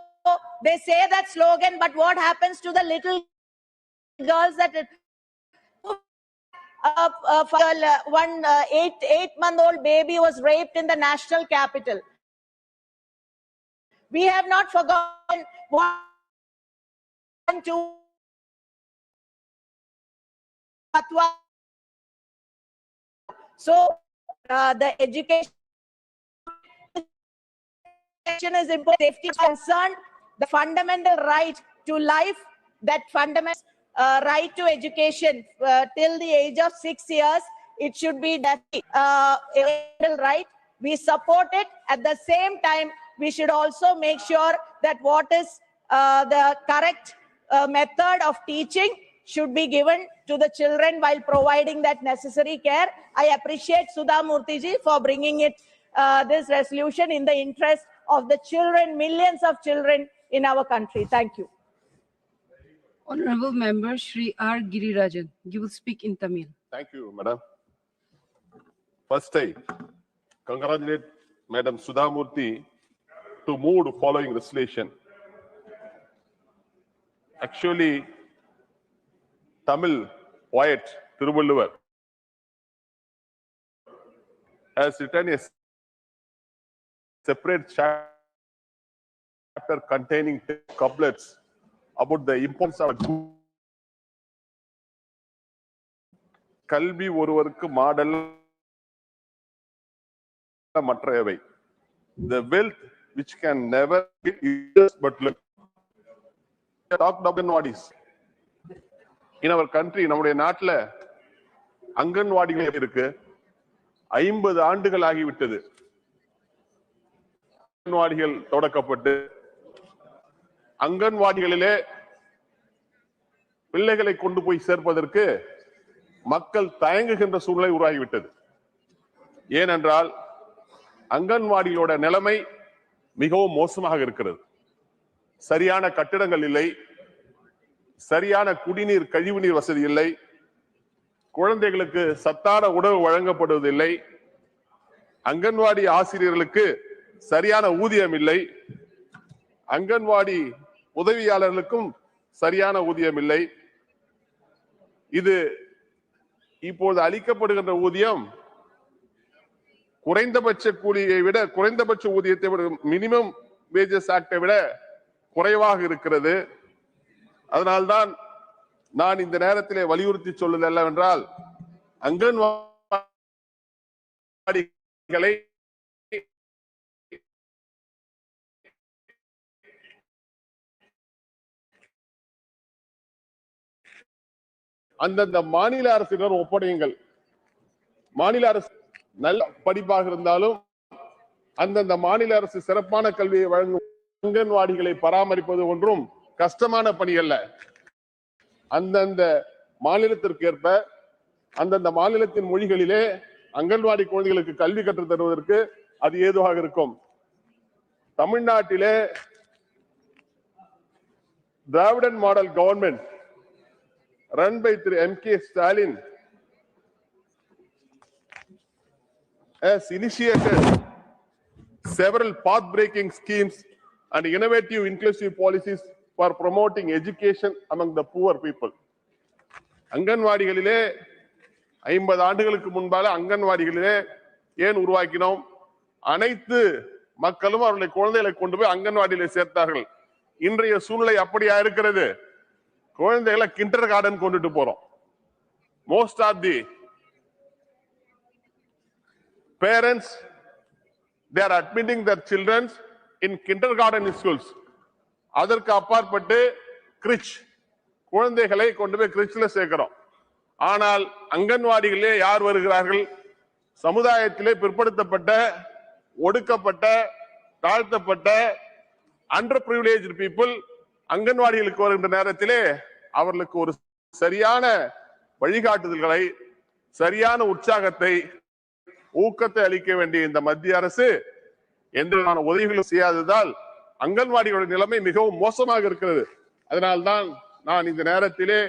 [SPEAKER 13] They say that slogan, but what happens to the little girls that one 8-month-old baby was raped in the national capital? We have not forgotten one, two, so the education education is important, safety is concerned, the fundamental right to life, that fundamental right to education till the age of 6 years, it should be definitely a right. We support it. At the same time, we should also make sure that what is the correct method of teaching should be given to the children while providing that necessary care. I appreciate Sudha Murty ji for bringing it this resolution in the interest of the children, millions of children in our country. Thank you.
[SPEAKER 8] Honorable Member Shri R. Girirajan, you will speak in Tamil.
[SPEAKER 10] Thank you, Madam. First, I congratulate Madam Sudha Murty to move the following resolution. Actually, Tamil poet Tiruvulluvar has written a separate chapter containing 10 couplets about the importance of Kalvi oruvarukku maadal matravai. The wealth which can never be used but look. Talked about Anganwadis. In our country, நம்முடைய நாட்டில் அங்கன்வாடிகள் இருக்கு. 50 ஆண்டுகள் ஆகிவிட்டது. அங்கன்வாடிகள் தொடக்கப்பட்டு அங்கன்வாடிகளிலே பிள்ளைகளை கொண்டு போய் சேர்ப்பதற்கு மக்கள் தயங்குகின்ற சூழ்நிலை உருவாகிவிட்டது. ஏனென்றால் அங்கன்வாடிகளோட நிலைமை மிகவும் மோசமாக இருக்கிறது. சரியான கட்டிடங்கள் இல்லை, சரியான குடிநீர் கழிவுநீர் வசதி இல்லை, குழந்தைகளுக்கு சத்தான உணவு வழங்கப்படுவதில்லை, அங்கன்வாடி ஆசிரியர்களுக்கு சரியான ஊதியம் இல்லை, அங்கன்வாடி உதவியாளர்களுக்கும் சரியான ஊதியம் இல்லை. இது இப்போது அளிக்கப்படுகின்ற ஊதியம் குறைந்தபட்ச கூலியை விட, குறைந்தபட்ச ஊதியத்தை விட, மினிமம் வேஜஸ் ஆக்டை விட குறைவாக இருக்கிறது. அதனால்தான் நான் இந்த நேரத்திலே வலியுறுத்தி சொல்வது என்னவென்றால், அங்கன்வாடிகளை அந்தந்த மாநில அரசினர் ஒப்படையுங்கள். மாநில அரசு நல்ல படிப்பாக இருந்தாலும் அந்தந்த மாநில அரசு சிறப்பான கல்வியை வழங்கும் அங்கன்வாடிகளை பராமரிப்பது ஒன்றும் கஷ்டமான பணி அல்ல. அந்தந்த மாநிலத்திற்கு ஏற்ப அந்தந்த மாநிலத்தின் மொழிகளிலே அங்கன்வாடி குழந்தைகளுக்கு கல்வி கற்றுத் தருவதற்கு அது ஏதுவாக இருக்கும். தமிழ்நாட்டிலே Dravidian model government run by M.K. Stalin has initiated several path-breaking schemes and innovative inclusive policies for promoting education among the poor people. அங்கன்வாடிகளிலே 50 ஆண்டுகளுக்கு முன்பாக அங்கன்வாடிகளிலே ஏன் உருவாக்கினோம்? அனைத்து மக்களும் அவர்களுடைய குழந்தைகளை கொண்டு போய் அங்கன்வாடியிலே சேர்த்தார்கள். இன்றைய சூழ்நிலை அப்படியா இருக்கிறது? குழந்தைகளை கிண்டர் கார்டன் கொண்டுட்டு போறோம். Most of the parents, they are admitting their children in kindergarten schools. அதற்கு அப்பாற்பட்டு கிரிச் குழந்தைகளை கொண்டு போய் கிரிச்ல சேர்க்கிறோம். ஆனால் அங்கன்வாடிகளே யார் வருகிறார்கள்? சமுதாயத்திலே பிற்படுத்தப்பட்ட, ஒடுக்கப்பட்ட, தாழ்த்தப்பட்ட, அண்டர் பிரிவிலேஜ்டு பீப்புள் அங்கன்வாடிகளுக்கு வருகின்ற நேரத்திலே அவர்களுக்கு ஒரு சரியான வழிகாட்டுதல்களை, சரியான உற்சாகத்தை, ஊக்கத்தை அளிக்க வேண்டிய இந்த மத்திய அரசு எந்த உதவிகளும் செய்யாததால் அங்கன்வாடிகளுடைய நிலைமை மிகவும் மோசமாக இருக்கிறது. அதனால்தான் நான் இந்த நேரத்திலே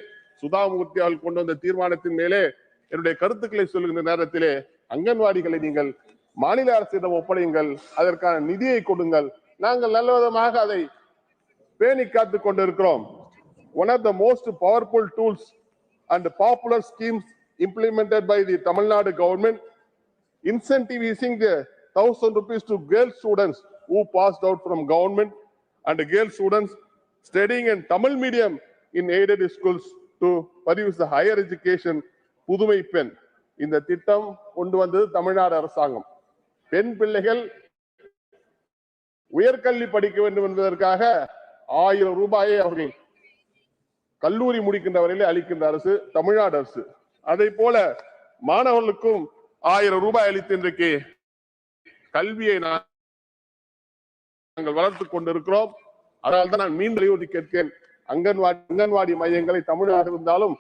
[SPEAKER 10] சுதா மூர்த்தி அவர்கள் கொண்டு வந்த தீர்மானத்தின் மேலே என்னுடைய கருத்துக்களை சொல்லுகின்ற நேரத்திலே அங்கன்வாடிகளை நீங்கள் மாநில அரசிடம் ஒப்படையுங்கள், அதற்கான நிதியை கொடுங்கள், நாங்கள் நல்ல விதமாக அதை பேணி காத்துக் கொண்டிருக்கிறோம். One of the most powerful tools and popular schemes implemented by the Tamil Nadu government, incentivizing the 1,000 rupees to girl students who passed out from government and girl students studying in Tamil medium in aided schools to pursue the higher education. புதுமை பெண் இந்த திட்டம் கொண்டு வந்தது தமிழ்நாடு அரசாங்கம். பெண் பிள்ளைகள்
[SPEAKER 15] உயர்கல்வி படிக்க வேண்டும் என்பதற்காக 1000 ரூபாயை அவர்கள் கல்லூரி முடிக்கின்ற வரையிலே அளிக்கின்ற அரசு தமிழ்நாடு அரசு. அதை போல மாணவர்களுக்கும் 1000 ரூபாய் அளித்து இன்றைக்கு கல்வியை நாங்கள் வளர்த்துக் கொண்டிருக்கிறோம். அதனால்தான் நான் மீண்டும் வலியுறுத்தி கேட்கிறேன், அங்கன்வாடி மையங்களை தமிழ்நாடு இருந்தாலும்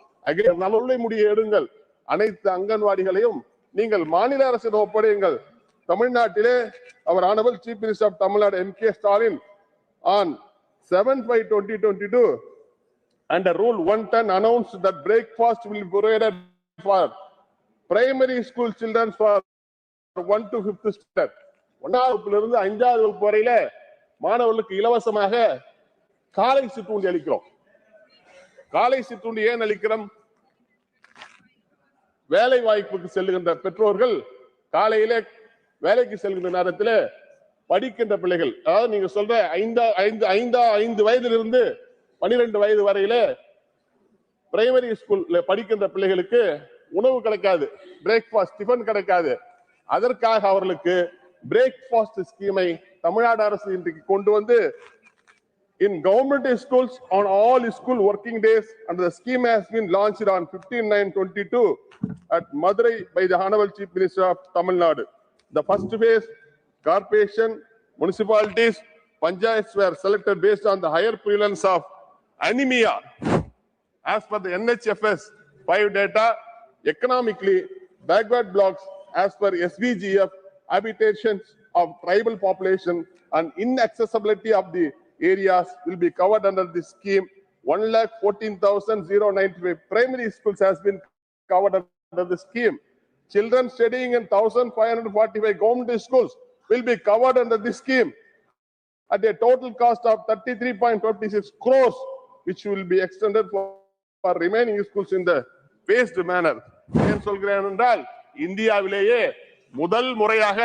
[SPEAKER 15] நல்ல முடிய எடுங்கள். அனைத்து அங்கன்வாடிகளையும் நீங்கள் மாநில அரசிடம் ஒப்படையுங்கள். தமிழ்நாட்டிலே அவர் Honorable Chief Minister of Tamil Nadu M.K. Stalin on 7/5/2022 under Rule 110 announced that breakfast will be provided for primary school children for 1 to 5th standard. 1வது வகுப்பிலிருந்து 5வது வகுப்பு வரையில மாணவர்களுக்கு இலவசமாக காலை சிற்றுண்டி அளிக்கிறோம். காலை சிற்றுண்டி ஏன் அளிக்கிறோம்? வேலை வாய்ப்புக்கு செல்லுகின்ற பெற்றோர்கள் காலையிலே வேலைக்கு செல்கின்ற நேரத்தில் படிக்கின்ற பிள்ளைகள், அதாவது நீங்க சொல்ற 5 வயதிலிருந்து 12 வயது வரையில பிரைமரி ஸ்கூல்ல படிக்கின்ற பிள்ளைகளுக்கு உணவு கிடைக்காது, பிரேக்ஃபாஸ்ட் டிஃபன் கிடைக்காது. அதற்காக அவர்களுக்கு பிரேக்ஃபாஸ்ட் ஸ்கீமை தமிழ்நாடு அரசு இன்றைக்கு கொண்டு வந்து in government schools on all school working days, and the scheme has been launched on 15/9/22 at Madurai by the Honorable Chief Minister of Tamil Nadu. The first phase, corporation, municipalities, panchayats were selected based on the higher prevalence of anemia. As per the NHFS 5 data, economically backward blocks as per SVGF, habitations of tribal population and inaccessibility of the areas will be covered under this scheme. 1,14,095 primary schools has been covered under the scheme. Children studying in 1,545 government schools will be covered under this scheme at a total cost of 33.56 crores, which will be extended for remaining schools in the phased manner. ஏன் சொல்கிறேன் என்றால், இந்தியாவிலேயே முதல் முறையாக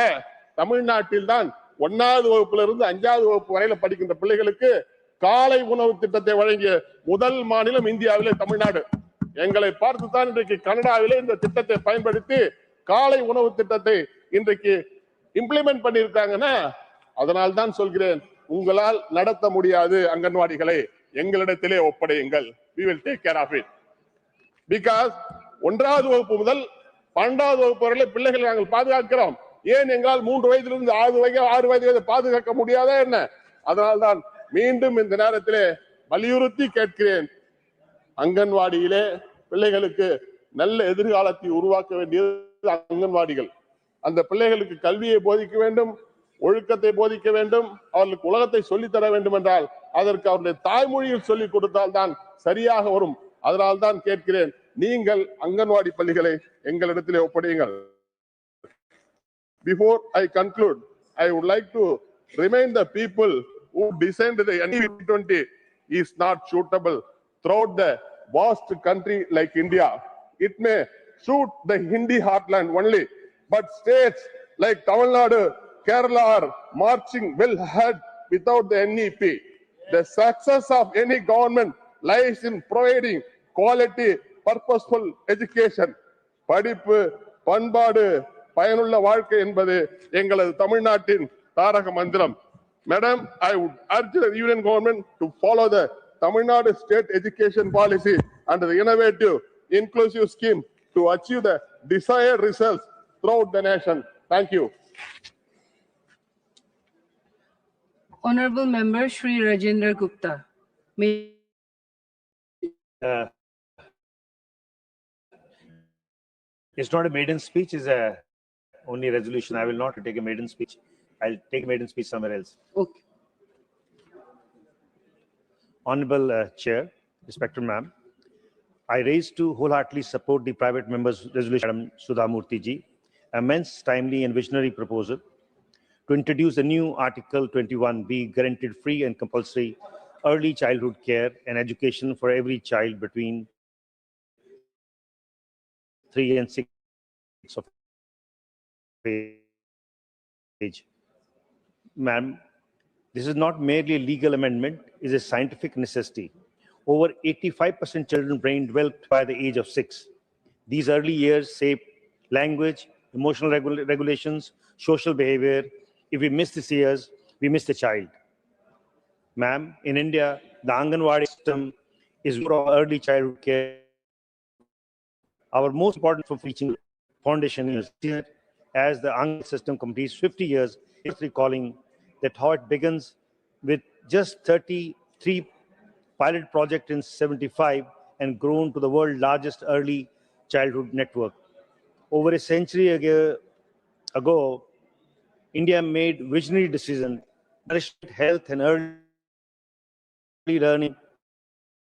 [SPEAKER 15] தமிழ்நாட்டில் தான் 1வது வகுப்பிலிருந்து 5வது வகுப்பு வரையில படிக்கின்ற பிள்ளைகளுக்கு காலை உணவு திட்டத்தை வழங்கிய முதல் மாநிலம் இந்தியாவிலே தமிழ்நாடு. எங்களை பார்த்துதான் இன்றைக்கு கனடாவிலே இந்த திட்டத்தை பயன்படுத்தி காலை உணவு திட்டத்தை இன்றைக்கு இம்ப்ளிமெண்ட் பண்ணியிருக்காங்கன்னா, அதனால் தான் சொல்கிறேன், உங்களால் நடத்த முடியாது அங்கன்வாடிகளை எங்களிடத்திலே ஒப்படையுங்கள். We will take care of it. Because 1வது வகுப்பு முதல் 12வது வகுப்பு வரையில பிள்ளைகளை நாங்கள் பாதுகாக்கிறோம். ஏன் எங்களால் 3 வயதிலிருந்து 6 வயது பாதுகாக்க முடியாதா என்ன? அதனால்தான் மீண்டும் இந்த நேரத்திலே வலியுறுத்தி கேட்கிறேன், அங்கன்வாடியிலே பிள்ளைகளுக்கு நல்ல எதிர்காலத்தை உருவாக்க வேண்டியது அங்கன்வாடிகள். அந்த பிள்ளைகளுக்கு கல்வியை போதிக்க வேண்டும், ஒழுக்கத்தை போதிக்க வேண்டும், அவர்களுக்கு உலகத்தை சொல்லித்தர வேண்டும் என்றால் அதற்கு அவருடைய தாய்மொழியில் சொல்லிக் கொடுத்தால் தான் சரியாக வரும். அதனால்தான் கேட்கிறேன், நீங்கள் அங்கன்வாடி பள்ளிகளை எங்களிடத்திலே ஒப்படையுங்கள். Before I conclude, I would like to remind the people who designed the NE20 is not suitable throughout the vast country like India. It may suit the Hindi heartland only, but states like Tamil Nadu, Kerala are marching well ahead without the NEP. The success of any government lies in providing quality, purposeful education. படிப்பு, பண்பாடு, பயனுள்ள வாழ்க்கை என்பது எங்களது தமிழ்நாட்டின் தாரக மந்திரம். Madam, I would urge the Union government to follow the Tamil Nadu state education policy and the innovative, inclusive scheme to achieve the desired results throughout the nation. Thank you.
[SPEAKER 8] Honorable Member Shri Rajendra Gupta.
[SPEAKER 16] It's not a maiden speech, it's a only resolution. I will not take a maiden speech. I'll take a maiden speech somewhere else.
[SPEAKER 8] Okay.
[SPEAKER 16] Honorable Chair, respected ma'am, I raise to wholeheartedly support the private member's resolution, Madam Sudha Murty ji, immense, timely and visionary proposal to introduce a new Article 21B, guaranteed free and compulsory early childhood care and education for every child between 3 and 6 of age. Ma'am, this is not merely a legal amendment, it is a scientific necessity. Over 85% children brain developed by the age of 6. These early years shape language, emotional regulations, social behavior. If we miss these years, we miss the child. Ma'am, in India, the Anganwadi system is for early childhood care. Our most important for reaching foundation is as the Angan system completes 50 years, it's recalling that how it begins with just 33 pilot project in 75 and grown to the world's largest early childhood network. Over a century ago, India made visionary decision, nourishment, health, and early learning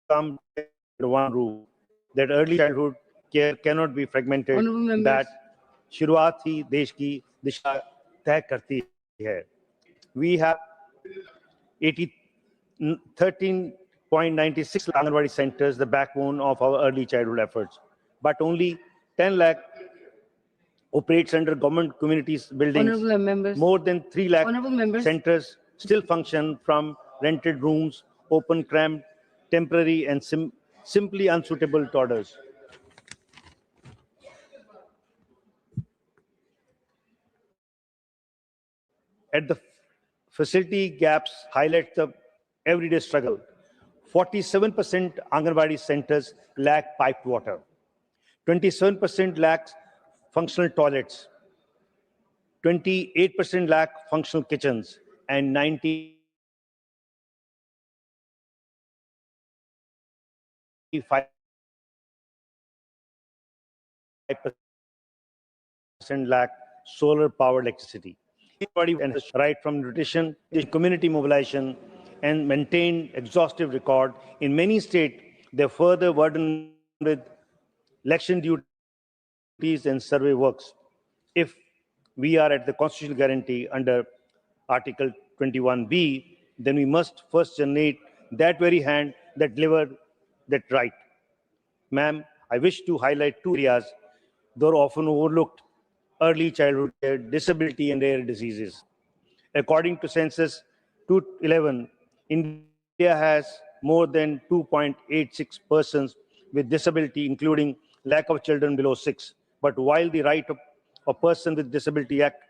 [SPEAKER 16] come under one roof. That early childhood care cannot be fragmented.
[SPEAKER 8] Honorable members.
[SPEAKER 16] That शुरुआत ही देश की दिशा तय करती है. We have 13.96 Anganwadi centers, the backbone of our early childhood efforts. But only 10 lakh operates under government communities buildings.
[SPEAKER 8] Honorable members.
[SPEAKER 16] More than 3 lakh
[SPEAKER 8] Honorable members.
[SPEAKER 16] centers still function from rented rooms, open, cramped, temporary, and simply unsuitable toddlers. At the facility gaps highlight the everyday struggle. 47% Anganwadi centers lack piped water. 27% lack functional toilets. 28% lack functional kitchens. And 95% lack solar-powered electricity. And right from nutrition, community mobilization, and maintain exhaustive record. In many states, they're further burdened with election duties and survey works. If we are at the constitutional guarantee under Article 21B, then we must first generate that very hand that delivered that right. Ma'am, I wish to highlight two areas that are often overlooked: early childhood care, disability, and rare diseases. According to Census 2011, India has more than 2.86 persons with disability, including lack of children below 6. But while the Right of a Person with Disability Act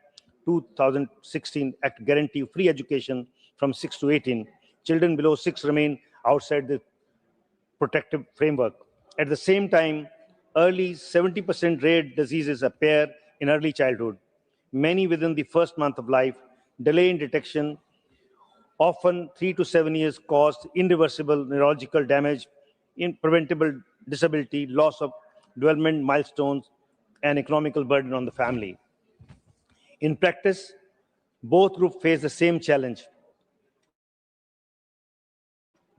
[SPEAKER 16] 2016 Act guarantee free education from 6 to 18, children below 6 remain outside the protective framework. At the same time, early 70% rare diseases appear in early childhood, many within the first month of life. Delay in detection, often 3 to 7 years, caused irreversible neurological damage, preventable disability, loss of development milestones, and economical burden on the family. In practice, both groups face the same challenge.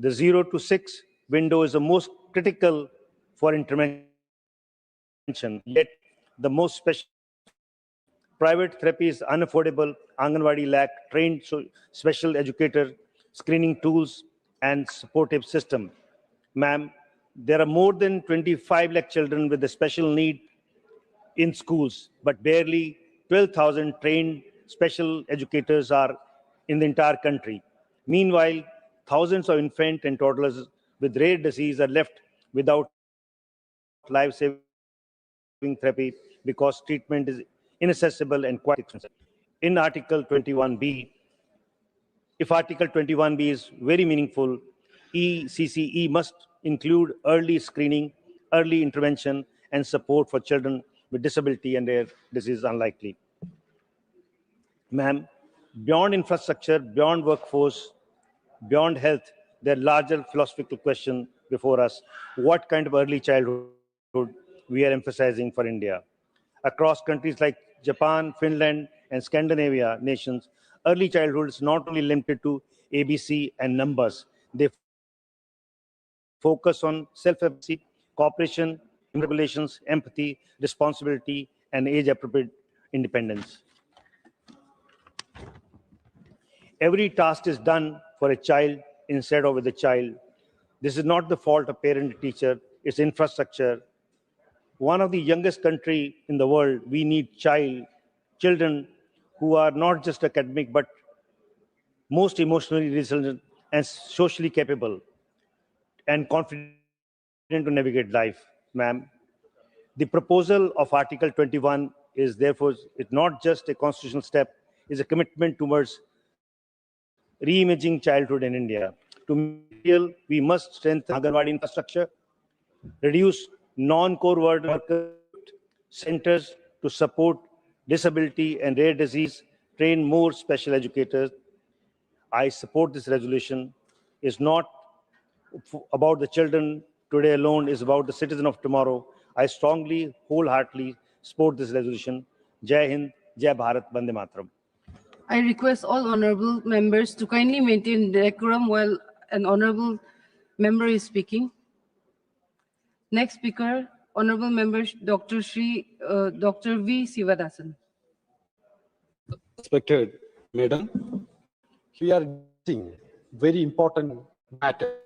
[SPEAKER 16] The 0 to 6 window is the most critical for intervention, yet the most special. Private therapy is unaffordable. Anganwadi lack trained special educator, screening tools, and supportive system. Ma'am, there are more than 25 lakh children with a special need in schools, but barely 12,000 trained special educators are in the entire country. Meanwhile, thousands of infant and toddlers with rare disease are left without life-saving therapy because treatment is inaccessible and quite expensive. In Article 21B, if Article 21B is very meaningful, ECCE must include early screening, early intervention, and support for children with disability and rare disease unlikely. Ma'am, beyond infrastructure, beyond workforce, beyond health, there are larger philosophical questions before us. What kind of early childhood we are emphasizing for India? Across countries like Japan, Finland, and Scandinavia nations, early childhood is not only limited to ABC and numbers. They focus on self-efficacy, cooperation, relations, empathy, responsibility, and age-appropriate independence. Every task is done for a child instead of with a child. This is not the fault of parent and teacher, it's infrastructure. One of the youngest country in the world, we need children who are not just academic, but most emotionally resilient and socially capable and confident to navigate life, ma'am. The proposal of Article 21 is therefore it's not just a constitutional step, it's a commitment towards Reimaging childhood in India. To make it real, we must strengthen Anganwadi infrastructure, reduce non-core worker centers to support disability and rare disease, train more special educators. I support this resolution. It's not about the children today alone, it's about the citizen of tomorrow. I strongly, wholeheartedly support this resolution. Jai Hind, Jai Bharat, Vande Mataram.
[SPEAKER 8] I request all honorable members to kindly maintain decorum while an honorable member is speaking. Next speaker, honorable member Dr. V. Sivadasan.
[SPEAKER 17] Respected Madam, we are discussing very important matter.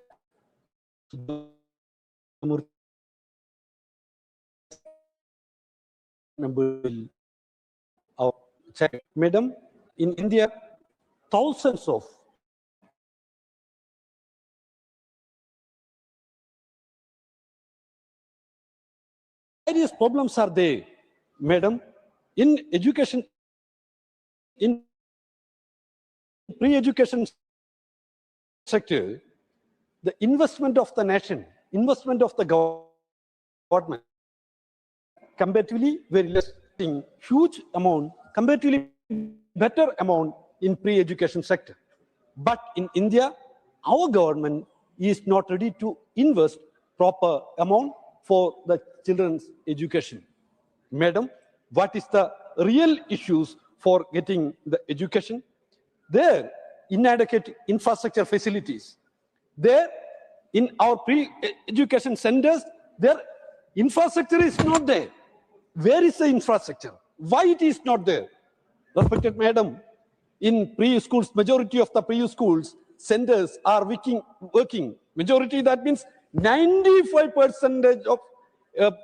[SPEAKER 17] Member will check. Madam, in India, thousands of various problems are there, Madam. In education, in pre-education sector, the investment of the nation, investment of the government, comparatively very less, huge amount, comparatively better amount in pre-education sector. But in India, our government is not ready to invest proper amount for the children's education. Madam, what is the real issues for getting the education? There, inadequate infrastructure facilities. There, in our pre-education centers, their infrastructure is not there. Where is the infrastructure? Why it is not there? Respected Madam, in pre-schools, majority of the pre-schools centers are working. Majority, that means 95% of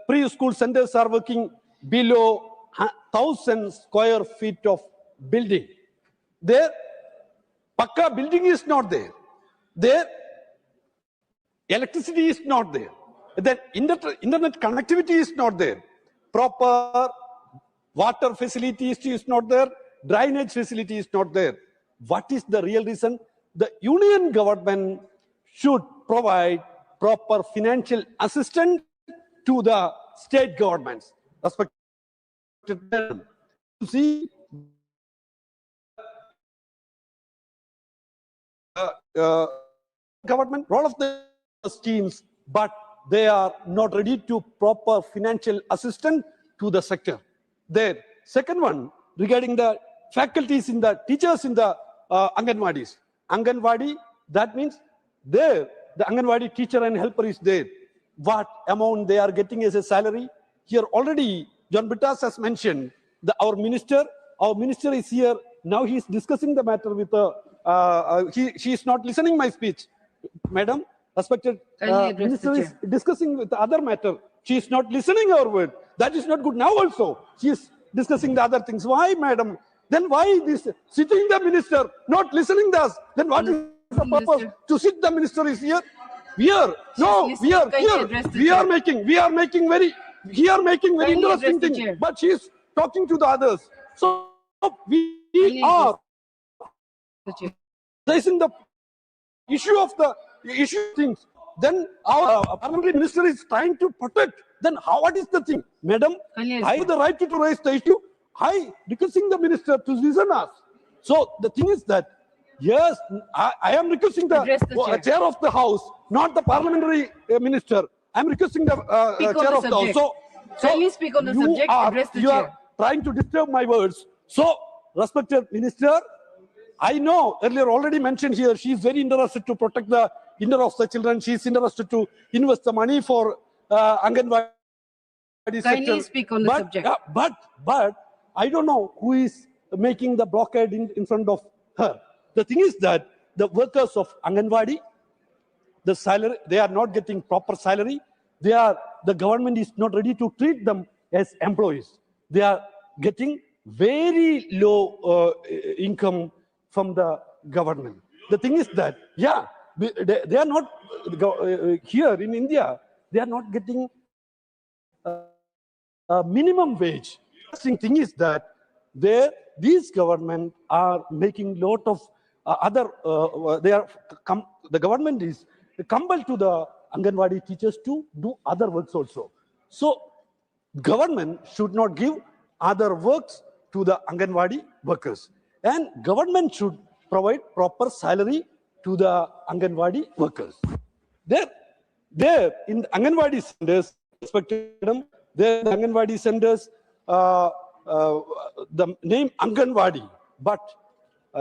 [SPEAKER 17] preschool centers are working below 1,000 square feet of building. There, Pakka building is not there. There, electricity is not there. Then internet connectivity is not there. Proper water facilities is not there. Drainage facility is not there. What is the real reason? The union government should provide proper financial assistance to the state governments. Respected to see government role of the schemes, but they are not ready to proper financial assistance to the sector. There, second one, regarding the faculties in the teachers in the Anganwadis. Anganwadi, that means there, the Anganwadi teacher and helper is there. What amount they are getting as a salary? Here already, John Bittas has mentioned, our minister is here. Now he is discussing the matter with she is not listening my speech. Madam, respected minister is discussing with the other matter. She is not listening our word. That is not good. Now also, she is discussing the other things. Why, madam? Then why this sitting the minister, not listening to us? Then what is the purpose to sit the minister is here? We are here. We are making very interesting thing. But she is talking to the others. So we are raising the issue of the things. Then our parliamentary minister is trying to protect. Then what is the thing? Madam, I have the right to raise the issue. I requesting the minister to listen us. So the thing is that, yes, I am requesting the chair of the house, not the parliamentary minister. I am requesting the chair of the house. So
[SPEAKER 8] kindly speak on the subject, address the chair.
[SPEAKER 17] You are trying to disturb my words. So, respected minister, I know earlier already mentioned here, she is very interested to protect the interest of the children. She is interested to invest the money for Anganwadi sector.
[SPEAKER 8] Kindly speak on the subject.
[SPEAKER 17] But I don't know who is making the blockade in front of her. The thing is that the workers of Anganwadi, the salary, they are not getting proper salary. The government is not ready to treat them as employees. They are getting very low income from the government. The thing is that, yeah, they are not here in India. They are not getting a minimum wage. The thing is that these government are making lot of the government is compelled to the Anganwadi teachers to do other works also. So government should not give other works to the Anganwadi workers, and government should provide proper salary to the Anganwadi workers. There in the Anganwadi centers, respected them, there in the Anganwadi centers, the name Anganwadi, but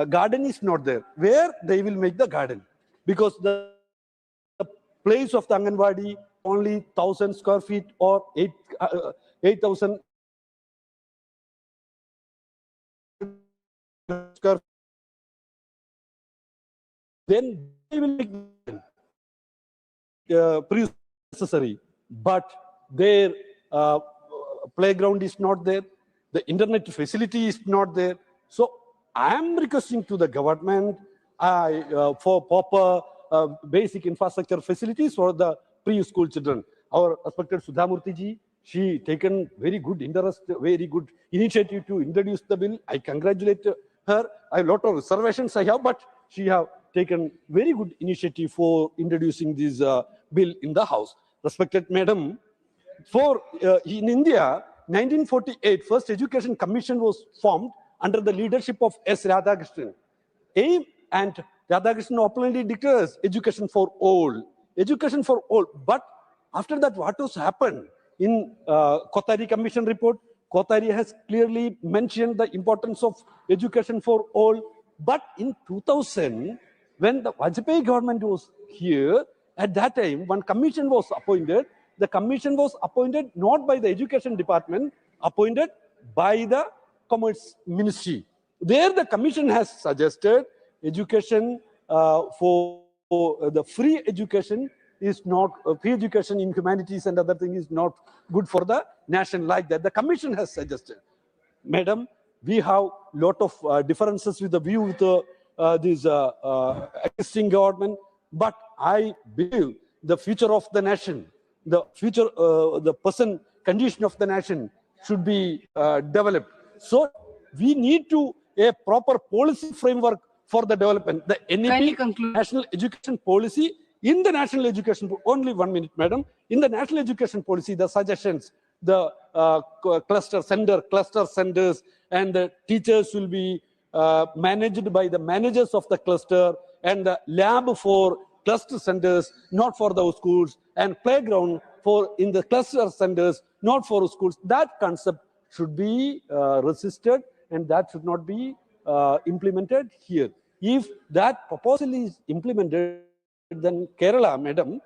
[SPEAKER 17] garden is not there. Where they will make the garden? Because the place of the Anganwadi only 1,000 square feet or 8,000 square feet. Then they will make necessary, but their playground is not there, the internet facility is not there. So I am requesting to the government for proper basic infrastructure facilities for the preschool children. Our respected Sudha Murty ji, she taken very good interest, very good initiative to introduce the bill. I congratulate her. I have a lot of reservations I have, but she have taken very good initiative for introducing this bill in the House. Respected Madam, in India, 1948, first Education Commission was formed under the leadership of S. Radhakrishnan. Aim and Radhakrishnan openly declares education for all. Education for all. But after that, what has happened? In Kothari Commission report, Kothari has clearly mentioned the importance of education for all. But in 2000, when the Vajpayee government was here, at that time, one commission was appointed. The commission was appointed not by the Education Department, appointed by the Commerce Ministry. There, the commission has suggested education for the free education is not, free education in humanities and other things is not good for the nation like that. The commission has suggested. Madam, we have lot of differences with the view with this existing government, but I believe the future of the nation, the future, the person condition of the nation should be developed. So we need to a proper policy framework for the development. The NEP, National Education Policy, in the National Education, only 1 minute, Madam, in the National Education Policy, the suggestions, the cluster centers, and the teachers will be managed by the managers of the cluster, and the lab for cluster centers, not for those schools, and playground for in the cluster centers, not for schools. That concept should be resisted, and that should not be implemented here. If that proposal is implemented, then Kerala, Madam,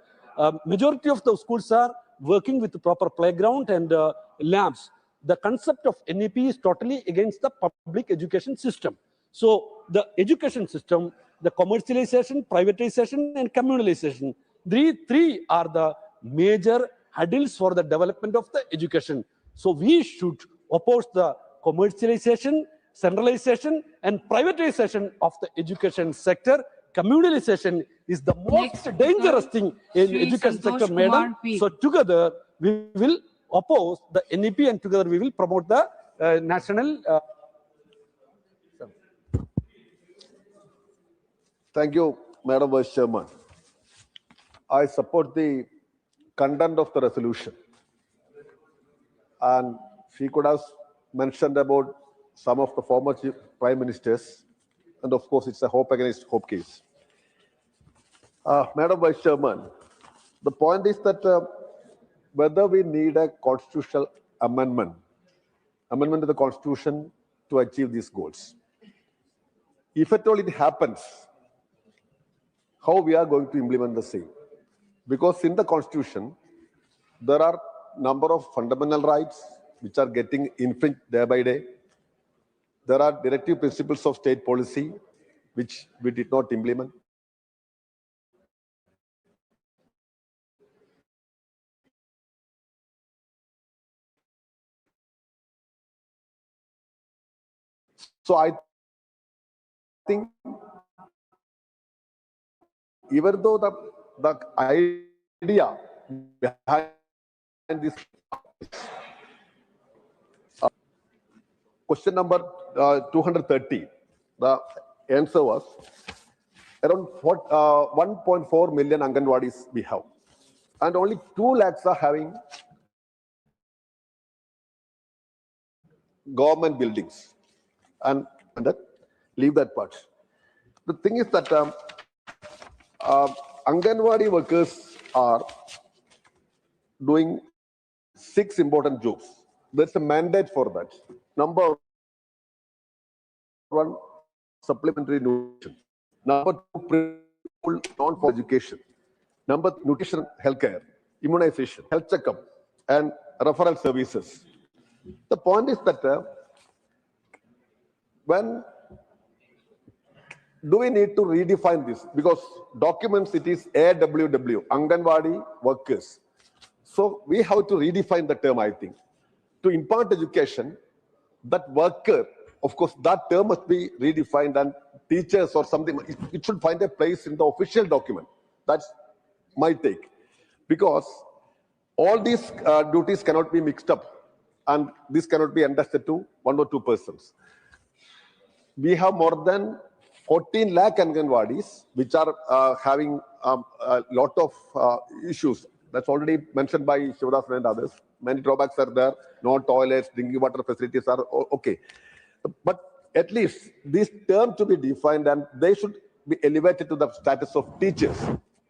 [SPEAKER 17] majority of the schools are working with the proper playground and labs. The concept of NEP is totally against the public education system. So the education system, the commercialization, privatization, and communalization, three are the major hurdles for the development of the education. So we should oppose the commercialization, centralization, and privatization of the education sector. Communalization is the most dangerous thing in the education sector, Madam. So together we will oppose the NEP, and together we will promote the national.
[SPEAKER 18] Thank you, Madam Vice Chairman. I support the content of the resolution. And she could have mentioned about some of the former prime ministers. And of course, it's a hope against hope case. Madam Vice Chairman, the point is that whether we need a constitutional amendment to the Constitution to achieve these goals. If at all it happens, how we are going to implement the same? Because in the Constitution, there are number of fundamental rights which are getting infringed day by day. There are directive principles of state policy which we did not implement. So I think even though the idea behind this question number 230, the answer was around 1.4 million Anganwadis we have. And only 2 lakhs are having government buildings. And that, leave that part. The thing is that Anganwadi workers are doing 6 important jobs. There's a mandate for that. Number 1, supplementary nutrition. Number 2, non-formal education. Number 3, nutrition, healthcare, immunization, health checkup, and referral services. The point is that when do we need to redefine this? Because documents, it is AWW, Anganwadi workers. So we have to redefine the term, I think. To impart education, that worker, of course, that term must be redefined, and teachers or something, it should find a place in the official document. That's my take. Because all these duties cannot be mixed up, and this cannot be entrusted to 1 or 2 persons. We have more than 14 lakh Anganwadis, which are having a lot of issues. That's already mentioned by Shivadas and others. Many drawbacks are there. No toilets, drinking water facilities are okay. But at least this term to be defined, and they should be elevated to the status of teachers.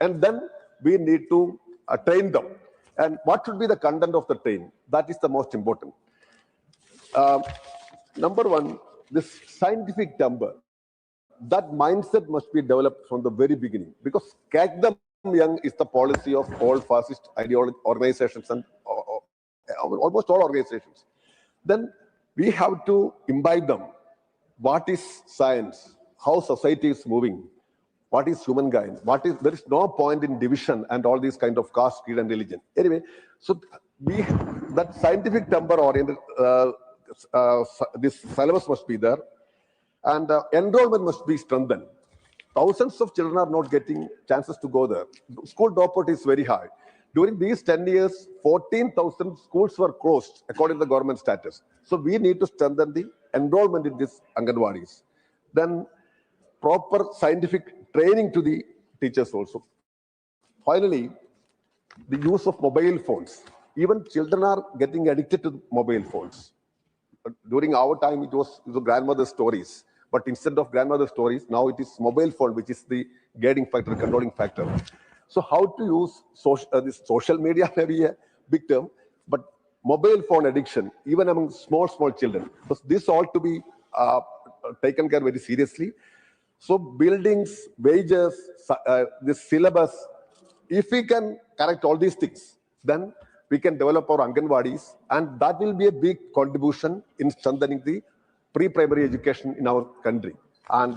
[SPEAKER 18] And then we need to train them. And what should be the content of the train? That is the most important. Number 1, this scientific temper. That mindset must be developed from the very beginning, because catch them young is the policy of all fascist ideology organizations and almost all organizations. Then we have to imbibe them. What is science? How society is moving? What is humankind? There is no point in division and all these kind of caste, creed, and religion. Anyway, so that scientific temper oriented this syllabus must be there, and enrollment must be strengthened. Thousands of children are not getting chances to go there. School dropout is very high. During these 10 years, 14,000 schools were closed according to the government status. So we need to strengthen the enrollment in these Anganwadis. Then proper scientific training to the teachers also. Finally, the use of mobile phones. Even children are getting addicted to mobile phones. During our time, it was grandmother's stories. But instead of grandmother's stories, now it is mobile phone, which is the guiding factor, controlling factor. So how to use this social media may be a big term, but mobile phone addiction, even among small children. So this ought to be taken care very seriously. So buildings, wages, this syllabus, if we can correct all these things, then we can develop our Anganwadis, and that will be a big contribution in strengthening the pre-primary education in our country. And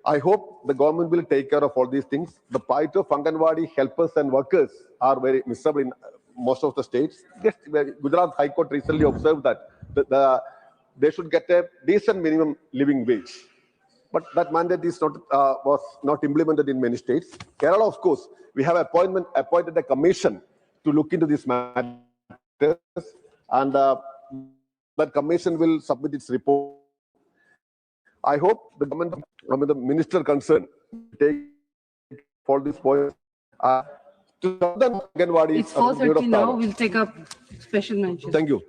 [SPEAKER 18] I hope the government will take care of all these things. The plight of Anganwadi helpers and workers are very miserable in most of the states. Yes, Gujarat High Court recently observed that they should get a decent minimum living wage. But that mandate is was not implemented in many states. Kerala, of course, we have appointed a commission to look into this matter, and that commission will submit its report. I hope the government, the minister concerned, take for this point. It's
[SPEAKER 8] 4:30 now. We'll take up special mention.
[SPEAKER 18] Thank you.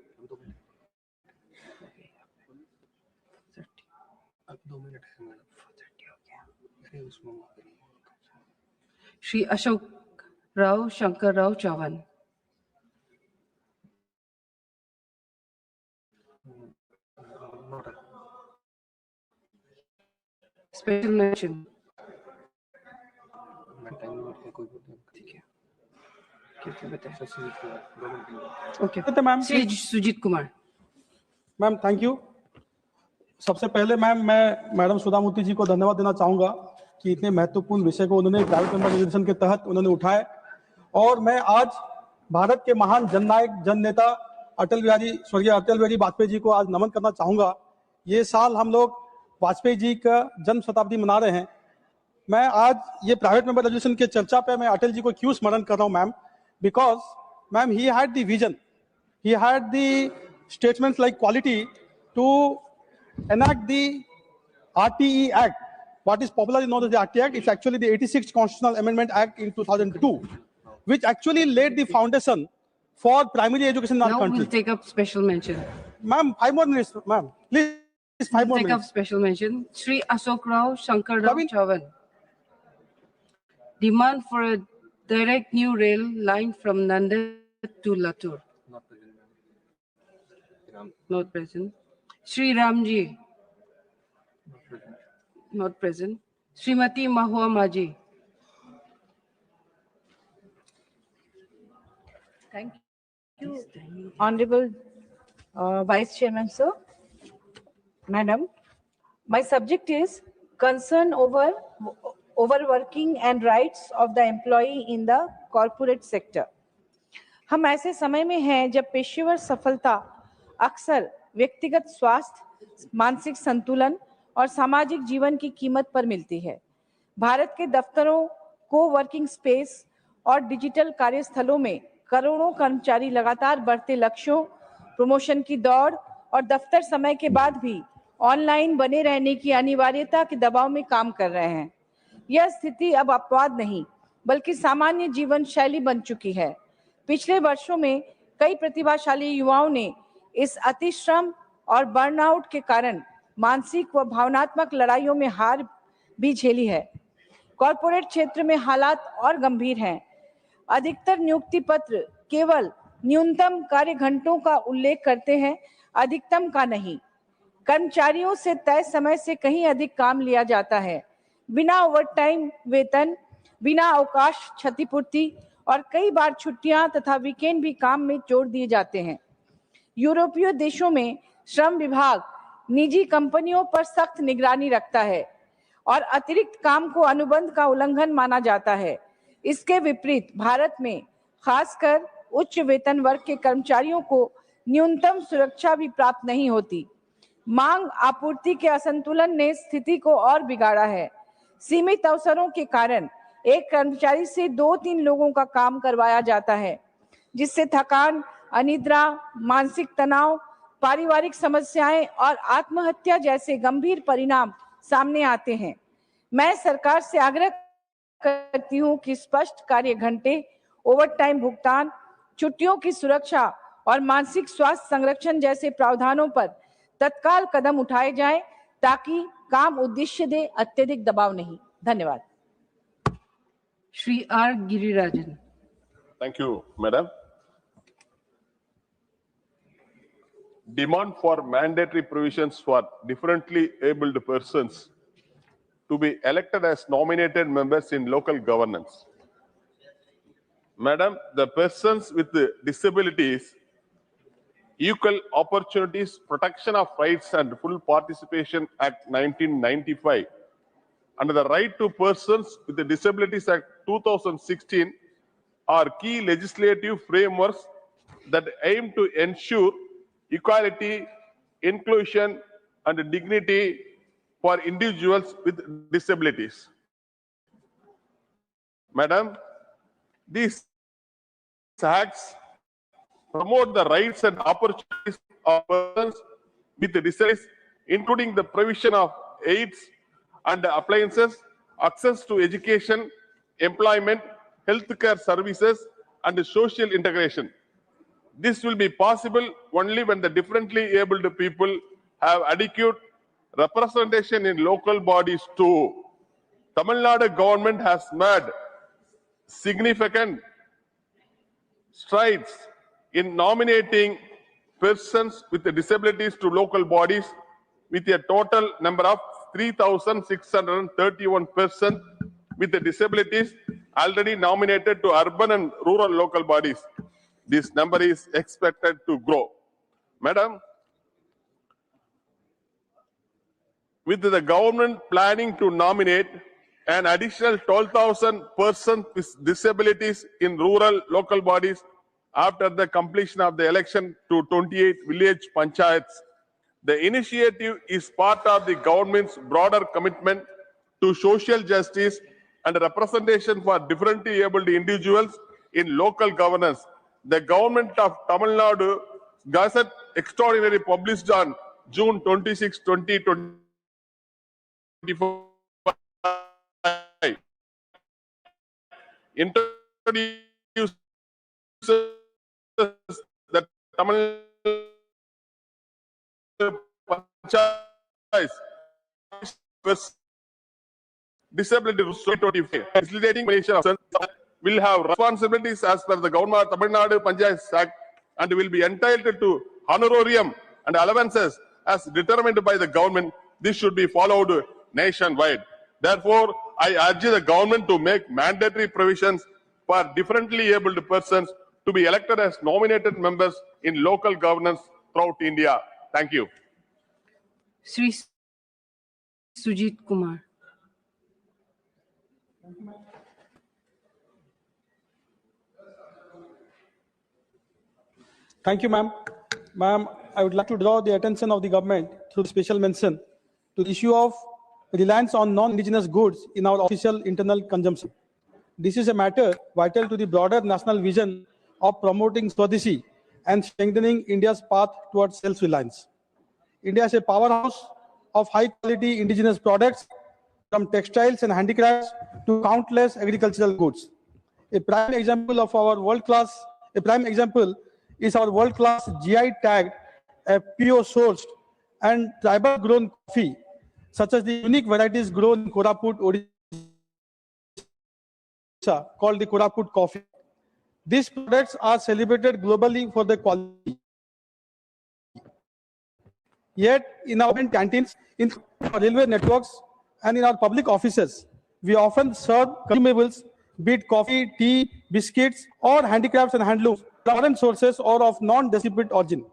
[SPEAKER 8] Shri Ashok Rao Shankar Rao Chavan. Special mention. Okay. Shri Sujit Kumar.
[SPEAKER 14] Ma'am thank you. सबसे पहले ma'am मैं madam Sudha Murthy जी को धन्यवाद देना चाहूंगा कि इतने महत्वपूर्ण विषय को उन्होंने प्राइवेट मेंबर रेजोल्यूशन के तहत उन्होंने उठाए। और मैं आज भारत के महान जननायक जननेता स्वर्गीय अटल बिहारी वाजपेयी जी को आज नमन करना चाहूंगा। ये साल हम लोग वाजपेयी जी का जन्म शताब्दी मना रहे हैं। मैं आज ये प्राइवेट मेंबर रेजोल्यूशन के चर्चा पे मैं अटल जी को क्यों स्मरण कर रहा हूं ma'am, because ma'am he had the vision, he had the statements like quality to enact the RTE Act, what is popularly known as the RT Act. It's actually the 86th Constitutional Amendment Act in 2002, which actually laid the foundation for primary education in our
[SPEAKER 8] Now
[SPEAKER 14] country.
[SPEAKER 8] we'll take up special mention.
[SPEAKER 14] Ma'am, 5 more minutes, ma'am. Please, 5 more
[SPEAKER 8] Take up
[SPEAKER 14] minutes.
[SPEAKER 8] special mention. Sri Ashok Rao Shankar Rao Chavan. Demand for a direct new rail line from Nanded to Latur. Not present. Sri Ramji. Not present. Srimati Mahua Maji.
[SPEAKER 13] Thank you, Honorable Vice Chairman, sir. Madam, my subject is concern over overworking and rights of the employee in the corporate sector. हम ऐसे समय में हैं जब पेशेवर सफलता अक्सर व्यक्तिगत स्वास्थ्य, मानसिक संतुलन और सामाजिक जीवन की कीमत पर मिलती है। भारत के दफ्तरों, को-वर्किंग स्पेस और डिजिटल कार्यस्थलों में करोड़ों कर्मचारी लगातार बढ़ते लक्ष्यों, प्रमोशन की दौड़ और दफ्तर समय के बाद भी ऑनलाइन बने रहने की अनिवार्यता के दबाव में काम कर रहे हैं। यह स्थिति अब अपवाद नहीं, बल्कि सामान्य जीवन शैली बन चुकी है। पिछले वर्षों में कई प्रतिभाशाली युवाओं ने इस अतिश्रम और बर्नआउट के कारण मानसिक व भावनात्मक लड़ाइयों में हार भी झेली है। कॉर्पोरेट क्षेत्र में हालात और गंभीर हैं। अधिकतर नियुक्ति पत्र केवल न्यूनतम कार्य घंटों का उल्लेख करते हैं, अधिकतम का नहीं। कर्मचारियों से तय समय से कहीं अधिक काम लिया जाता है, बिना ओवरटाइम वेतन, बिना अवकाश क्षतिपूर्ति और कई बार छुट्टियां तथा वीकेंड भी काम में जोड़ दिए जाते हैं। यूरोपीय देशों में श्रम विभाग निजी कंपनियों पर सख्त निगरानी रखता है और अतिरिक्त काम को अनुबंध का उल्लंघन माना जाता है। इसके विपरीत भारत में खासकर उच्च वेतन वर्ग के कर्मचारियों को न्यूनतम सुरक्षा भी प्राप्त नहीं होती। मांग आपूर्ति के असंतुलन ने स्थिति को और बिगाड़ा है। सीमित अवसरों के कारण एक कर्मचारी से 2-3 लोगों का काम करवाया जाता है, जिससे थकान, अनिद्रा, मानसिक तनाव, पारिवारिक समस्याएं और आत्महत्या जैसे गंभीर परिणाम सामने आते हैं। मैं सरकार से आग्रह करती हूं कि स्पष्ट कार्य घंटे, ओवरटाइम भुगतान, छुट्टियों की सुरक्षा और मानसिक स्वास्थ्य संरक्षण जैसे प्रावधानों पर तत्काल कदम उठाए जाएं, ताकि काम उद्देश्य दे, अत्यधिक दबाव नहीं। धन्यवाद।
[SPEAKER 8] Sri R. Girirajan.
[SPEAKER 15] Thank you, Madam. Demand for mandatory provisions for differently abled persons to be elected as nominated members in local governance. Madam, the Persons with Disabilities, Equal Opportunities, Protection of Rights and Full Participation Act 1995 and the Right to Persons with Disabilities Act 2016 are key legislative frameworks that aim to ensure equality, inclusion, and dignity for individuals with disabilities. Madam, these acts promote the rights and opportunities of persons with disabilities, including the provision of aids and appliances, access to education, employment, healthcare services, and social integration. This will be possible only when the differently abled people have adequate representation in local bodies too. Tamil Nadu government has made significant strides in nominating persons with disabilities to local bodies, with a total number of 3,631 persons with disabilities already nominated to urban and rural local bodies. This number is expected to grow. Madam, with the government planning to nominate an additional 12,000 persons with disabilities in rural local bodies after the completion of the election to 28 village panchayats, the initiative is part of the government's broader commitment to social justice and representation for differently abled individuals in local governance. The government of Tamil Nadu Gazette Extraordinary published on June 26, 2024 introduces the Tamil Panchayat disability 2025, facilitating Malaysia will have responsibilities as per the Government of Tamil Nadu Panchayat Act and will be entitled to honorarium and allowances as determined by the government. This should be followed nationwide. Therefore, I urge the government to make mandatory provisions for differently abled persons to be elected as nominated members in local governance throughout India. Thank you.
[SPEAKER 8] Sri Sujit Kumar.
[SPEAKER 14] Thank you, ma'am. Ma'am, I would like to draw the attention of the government through special mention to the issue of reliance on non-indigenous goods in our official internal consumption. This is a matter vital to the broader national vision of promoting Swadeshi and strengthening India's path towards self-reliance. India is a powerhouse of high-quality indigenous products, from textiles and handicrafts to countless agricultural goods. A prime example is our world-class GI tagged, PO sourced, and tribal grown coffee, such as the unique varieties grown in Koraput, Odisha, called the Koraput coffee. These products are celebrated globally for their quality. Yet, in our canteens, in our railway networks, and in our public offices, we often serve consumables, be it coffee, tea, biscuits, or handicrafts and handlooms, foreign sources or of non-distributed origin.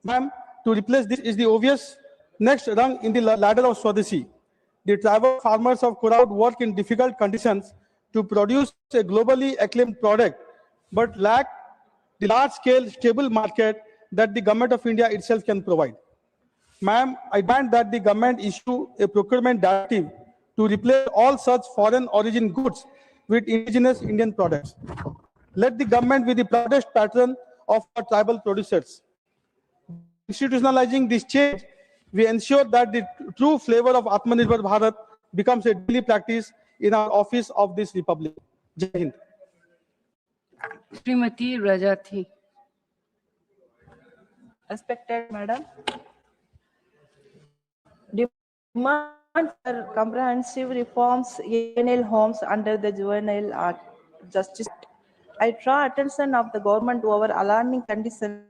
[SPEAKER 14] Ma'am, to replace this is the obvious next rung in the ladder of Swadeshi. The tribal farmers of Koraput work in difficult conditions to produce a globally acclaimed product, but lack the large-scale stable market that the Government of India itself can provide. Ma'am, I demand that the government issue a procurement directive to replace all such foreign origin goods with indigenous Indian products. Let the government be the proudest patron of our tribal producers. Institutionalizing this change, we ensure that the true flavor of Atmanirbhar Bharat becomes a daily practice in our office of this republic. Jai Hind.
[SPEAKER 8] Srimati Rajati.
[SPEAKER 13] Respected Madam, demand for comprehensive reforms in juvenile homes under the Juvenile Justice Act. I draw attention of the government over alarming conditions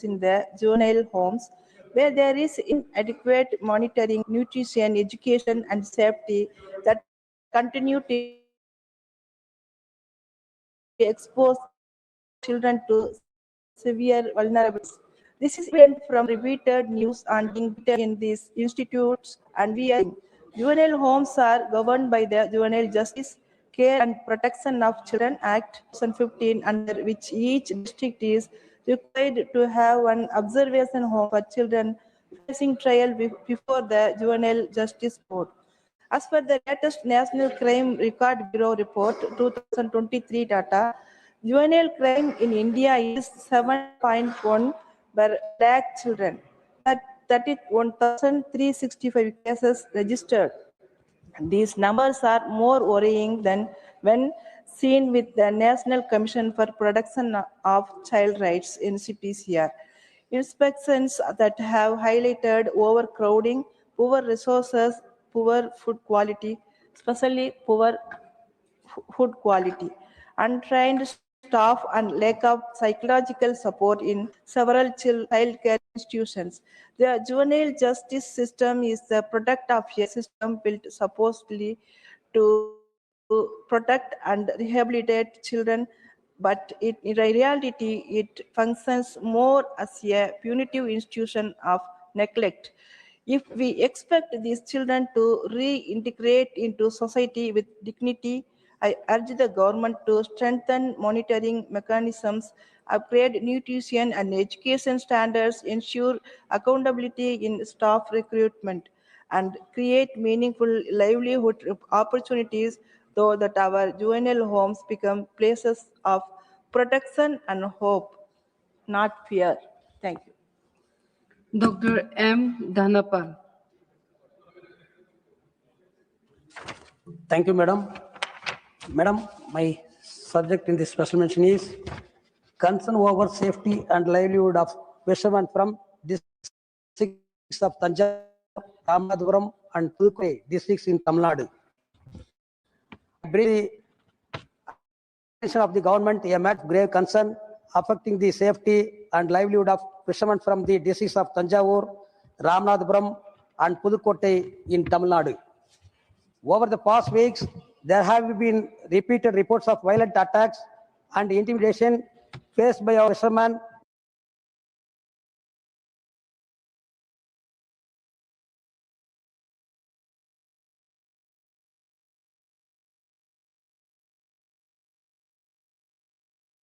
[SPEAKER 13] in the juvenile homes where there is inadequate monitoring, nutrition, education, and safety that continue to expose children to severe vulnerabilities. This is event from repeated news and in these institutes, and we are juvenile homes are governed by the Juvenile Justice Care and Protection of Children Act 2015, under which each district is required to have an observation home for children facing trial before the Juvenile Justice Court. As per the latest National Crime Record Bureau report 2023 data, juvenile crime in India is 7.1 per lakh children. That is 1,365 cases registered. These numbers are more worrying than when seen with the National Commission for Protection of Child Rights (NCPCR). Inspections that have highlighted overcrowding, poor resources, poor food quality, especially poor food quality, untrained staff, and lack of psychological support in several child care institutions. The juvenile justice system is the product of a system built supposedly to protect and rehabilitate children, but in reality, it functions more as a punitive institution of neglect. If we expect these children to reintegrate into society with dignity, I urge the government to strengthen monitoring mechanisms, upgrade nutrition and education standards, ensure accountability in staff recruitment, and create meaningful livelihood opportunities so that our juvenile homes become places of protection and hope, not fear. Thank you.
[SPEAKER 8] Dr. M.
[SPEAKER 19] Madam, my subject in this special mention is concern over safety and livelihood of fishermen from districts of Tanja, Ramanathapuram and Pudukkottai districts in Tamil Nadu. I bring the attention of the government a matter of grave concern affecting the safety and livelihood of fishermen from the districts of Tanjavur, Ramanathapuram and Pudukkottai in Tamil Nadu. Over the past weeks, there have been repeated reports of violent attacks and intimidation faced by our fishermen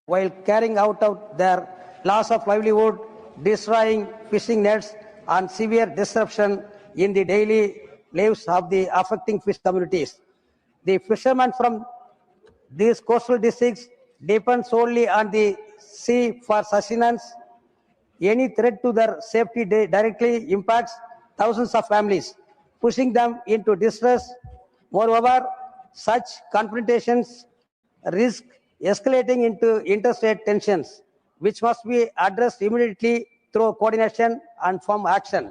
[SPEAKER 19] while carrying out their loss of livelihood, destroying fishing nets and severe disruption in the daily lives of the affecting fish communities. The fishermen from these coastal districts depend solely on the sea for sustenance. Any threat to their safety directly impacts thousands of families, pushing them into distress. Moreover, such confrontations risk escalating into interstate tensions, which must be addressed immediately through coordination and firm action.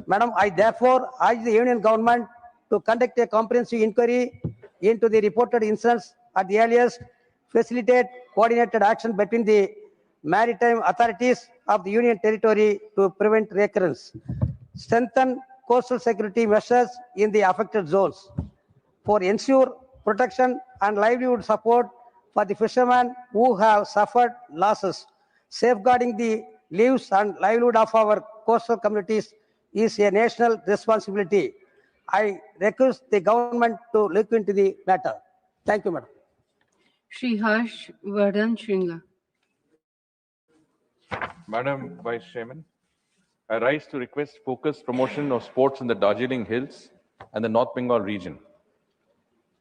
[SPEAKER 19] Madam, I therefore urge the Union government to conduct a comprehensive inquiry into the reported incidents at the earliest, facilitate coordinated action between the maritime authorities of the Union territory to prevent recurrence, strengthen coastal security measures in the affected zones, for ensure protection and livelihood support for the fishermen who have suffered losses. Safeguarding the lives and livelihood of our coastal communities is a national responsibility. I request the government to look into the matter. Thank you, Madam.
[SPEAKER 8] Shri Harsh Vardhan Shringla.
[SPEAKER 20] Madam Vice Chairman, I rise to request focused promotion of sports in the Darjeeling Hills and the North Bengal region.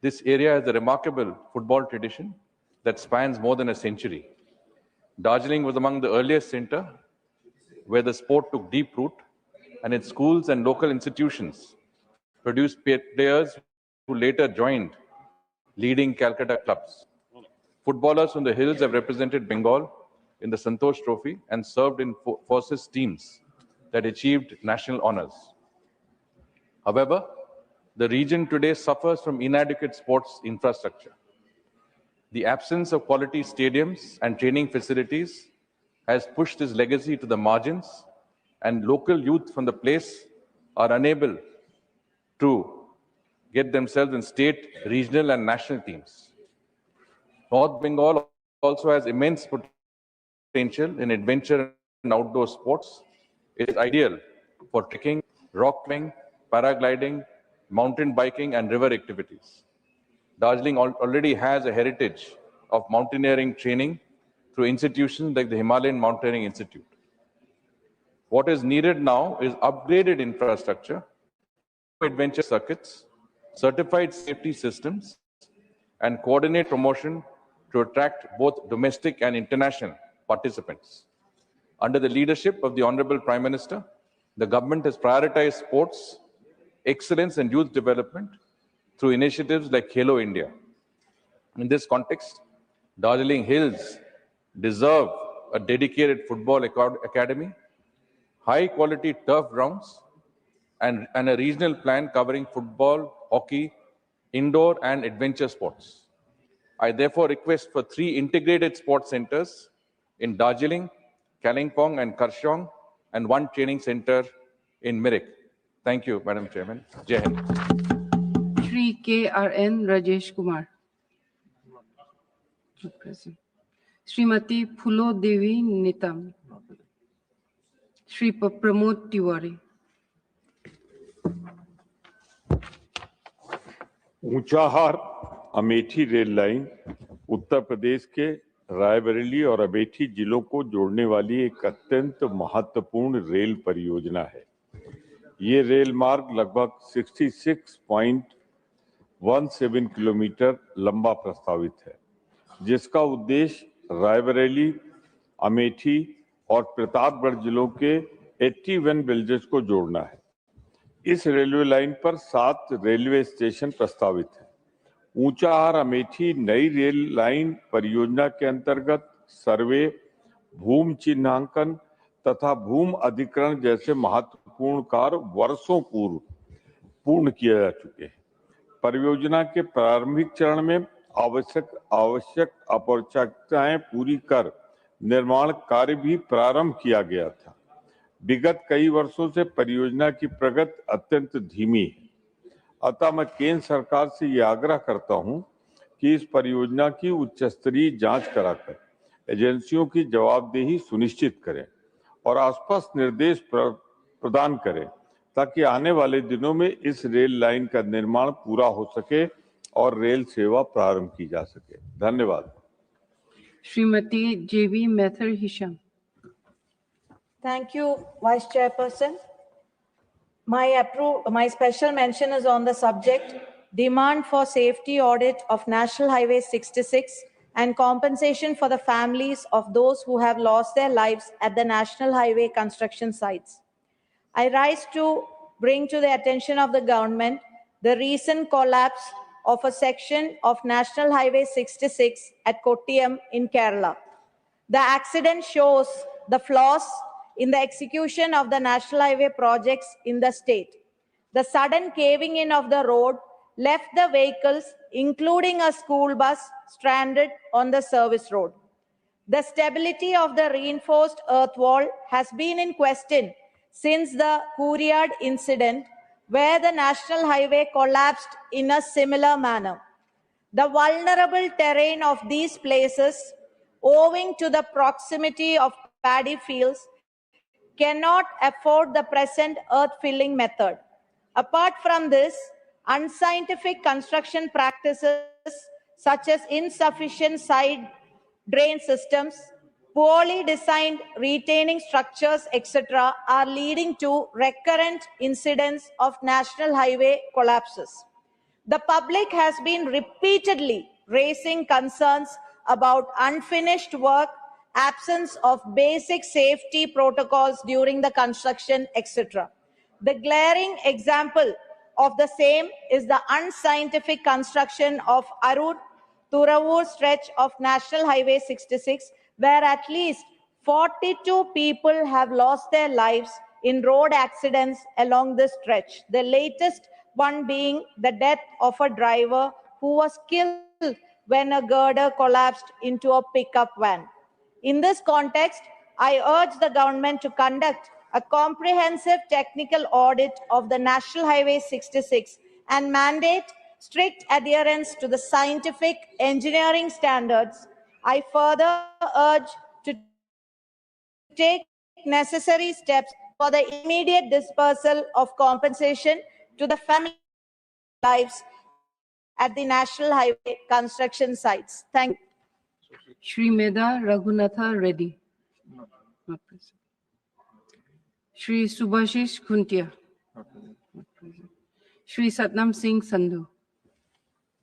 [SPEAKER 20] This area has a remarkable football tradition that spans more than a century. Darjeeling was among the earliest centers where the sport took deep root, and its schools and local institutions produced players who later joined leading Calcutta clubs. Footballers from the hills have represented Bengal in the Santosh Trophy and served in forces teams that achieved national honors. However, the region today suffers from inadequate sports infrastructure. The absence of quality stadiums and training facilities has pushed this legacy to the margins, and local youth from the place are unable to get themselves in state, regional, and national teams. North Bengal also has immense potential in adventure and outdoor sports. It is ideal for trekking, rock climbing, paragliding, mountain biking, and river activities. Darjeeling already has a heritage of mountaineering training through institutions like the Himalayan Mountaineering Institute. What is needed now is upgraded infrastructure, adventure circuits, certified safety systems, and coordinate promotion to attract both domestic and international participants. Under the leadership of the Honorable Prime Minister, the government has prioritized sports, excellence, and youth development through initiatives like Khelo India. In this context, Darjeeling Hills deserve a dedicated football academy, high-quality turf grounds, and a regional plan covering football, hockey, indoor, and adventure sports. I therefore request for 3 integrated sports centers in Darjeeling, Kalimpong, and Kharge, and 1 training center in Mirik. Thank you, Madam Chairman. Jai Hind.
[SPEAKER 8] Shri KRN Rajesh Kumar. Not present. Srimati Phulo Devi Nitam. Shri Pramod Tiwari.
[SPEAKER 21] Unchahar Amethi rail line Uttar Pradesh के रायबरेली और अमेठी जिलों को जोड़ने वाली एक अत्यंत महत्वपूर्ण rail परियोजना है। ये रेल मार्ग लगभग 66.17 किलोमीटर लंबा प्रस्तावित है, जिसका उद्देश्य रायबरेली, अमेठी और प्रतापगढ़ जिलों के 81 विलेजेस को जोड़ना है। इस रेलवे लाइन पर 7 रेलवे स्टेशन प्रस्तावित हैं। ऊंचाहार अमेठी नई रेल लाइन परियोजना के अंतर्गत सर्वे, भूमि चिन्हांकन तथा भूमि अधिग्रहण जैसे महत्वपूर्ण कार्य वर्षों पूर्व पूर्ण किए जा चुके हैं। परियोजना के प्रारंभिक चरण में आवश्यक औपचारिकताएं पूरी कर निर्माण कार्य भी प्रारंभ किया गया था। विगत कई वर्षों से परियोजना की प्रगति अत्यंत धीमी है। अतः मैं केंद्र सरकार से यह आग्रह करता हूं कि इस परियोजना की उच्च स्तरीय जांच कराकर एजेंसियों की जवाबदेही सुनिश्चित करें और स्पष्ट निर्देश प्रदान करें ताकि आने वाले दिनों में इस रेल लाइन का निर्माण पूरा हो सके और रेल सेवा प्रारंभ की जा सके। धन्यवाद।
[SPEAKER 8] श्रीमती जेवी मैथर Hisham.
[SPEAKER 13] Thank you, Vice Chairperson. My special mention is on the subject, demand for safety audit of National Highway 66 and compensation for the families of those who have lost their lives at the National Highway construction sites. I rise to bring to the attention of the government the recent collapse of a section of National Highway 66 at Kottayam in Kerala. The accident shows the flaws in the execution of the National Highway projects in the state. The sudden caving in of the road left the vehicles, including a school bus, stranded on the service road. The stability of the reinforced earth wall has been in question since the Courtyard incident, where the National Highway collapsed in a similar manner. The vulnerable terrain of these places, owing to the proximity of paddy fields, cannot afford the present earth-filling method. Apart from this, unscientific construction practices such as insufficient side drain systems, poorly designed retaining structures, etc., are leading to recurrent incidents of national highway collapses. The public has been repeatedly raising concerns about unfinished work, absence of basic safety protocols during the construction, etc. The glaring example of the same is the unscientific construction of Arur-Thuravur stretch of National Highway 66, where at least 42 people have lost their lives in road accidents along this stretch, the latest one being the death of a driver who was killed when a girder collapsed into a pickup van. In this context, I urge the government to conduct a comprehensive technical audit of the National Highway 66 and mandate strict adherence to the scientific engineering standards. I further urge to take necessary steps for the immediate dispersal of compensation to the family lives at the National Highway construction sites. Thank you.
[SPEAKER 8] Shri Meda Raghunatha Reddy. Not present. Shri Subhashish Khuntia. Not present. Shri Satnam Singh Sandhu.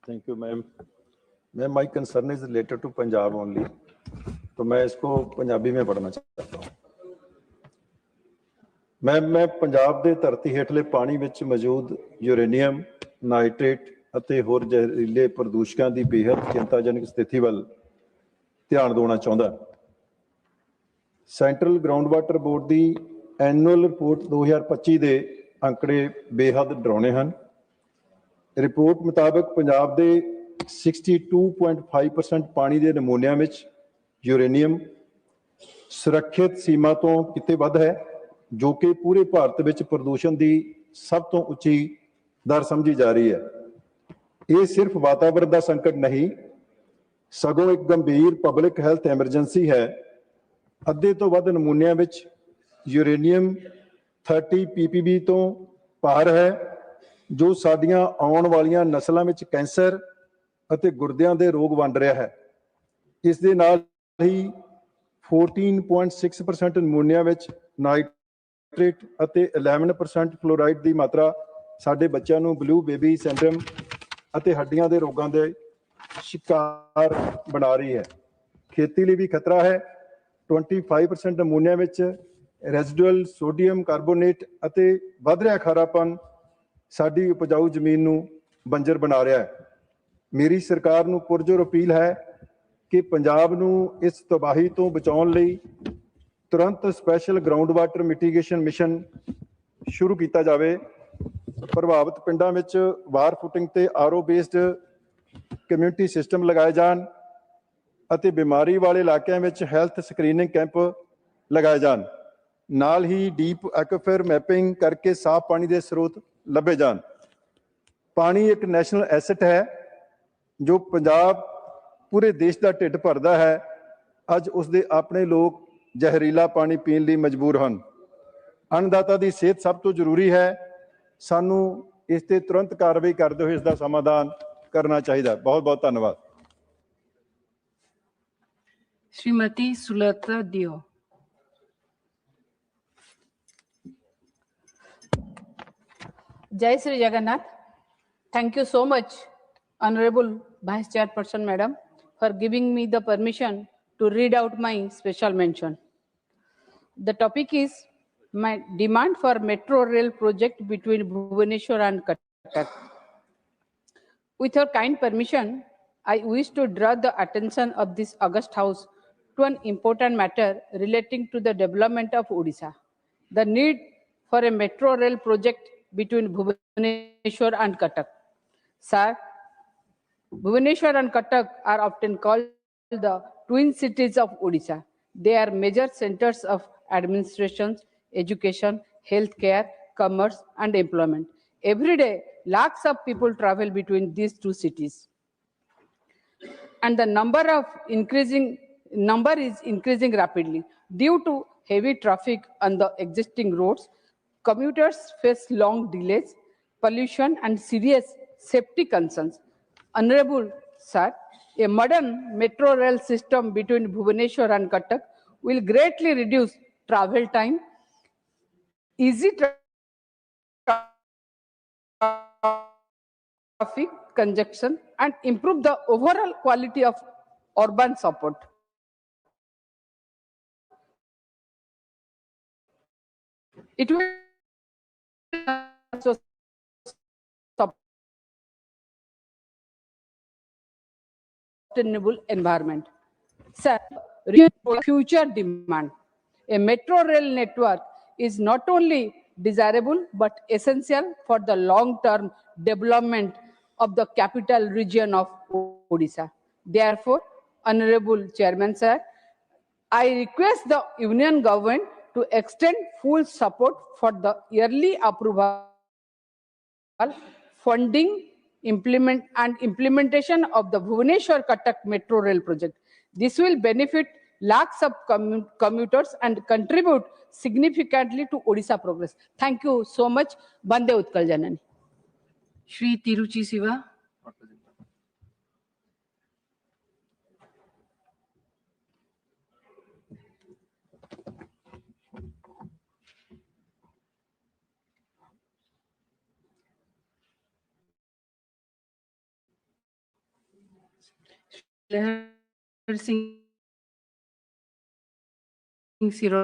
[SPEAKER 1] Thank you, ma'am. Ma'am, my concern is related to Punjab only. तो मैं इसको पंजाबी में पढ़ना चाहता हूँ। मैं पंजाब ਦੇ ਧਰਤੀ ਹੇਠਲੇ ਪਾਣੀ ਵਿੱਚ ਮੌਜੂਦ ਯੂਰੇਨੀਅਮ, ਨਾਈਟ੍ਰੇਟ ਅਤੇ ਹੋਰ ਜ਼ਹਿਰੀਲੇ ਪ੍ਰਦੂਸ਼ਕਾਂ ਦੀ ਬੇहद ਚਿੰਤਾਜਨਕ ਸਥਿਤੀ ਵੱਲ ਧਿਆਨ ਦੇਣਾ ਚਾਹੁੰਦਾ। ਸੈਂਟਰਲ ਗਰਾਊਂਡ ਵਾਟਰ ਬੋਰਡ ਦੀ ਐਨੂਅਲ ਰਿਪੋਰਟ 2025 ਦੇ ਅੰਕੜੇ ਬੇहद ਡਰਾਉਣੇ ਹਨ। ਰਿਪੋਰਟ ਮੁਤਾਬਕ ਪੰਜਾਬ ਦੇ 62.5% ਪਾਣੀ ਦੇ ਨਮੂਨਿਆਂ ਵਿੱਚ ਯੂਰੇਨੀਅਮ ਸੁਰੱਖਿਅਤ ਸੀਮਾ ਤੋਂ ਕਿਤੇ ਵੱਧ ਹੈ, ਜੋ ਕਿ ਪੂਰੇ ਭਾਰਤ ਵਿੱਚ ਪ੍ਰਦੂਸ਼ਣ ਦੀ ਸਭ ਤੋਂ ਉੱਚੀ ਦਰ ਸਮਝੀ ਜਾ ਰਹੀ ਹੈ। ਇਹ ਸਿਰਫ ਵਾਤਾਵਰਣ ਦਾ ਸੰਕਟ ਨਹੀਂ, ਸਗੋਂ ਇੱਕ ਗੰਭੀਰ ਪਬਲਿਕ ਹੈਲਥ ਐਮਰਜੈਂਸੀ ਹੈ। ਅੱਧੇ ਤੋਂ ਵੱਧ ਨਮੂਨਿਆਂ ਵਿੱਚ ਯੂਰੇਨੀਅਮ 30 ppb ਤੋਂ ਪਾਰ ਹੈ, ਜੋ ਸਾਡੀਆਂ ਆਉਣ ਵਾਲੀਆਂ ਨਸਲਾਂ ਵਿੱਚ ਕੈਂਸਰ ਅਤੇ ਗੁਰਦਿਆਂ ਦੇ ਰੋਗ ਵੰਡ ਰਿਹਾ ਹੈ। ਇਸ ਦੇ ਨਾਲ ਹੀ 14.6% ਨਮੂਨਿਆਂ ਵਿੱਚ ਨਾਈਟ੍ਰੇਟ ਅਤੇ 11% ਫਲੋਰਾਈਡ ਦੀ ਮਾਤਰਾ ਸਾਡੇ ਬੱਚਿਆਂ ਨੂੰ ਬਲੂ ਬੇਬੀ ਸਿੰਡਰਮ ਅਤੇ ਹੱਡੀਆਂ ਦੇ ਰੋਗਾਂ ਦੇ ਸ਼ਿਕਾਰ ਬਣਾ ਰਹੀ ਹੈ। ਖੇਤੀ ਲਈ ਵੀ ਖਤਰਾ ਹੈ। 25% ਨਮੂਨਿਆਂ ਵਿੱਚ ਰੈਜ਼ੀਡੂਅਲ ਸੋਡੀਅਮ ਕਾਰਬੋਨੇਟ ਅਤੇ ਵੱਧ ਰਿਹਾ ਖਾਰਾਪਨ ਸਾਡੀ ਉਪਜਾਊ ਜ਼ਮੀਨ ਨੂੰ ਬੰਜਰ ਬਣਾ ਰਿਹਾ ਹੈ। ਮੇਰੀ ਸਰਕਾਰ ਨੂੰ ਪੁਰਜੋਰ ਅਪੀਲ ਹੈ ਕਿ ਪੰਜਾਬ ਨੂੰ ਇਸ ਤਬਾਹੀ ਤੋਂ ਬਚਾਉਣ ਲਈ ਤੁਰੰਤ ਸਪੈਸ਼ਲ ਗਰਾਊਂਡ ਵਾਟਰ ਮਿਟੀਗੇਸ਼ਨ ਮਿਸ਼ਨ ਸ਼ੁਰੂ ਕੀਤਾ ਜਾਵੇ। ਪ੍ਰਭਾਵਿਤ ਪਿੰਡਾਂ ਵਿੱਚ ਵਾਰ ਫੁੱਟਿੰਗ ਤੇ ਆਰਓ ਬੇਸਡ ਕਮਿਊਨਿਟੀ ਸਿਸਟਮ ਲਗਾਏ ਜਾਣ ਅਤੇ ਬਿਮਾਰੀ ਵਾਲੇ ਇਲਾਕਿਆਂ ਵਿੱਚ ਹੈਲਥ ਸਕਰੀਨਿੰਗ ਕੈਂਪ ਲਗਾਏ ਜਾਣ। ਨਾਲ ਹੀ ਡੀਪ ਐਕੁਆਫਰ ਮੈਪਿੰਗ ਕਰਕੇ ਸਾਫ਼ ਪਾਣੀ ਦੇ ਸਰੋਤ ਲੱਭੇ ਜਾਣ। ਪਾਣੀ ਇੱਕ ਨੈਸ਼ਨਲ ਐਸੈਟ ਹੈ ਜੋ ਪੰਜਾਬ ਪੂਰੇ ਦੇਸ਼ ਦਾ ਢਿੱਡ ਭਰਦਾ ਹੈ। ਅੱਜ ਉਸਦੇ ਆਪਣੇ ਲੋਕ ਜ਼ਹਿਰੀਲਾ ਪਾਣੀ ਪੀਣ ਲਈ ਮਜਬੂਰ ਹਨ। ਅੰਨਦਾਤਾ ਦੀ ਸਿਹਤ ਸਭ ਤੋਂ ਜ਼ਰੂਰੀ ਹੈ। ਸਾਨੂੰ ਇਸ ਤੇ ਤੁਰੰਤ ਕਾਰਵਾਈ ਕਰਦੇ ਹੋਏ ਇਸ ਦਾ ਸਮਾਧਾਨ ਕਰਨਾ ਚਾਹੀਦਾ। ਬਹੁਤ ਬਹੁਤ ਧੰਨਵਾਦ।
[SPEAKER 8] Srimati Sulata Dio.
[SPEAKER 3] Jai Sri Jagannath. Thank you so much, Honorable Vice Chairperson Madam, for giving me the permission to read out my special mention. The topic is my demand for metro rail project between Bhubaneswar and Cuttack. With your kind permission, I wish to draw the attention of this august house to an important matter relating to the development of Odisha. The need for a metro rail project between Bhubaneswar and Cuttack. Sir, Bhubaneswar and Cuttack are often called the twin cities of Odisha. They are major centers of administration, education, healthcare, commerce, and employment. Every day, lakhs of people travel between these two cities. And the number is increasing rapidly. Due to heavy traffic on the existing roads, commuters face long delays, pollution, and serious safety concerns. Honorable Sir, a modern metro rail system between Bhubaneswar and Cuttack will greatly reduce travel time, easy traffic congestion, and improve the overall quality of urban support. It will also sustainable environment. Sir, future demand. A metro rail network is not only desirable but essential for the long-term development of the capital region of Odisha. Therefore, Honorable Chairman Sir, I request the Union Government to extend full support for the yearly approval, funding, implementation of the Bhubaneswar-Cuttack Metro Rail project. This will benefit lakhs of commuters and contribute significantly to Odisha progress. Thank you so much. Bande Utkal Janani.
[SPEAKER 8] Shri Tiruchi Siva. Lehar Singh Siro.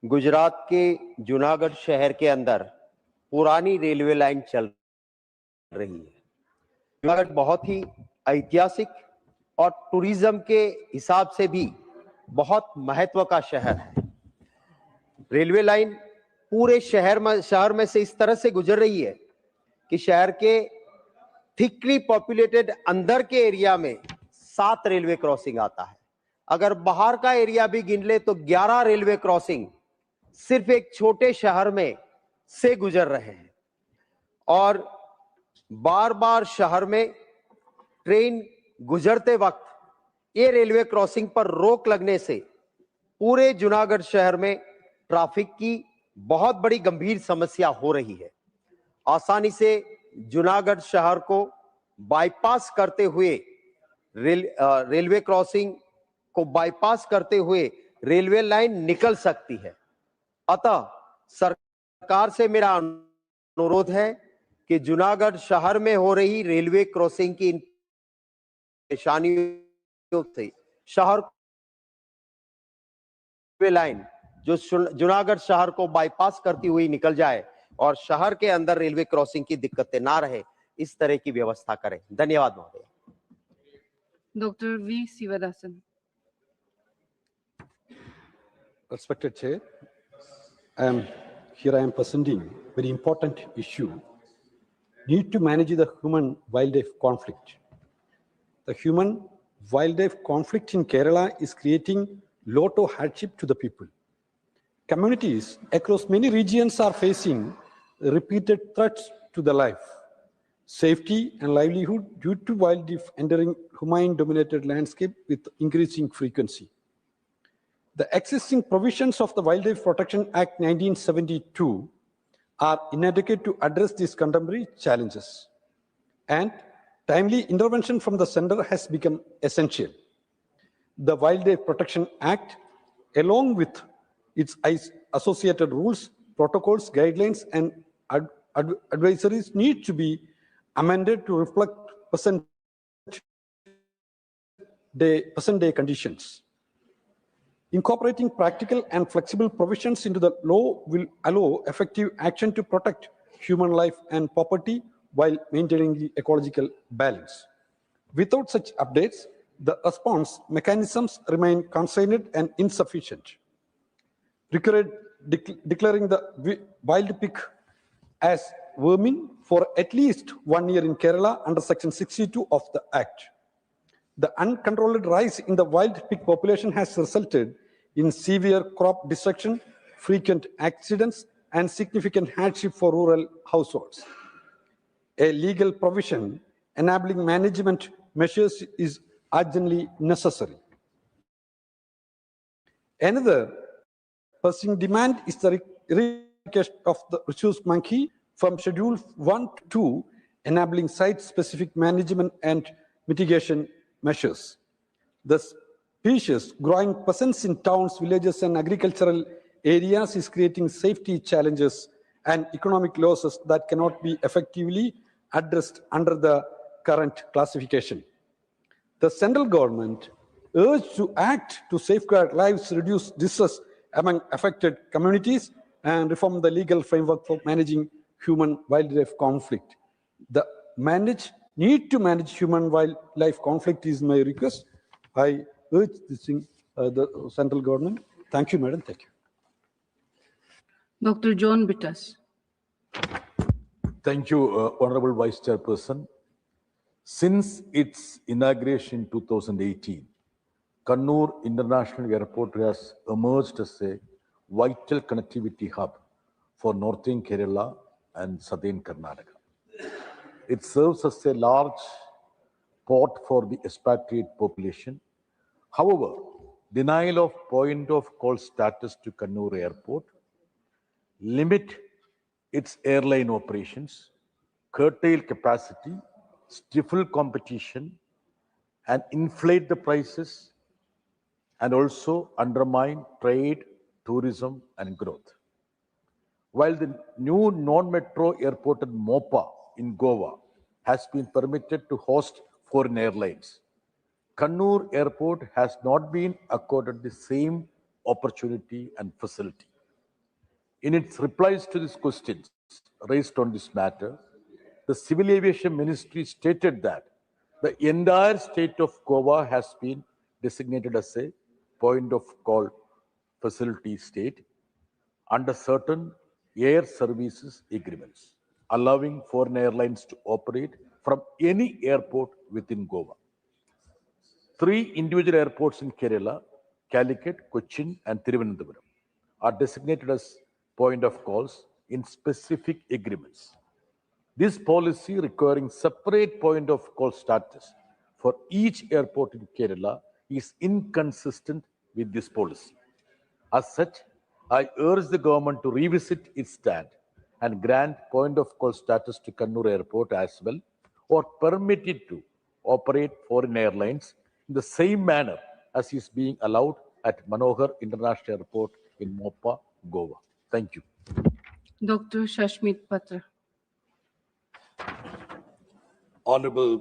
[SPEAKER 22] Gujarat के जूनागढ़ शहर के अंदर पुरानी railway line चल रही है। जूनागढ़ बहुत ही ऐतिहासिक और टूरिज्म के हिसाब से भी बहुत महत्व का शहर है। रेलवे लाइन पूरे शहर में से इस तरह से गुजर रही है कि शहर के थिकली पॉपुलेटेड अंदर के एरिया में 7 रेलवे क्रॉसिंग आता है। अगर बाहर का एरिया भी गिन ले तो 11 रेलवे क्रॉसिंग सिर्फ एक छोटे शहर में से गुजर रहे हैं। और बार बार शहर में ट्रेन गुजरते वक्त ये रेलवे क्रॉसिंग पर रोक लगने से पूरे जूनागढ़ शहर में ट्रैफिक की बहुत बड़ी गंभीर समस्या हो रही है। आसानी से जूनागढ़ शहर को बाईपास करते हुए रेलवे क्रॉसिंग को बाईपास करते हुए रेलवे लाइन निकल सकती है। अतः सरकार से मेरा अनुरोध है कि जूनागढ़ शहर में हो रही रेलवे क्रॉसिंग की परेशानियों से शहर रेलवे लाइन जो जूनागढ़ शहर को बाईपास करती हुई निकल जाए और शहर के अंदर रेलवे क्रॉसिंग की दिक्कतें ना रहे, इस तरह की व्यवस्था करें। धन्यवाद महोदय।
[SPEAKER 8] Dr. V. Sivadasan.
[SPEAKER 17] Respected Chair, here I am presenting very important issue, need to manage the human-wildlife conflict. The human-wildlife conflict in Kerala is creating lot of hardship to the people. Communities across many regions are facing repeated threats to their life, safety and livelihood due to wildlife entering human-dominated landscape with increasing frequency. The existing provisions of the Wildlife Protection Act 1972 are inadequate to address these contemporary challenges, and timely intervention from the center has become essential. The Wildlife Protection Act, along with its associated rules, protocols, guidelines, and advisories, need to be amended to reflect present-day conditions. Incorporating practical and flexible provisions into the law will allow effective action to protect human life and property while maintaining the ecological balance. Without such updates, the response mechanisms remain constrained and insufficient. Declaring the wild pig as vermin for at least 1 year in Kerala under Section 62 of the Act. The uncontrolled rise in the wild pig population has resulted in severe crop destruction, frequent accidents, and significant hardship for rural households. A legal provision enabling management measures is urgently necessary. Another pressing demand is the eradication of the rhesus monkey from Schedule 1 to 2, enabling site-specific management and mitigation measures. The species growing presence in towns, villages, and agricultural areas is creating safety challenges and economic losses that cannot be effectively addressed under the current classification. The central government urged to act to safeguard lives, reduce distress among affected communities, and reform the legal framework for managing human-wildlife conflict. The need to manage human-wildlife conflict is my request. I urge this thing, the central government. Thank you, Madam. Thank you.
[SPEAKER 8] Dr. John Bittas.
[SPEAKER 9] Thank you, Honorable Vice Chairperson. Since its inauguration in 2018, Kannur International Airport has emerged as a vital connectivity hub for northern Kerala and southern Karnataka. It serves as a large port for the expatriate population. However, denial of point of call status to Kannur Airport limit its airline operations, curtail capacity, stifle competition, and inflate the prices, and also undermine trade, tourism, and growth. While the new non-metro airport at Mopa in Goa has been permitted to host foreign airlines, Kannur Airport has not been accorded the same opportunity and facility. In its replies to these questions raised on this matter, the Civil Aviation Ministry stated that the entire state of Goa has been designated as a point of call facility state under certain air services agreements, allowing foreign airlines to operate from any airport within Goa. 3 individual airports in Kerala, Calicut, Cochin, and Thiruvananthapuram, are designated as point of calls in specific agreements. This policy requiring separate point of call status for each airport in Kerala is inconsistent with this policy. As such, I urge the government to revisit its stand and grant point of call status to Kannur Airport as well, or permit it to operate foreign airlines in the same manner as is being allowed at Manohar International Airport in Mopa, Goa. Thank you.
[SPEAKER 8] Dr. Shashmit Patra.
[SPEAKER 7] Honorable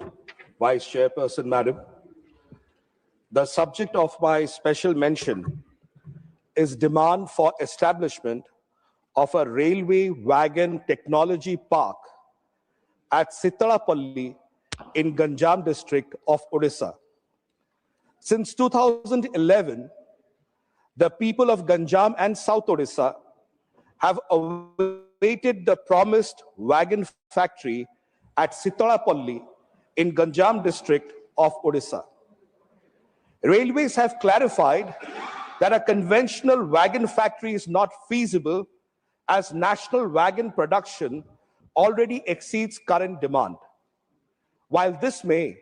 [SPEAKER 7] Vice Chairperson, Madam, the subject of my special mention is demand for establishment of a railway wagon technology park at Sitarapalli in Ganjam district of Odisha. Since 2011, the people of Ganjam and South Odisha have awaited the promised wagon factory at Sitarapalli in Ganjam district of Odisha. Railways have clarified that a conventional wagon factory is not feasible as national wagon production already exceeds current demand. While this may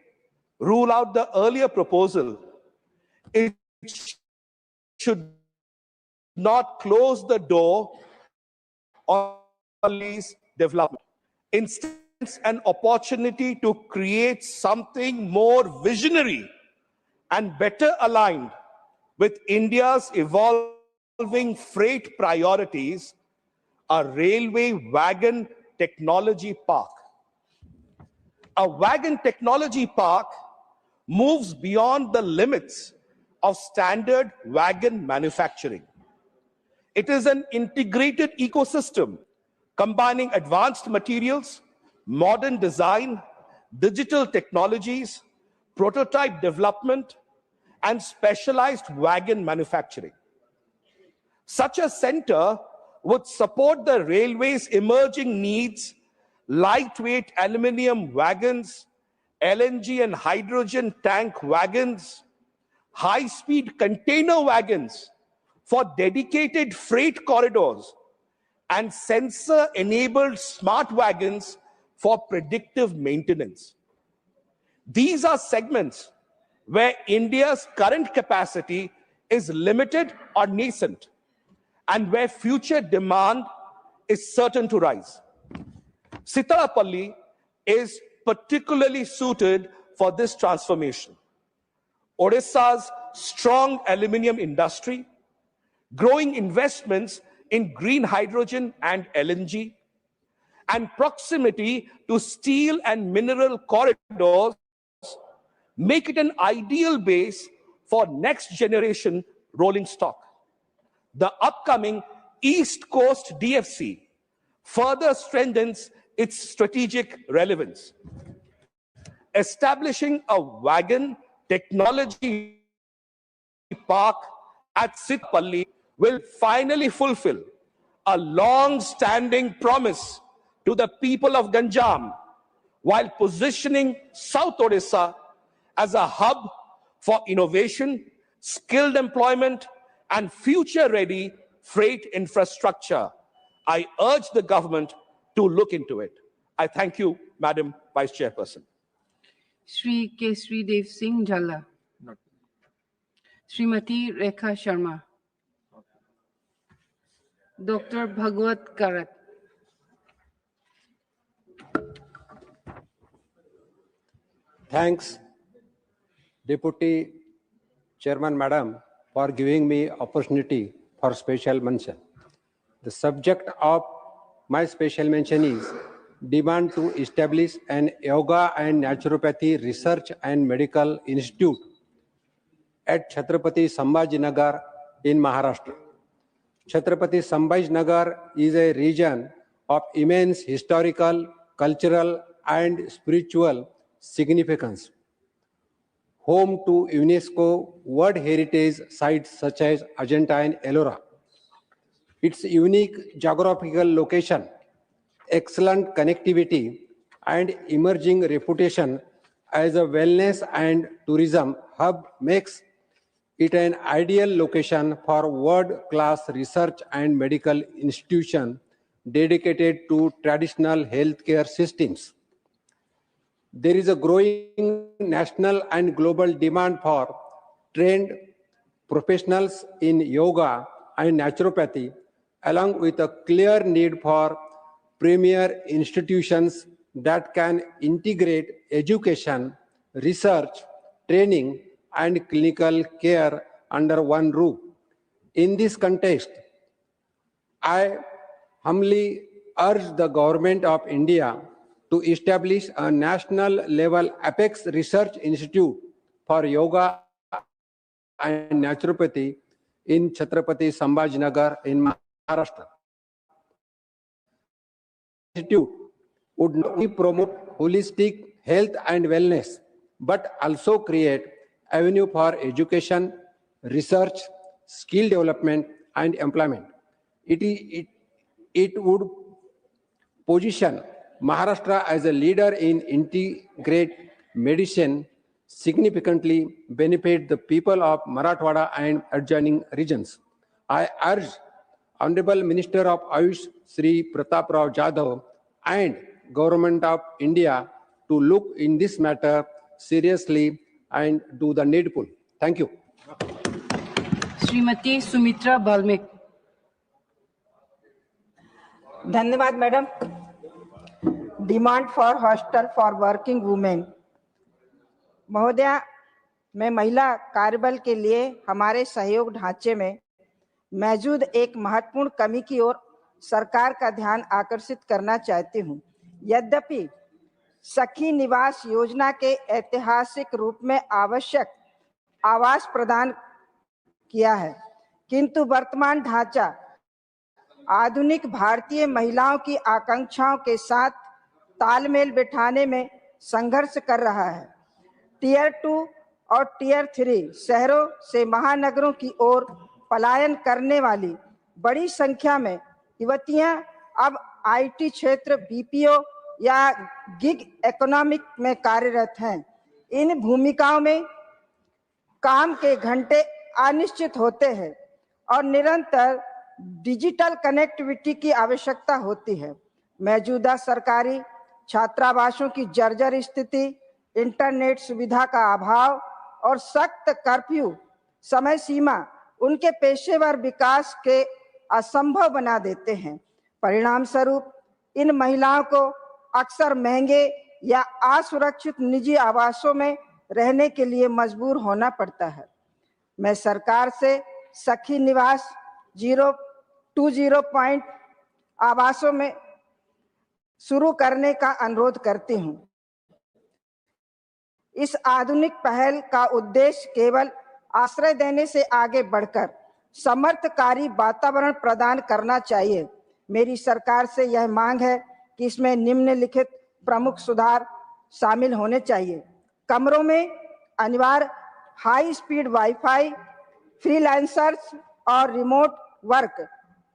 [SPEAKER 7] rule out the earlier proposal, it should not close the door on these development. Instead, an opportunity to create something more visionary and better aligned with India's evolving freight priorities, a railway wagon technology park. A wagon technology park moves beyond the limits of standard wagon manufacturing. It is an integrated ecosystem combining advanced materials, modern design, digital technologies, prototype development, and specialized wagon manufacturing. Such a center would support the railway's emerging needs, lightweight aluminum wagons, LNG and hydrogen tank wagons, high-speed container wagons for dedicated freight corridors, and sensor-enabled smart wagons for predictive maintenance. These are segments where India's current capacity is limited or nascent, and where future demand is certain to rise. Sitarapalli is particularly suited for this transformation. Odisha's strong aluminium industry, growing investments in green hydrogen and LNG, and proximity to steel and mineral corridors make it an ideal base for next generation rolling stock. The upcoming East Coast DFC further strengthens its strategic relevance. Establishing a wagon technology park at Sitarapalli will finally fulfill a long-standing promise to the people of Ganjam, while positioning South Odisha as a hub for innovation, skilled employment, and future-ready freight infrastructure. I urge the government to look into it. I thank you, Madam Vice Chairperson.
[SPEAKER 8] Shri Kesri Dev Singh Jalla. Srimati Rekha Sharma. Dr. Bhagwat Karat.
[SPEAKER 4] Thanks, Deputy Chairman Madam, for giving me opportunity for special mention. The subject of my special mention is demand to establish an yoga and naturopathy research and medical institute at Chhatrapati Sambhajinagar in Maharashtra. Chhatrapati Sambhajinagar is a region of immense historical, cultural, and spiritual significance, home to UNESCO World Heritage sites such as Ajanta and Ellora. Its unique geographical location, excellent connectivity, and emerging reputation as a wellness and tourism hub makes it an ideal location for world-class research and medical institution dedicated to traditional healthcare systems. There is a growing national and global demand for trained professionals in yoga and naturopathy, along with a clear need for premier institutions that can integrate education, research, training, and clinical care under one roof. In this context, I humbly urge the Government of India to establish a national-level Apex Research Institute for Yoga and Naturopathy in Chhatrapati Sambhajinagar in Maharashtra. Institute would not only promote holistic health and wellness, but also create avenue for education, research, skill development, and employment. It would position Maharashtra as a leader in integrated medicine, significantly benefit the people of Marathwada and adjoining regions. I urge Honorable Minister of Ayush Sri Pratap Rao Jadhav and Government of India to look in this matter seriously and do the needful. Thank you.
[SPEAKER 8] Shrimati Sumitra Balmik.
[SPEAKER 5] धन्यवाद madam. Demand for hostel for working women. महोदया, मैं महिला कार्यबल के लिए हमारे सहयोग ढांचे में मौजूद एक महत्वपूर्ण कमी की ओर सरकार का ध्यान आकर्षित करना चाहती हूं। यद्यपि सखी निवास योजना के ऐतिहासिक रूप में आवश्यक आवास प्रदान किया है, किंतु वर्तमान ढांचा आधुनिक भारतीय महिलाओं की आकांक्षाओं के साथ तालमेल बिठाने में संघर्ष कर रहा है। टियर 2 और टियर 3 शहरों से महानगरों की ओर पलायन करने वाली बड़ी संख्या में युवतियां अब आईटी क्षेत्र, बीपीओ या गिग इकोनॉमिक में कार्यरत हैं। इन भूमिकाओं में काम के घंटे अनिश्चित होते हैं और निरंतर डिजिटल कनेक्टिविटी की आवश्यकता होती है। मौजूदा सरकारी छात्रावासों की जर्जर स्थिति, इंटरनेट सुविधा का अभाव और सख्त कर्फ्यू समय सीमा उनके पेशेवर विकास के असंभव बना देते हैं। परिणाम स्वरूप इन महिलाओं को अक्सर महंगे या असुरक्षित निजी आवासों में रहने के लिए मजबूर होना पड़ता है। मैं सरकार से सखी निवास 020 पॉइंट आवासों में शुरू करने का अनुरोध करती हूं। इस आधुनिक पहल का उद्देश्य केवल आश्रय देने से आगे बढ़कर समर्थकारी वातावरण प्रदान करना चाहिए। मेरी सरकार से यह मांग है कि इसमें निम्नलिखित प्रमुख सुधार शामिल होने चाहिए। कमरों में अनिवार्य हाई स्पीड वाईफाई, फ्रीलांसर्स और रिमोट वर्क,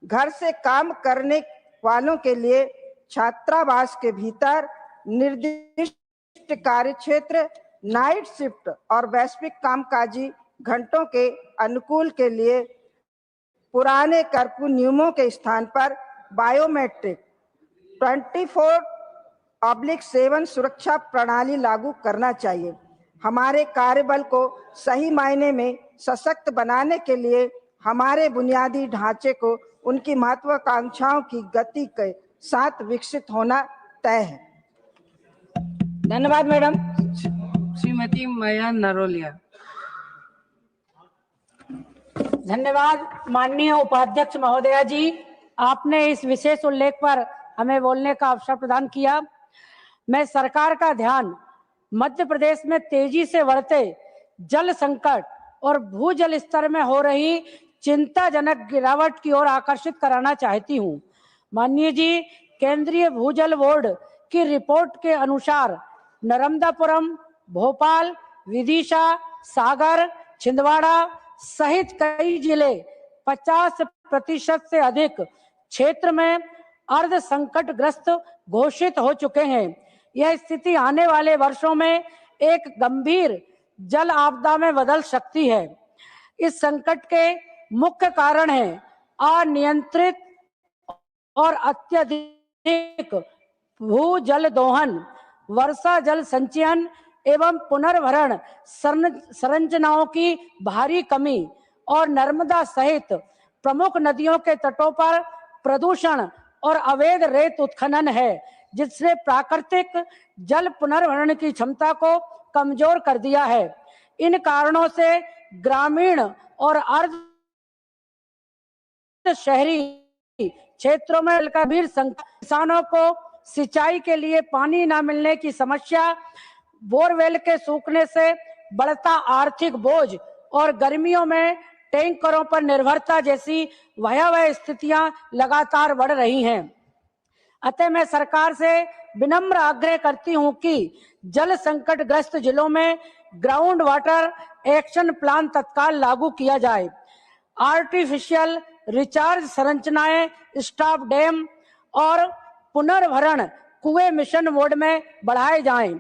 [SPEAKER 5] घर से काम करने वालों के लिए छात्रावास के भीतर निर्दिष्ट कार्यक्षेत्र, नाइट शिफ्ट और वैश्विक कामकाजी घंटों के अनुकूल के लिए पुराने कर्फ्यू नियमों के स्थान पर बायोमेट्रिक 24/7 सुरक्षा प्रणाली लागू करना चाहिए। हमारे कार्यबल को सही मायने में सशक्त बनाने के लिए हमारे बुनियादी ढांचे को उनकी महत्वाकांक्षाओं की गति के साथ विकसित होना तय है। धन्यवाद मैडम।
[SPEAKER 8] श्रीमती माया नरोलिया।
[SPEAKER 6] धन्यवाद माननीय उपाध्यक्ष महोदया जी, आपने इस विशेष उल्लेख पर हमें बोलने का अवसर प्रदान किया। मैं सरकार का ध्यान मध्य प्रदेश में तेजी से बढ़ते जल संकट और भूजल स्तर में हो रही चिंताजनक गिरावट की ओर आकर्षित कराना चाहती हूँ। माननीय जी, केंद्रीय भूजल बोर्ड की रिपोर्ट के अनुसार नर्मदापुरम, भोपाल, विदिशा, सागर, छिंदवाड़ा सहित कई जिले 50% से अधिक क्षेत्र में अर्ध संकटग्रस्त घोषित हो चुके हैं। यह स्थिति आने वाले वर्षों में एक गंभीर जल आपदा में बदल सकती है। इस संकट के मुख्य कारण हैं अनियंत्रित और अत्यधिक भूजल दोहन, वर्षा जल संचयन एवं पुनर्भरण संरचनाओं की भारी कमी और नर्मदा सहित प्रमुख नदियों के तटों पर प्रदूषण और अवैध रेत उत्खनन है, जिसने प्राकृतिक जल पुनर्भरण की क्षमता को कमजोर कर दिया है। इन कारणों से ग्रामीण और अर्ध शहरी क्षेत्रों में गंभीर किसानों को सिंचाई के लिए पानी न मिलने की समस्या, बोरवेल के सूखने से बढ़ता आर्थिक बोझ और गर्मियों में टैंकरों पर निर्भरता जैसी भयावह स्थितियां लगातार बढ़ रही हैं। अतः मैं सरकार से विनम्र आग्रह करती हूं कि जल संकट ग्रस्त जिलों में ग्राउंड वाटर एक्शन प्लान तत्काल लागू किया जाए। आर्टिफिशियल रिचार्ज संरचनाएं, स्टॉप डैम और पुनर्भरण कुएं मिशन मोड में बढ़ाए जाएं।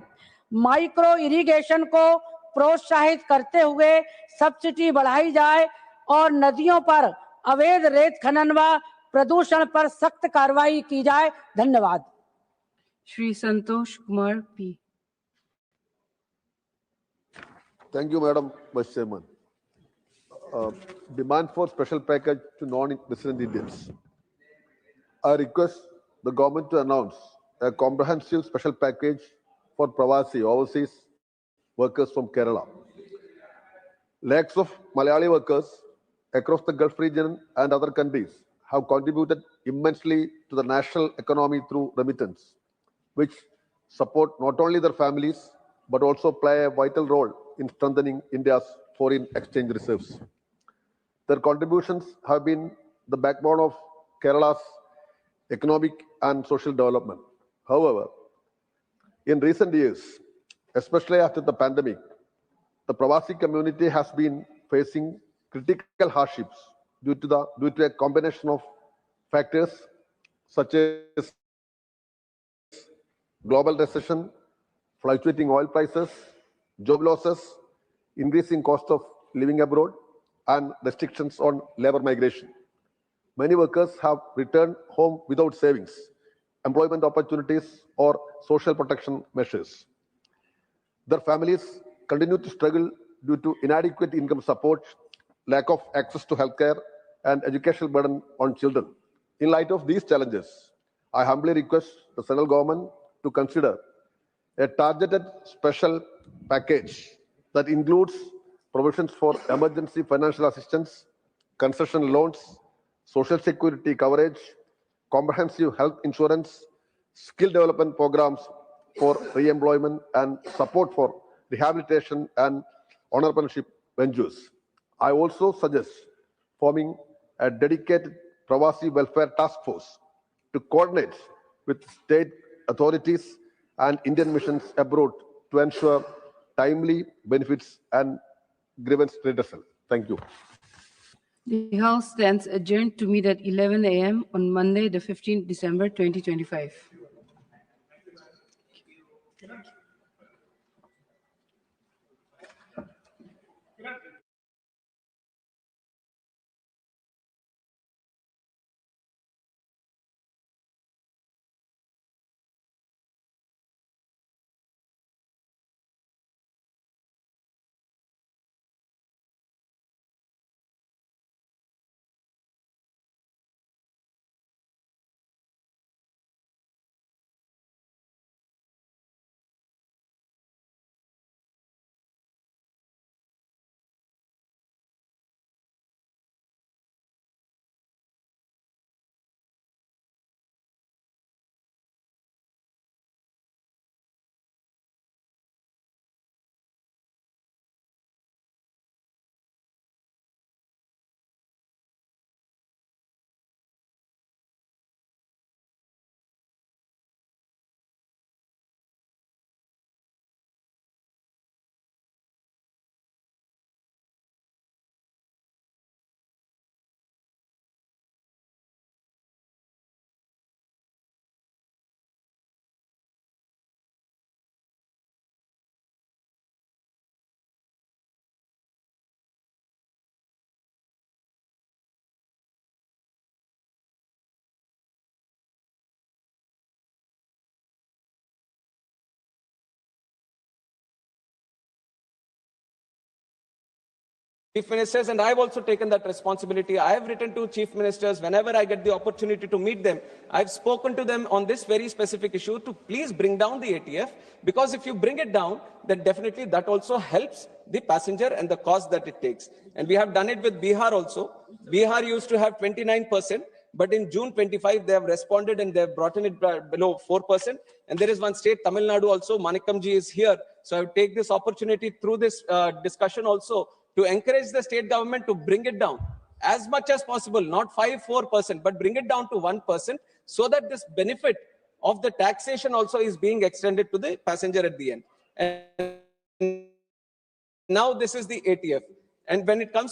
[SPEAKER 6] माइक्रो इरिगेशन को प्रोत्साहित करते हुए सब्सिडी बढ़ाई जाए और नदियों पर अवैध रेत खनन व प्रदूषण पर सख्त कार्रवाई की जाए। धन्यवाद।
[SPEAKER 8] Shri Santosh Kumar P.
[SPEAKER 18] Thank you, Madam Vice Chairman. Demand for special package to non-resident Indians. I request the government to announce a comprehensive special package for Pravasi overseas workers from Kerala. Lakhs of Malayali workers across the Gulf region and other countries have contributed immensely to the national economy through remittance, which support not only their families, but also play a vital role in strengthening India's foreign exchange reserves. Their contributions have been the backbone of Kerala's economic and social development. However, in recent years, especially after the pandemic, the Pravasi community has been facing critical hardships due to a combination of factors such as global recession, fluctuating oil prices, job losses, increasing cost of living abroad, and restrictions on labor migration. Many workers have returned home without savings, employment opportunities, or social protection measures. Their families continue to struggle due to inadequate income support, lack of access to healthcare, and educational burden on children. In light of these challenges, I humbly request the central government to consider a targeted special package that includes provisions for emergency financial assistance, concession loans, social security coverage, comprehensive health insurance, skill development programs for re-employment, and support for rehabilitation and entrepreneurship ventures. I also suggest forming a dedicated Pravasi Welfare Task Force to coordinate with state authorities and Indian missions abroad to ensure timely benefits and grievance redressal. Thank you.
[SPEAKER 8] The House stands adjourned to meet at 11 a.m. on Monday, the 15th December 2025.
[SPEAKER 2] Chief Ministers, and I've also taken that responsibility. I have written to Chief Ministers whenever I get the opportunity to meet them. I've spoken to them on this very specific issue to please bring down the ATF, because if you bring it down, then definitely that also helps the passenger and the cost that it takes. And we have done it with Bihar also. Bihar used to have 29%, but in June 25, they have responded and they have brought in it below 4%. And there is one state, Tamil Nadu also, Manikamji is here. So I would take this opportunity through this discussion also to encourage the state government to bring it down as much as possible, not 4%, but bring it down to 1%, so that this benefit of the taxation also is being extended to the passenger at the end. And now this is the ATF. And when it comes